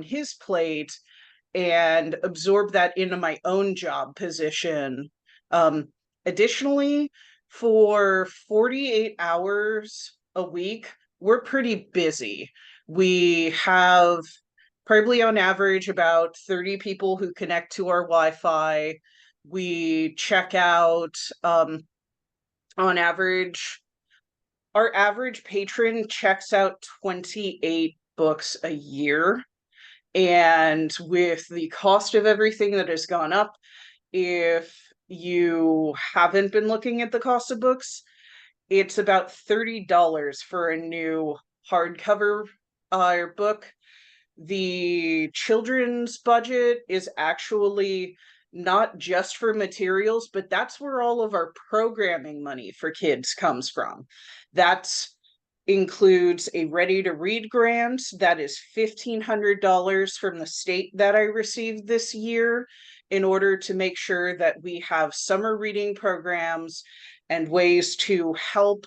his plate and absorb that into my own job position. Additionally, for 48 hours a week, we're pretty busy. We have probably on average about 30 people who connect to our Wi-Fi. We check out on average, our average patron checks out 28 books a year. And with the cost of everything that has gone up, if you haven't been looking at the cost of books, it's about $30 for a new hardcover book. The children's budget is actually not just for materials, but that's where all of our programming money for kids comes from. That includes a ready to read grant that is $1,500 from the state that I received this year in order to make sure that we have summer reading programs and ways to help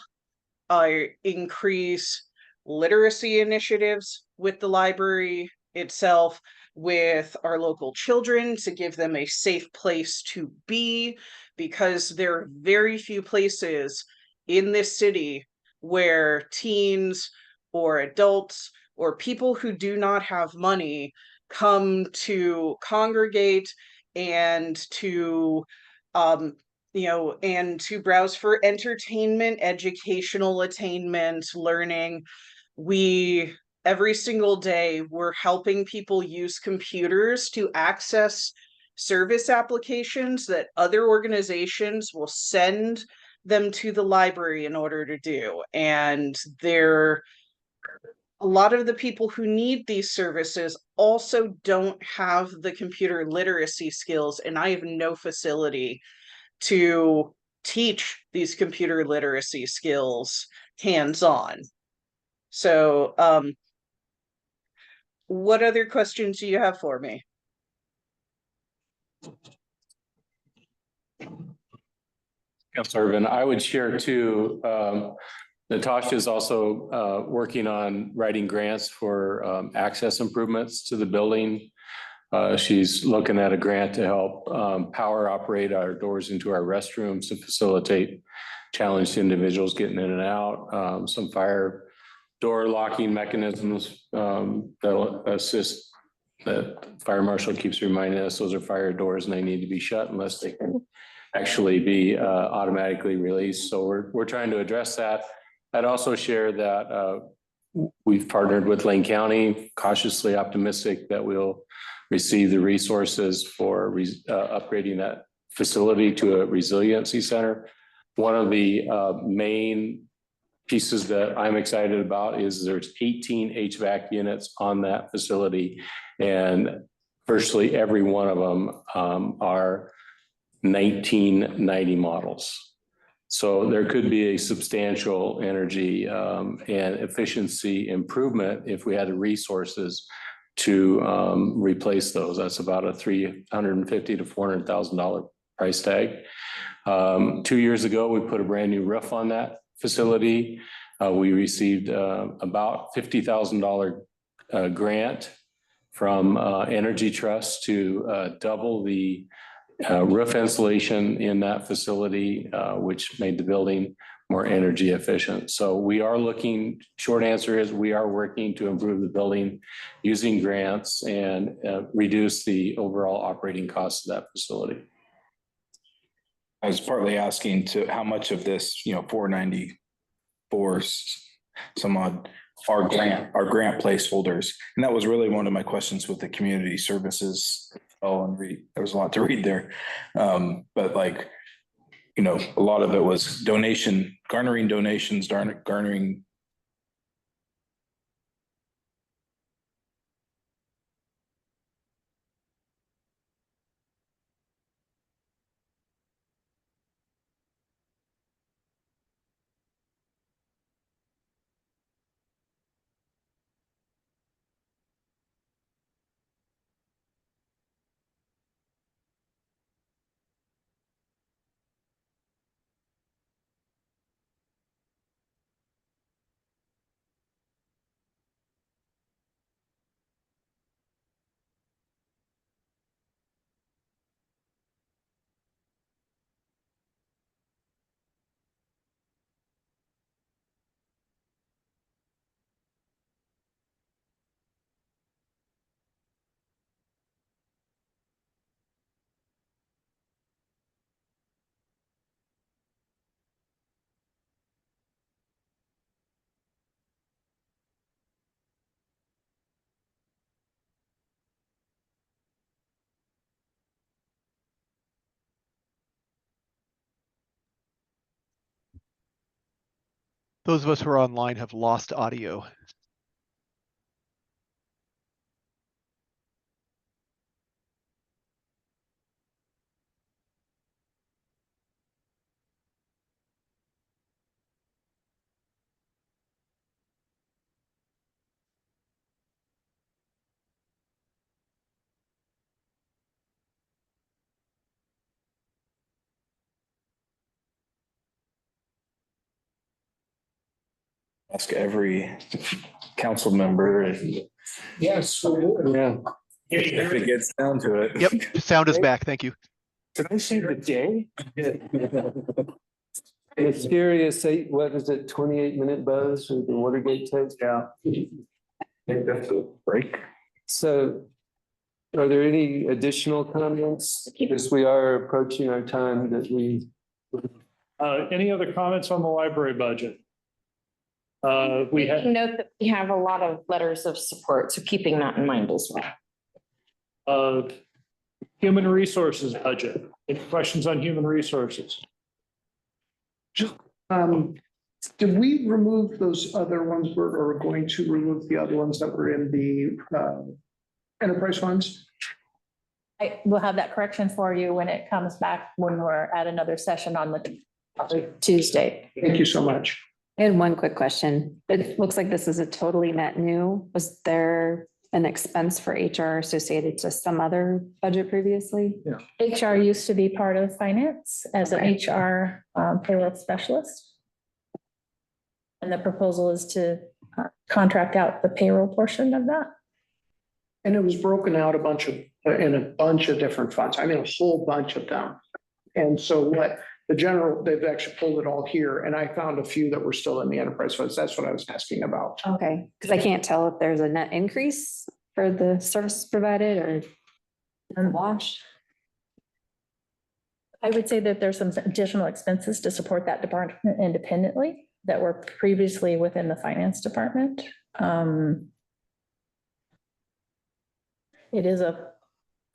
increase literacy initiatives with the library itself, with our local children, to give them a safe place to be, because there are very few places in this city where teens or adults or people who do not have money come to congregate and to and to browse for entertainment, educational attainment, learning. Every single day, we're helping people use computers to access service applications that other organizations will send them to the library in order to do. And a lot of the people who need these services also don't have the computer literacy skills, and I have no facility to teach these computer literacy skills hands-on. So, what other questions do you have for me? Councilor Irvin, I would share too, Natasha is also working on writing grants for access improvements to the building. She's looking at a grant to help power operate our doors into our restrooms to facilitate challenged individuals getting in and out. Some fire door locking mechanisms that'll assist. The fire marshal keeps reminding us those are fire doors and they need to be shut unless they can actually be automatically released. So we're trying to address that. I'd also share that we've partnered with Lane County, cautiously optimistic that we'll receive the resources for upgrading that facility to a resiliency center. One of the main pieces that I'm excited about is there's 18 HVAC units on that facility, and virtually every one of them are 1990 models. So there could be a substantial energy and efficiency improvement if we had the resources to replace those. That's about a $350,000 to $400,000 price tag. 2 years ago, we put a brand new roof on that facility. We received about $50,000 grant from Energy Trust to double the roof insulation in that facility, which made the building more energy efficient. So we are looking, short answer is we are working to improve the building using grants and reduce the overall operating costs of that facility. I was partly asking to how much of this, 494 some odd are grant placeholders. And that was really one of my questions with the community services. And there was a lot to read there. But a lot of it was garnering donations, garnering. Those of us who are online have lost audio. Ask every council member. Yes. Yeah. If it gets down to it. Yep, sound is back. Thank you. Did I say the day? Mysterious what is it, 28-minute buzz or the Watergate tape? Yeah. That's a break. So are there any additional comments? Because we are approaching our time that we. Any other comments on the library budget? We have. Note that we have a lot of letters of support, so keeping that in mind as well. Human resources budget. Any questions on human resources? Did we remove those other ones? We're going to remove the other ones that were in the enterprise funds? I will have that correction for you when it comes back, when we're at another session on the Tuesday. Thank you so much. I had one quick question. It looks like this is a totally net new. Was there an expense for HR associated to some other budget previously? HR used to be part of finance as an HR payroll specialist. And the proposal is to contract out the payroll portion of that. And it was broken out in a bunch of different funds. I mean, a whole bunch of them. And so they've actually pulled it all here, and I found a few that were still in the enterprise funds. That's what I was asking about. Okay, because I can't tell if there's a net increase for the services provided or wash. I would say that there's some additional expenses to support that department independently that were previously within the finance department. It is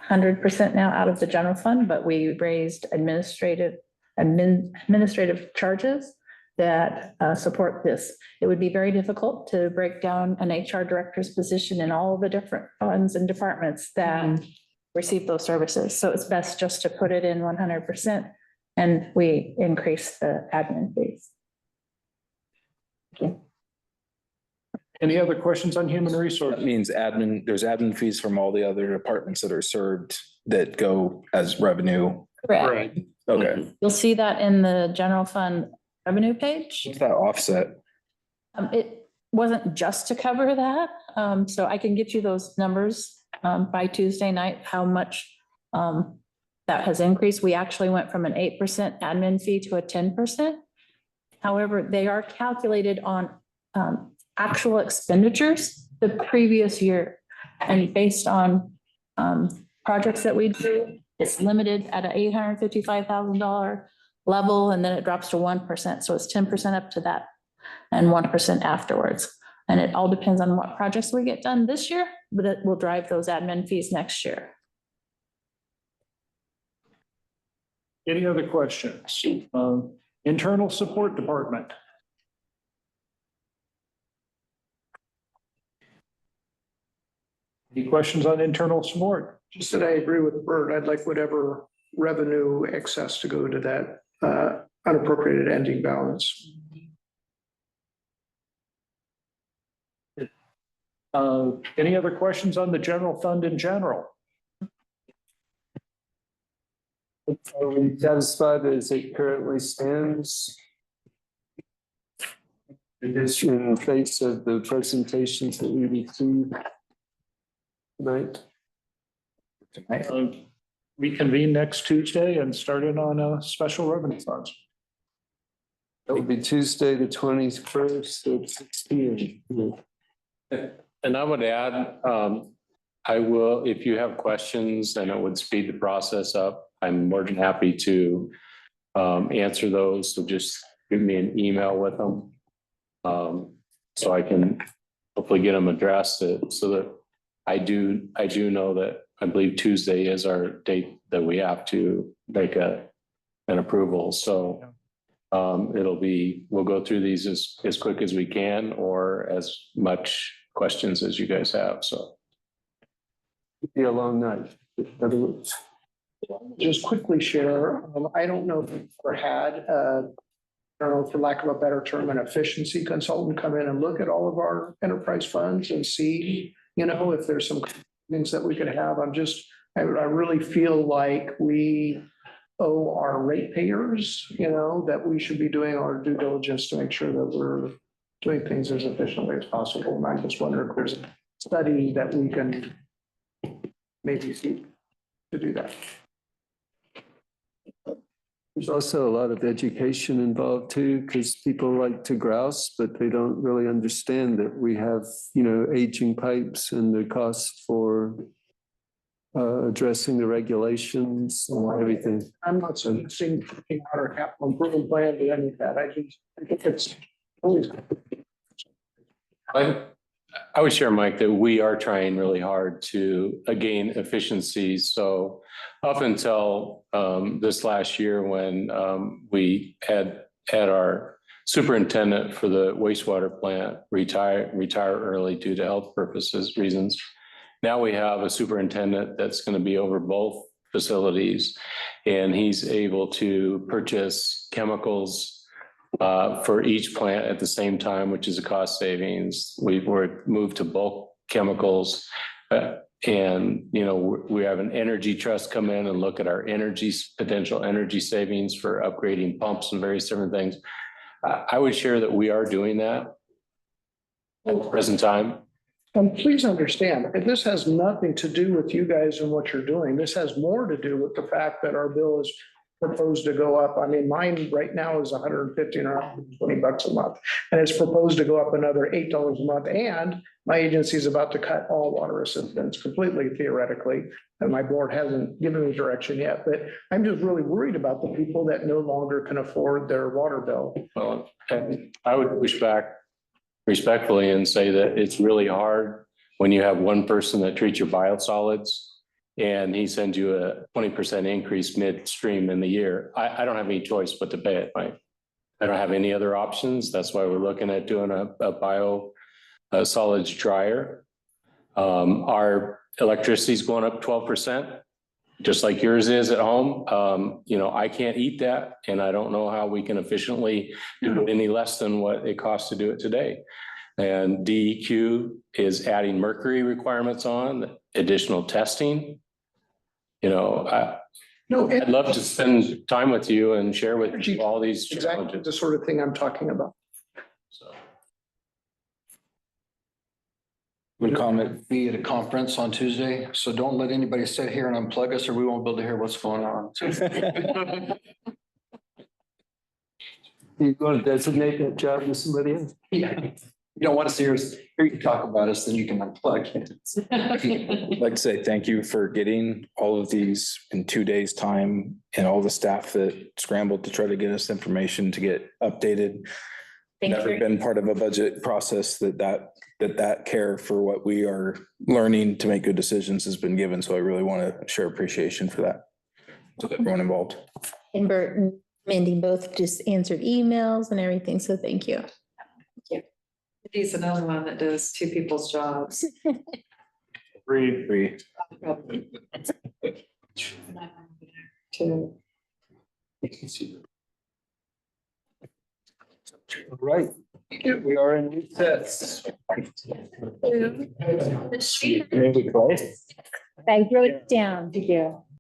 100% now out of the general fund, but we raised administrative charges that support this. It would be very difficult to break down an HR director's position in all the different funds and departments that receive those services. So it's best just to put it in 100%, and we increase the admin fees. Any other questions on human resources? That means there's admin fees from all the other departments that are served that go as revenue. Correct. Okay. You'll see that in the general fund revenue page. What's that offset? It wasn't just to cover that. So I can get you those numbers by Tuesday night, how much that has increased. We actually went from an 8% admin fee to a 10%. However, they are calculated on actual expenditures the previous year. And based on projects that we do, it's limited at an $855,000 level, and then it drops to 1%. So it's 10% up to that and 1% afterwards. And it all depends on what projects we get done this year, but it will drive those admin fees next year. Any other questions? Internal support department. Any questions on internal support? Just that I agree with Bert. I'd like whatever revenue excess to go to that unappropriated ending balance. Any other questions on the general fund in general? Are we satisfied as it currently stands? In the face of the presentations that we received tonight? Reconvene next Tuesday and start in on special revenue funds. That would be Tuesday, the 21st at 6 p.m. And I would add, I will, if you have questions and it would speed the process up, I'm more than happy to answer those. So just give me an email with them. So I can hopefully get them addressed so that I do know that I believe Tuesday is our date that we have to make an approval. So We'll go through these as quick as we can or as much questions as you guys have, so. Be a long night. In other words. Just quickly share, I don't know if we've ever had, I don't know, for lack of a better term, an efficiency consultant come in and look at all of our enterprise funds and see, if there's some things that we could have. I really feel like we owe our ratepayers, that we should be doing our due diligence to make sure that we're doing things as efficiently as possible. And I just wonder if there's a study that we can maybe see to do that. There's also a lot of education involved too, because people like to grouse, but they don't really understand that we have, aging pipes and the cost for addressing the regulations and everything. I'm not suggesting our capital improvement plan or any of that. I think it's always. I would share, Mike, that we are trying really hard to gain efficiencies. So up until this last year, when we had our superintendent for the wastewater plant retire early due to health reasons. Now we have a superintendent that's going to be over both facilities, and he's able to purchase chemicals for each plant at the same time, which is a cost savings. We're moved to bulk chemicals. And, we have an energy trust come in and look at our potential energy savings for upgrading pumps and various different things. I would share that we are doing that at the present time. And please understand, this has nothing to do with you guys and what you're doing. This has more to do with the fact that our bill is proposed to go up. I mean, mine right now is $115 or $120 a month, and it's proposed to go up another $8 a month. And my agency is about to cut all water assistance completely, theoretically, and my board hasn't given me direction yet. But I'm just really worried about the people that no longer can afford their water bill. Well, and I would push back respectfully and say that it's really hard when you have one person that treats your biosolids and he sends you a 20% increase midstream in the year. I don't have any choice but to pay it, Mike. I don't have any other options. That's why we're looking at doing a solids dryer. Our electricity is going up 12%, just like yours is at home. I can't eat that, and I don't know how we can efficiently do it any less than what it costs to do it today. And DEQ is adding mercury requirements on, additional testing. I'd love to spend time with you and share with you all these exactly challenges. the sort of thing I'm talking about. Would comment be at a conference on Tuesday, so don't let anybody sit here and unplug us or we won't be able to hear what's going on. You going to designate that job to somebody else? Yeah. You don't want to hear you talk about us, then you can unplug. I'd like to say thank you for getting all of these in 2 days' time and all the staff that scrambled to try to get us information to get updated. Never been part of a budget process that care for what we are learning to make good decisions has been given. So I really want to share appreciation for that to everyone involved. And Bert and Mindy both just answered emails and everything, so thank you. He's another one that does two people's jobs. Agree. Two. Right. We are in recess. I wrote it down to you.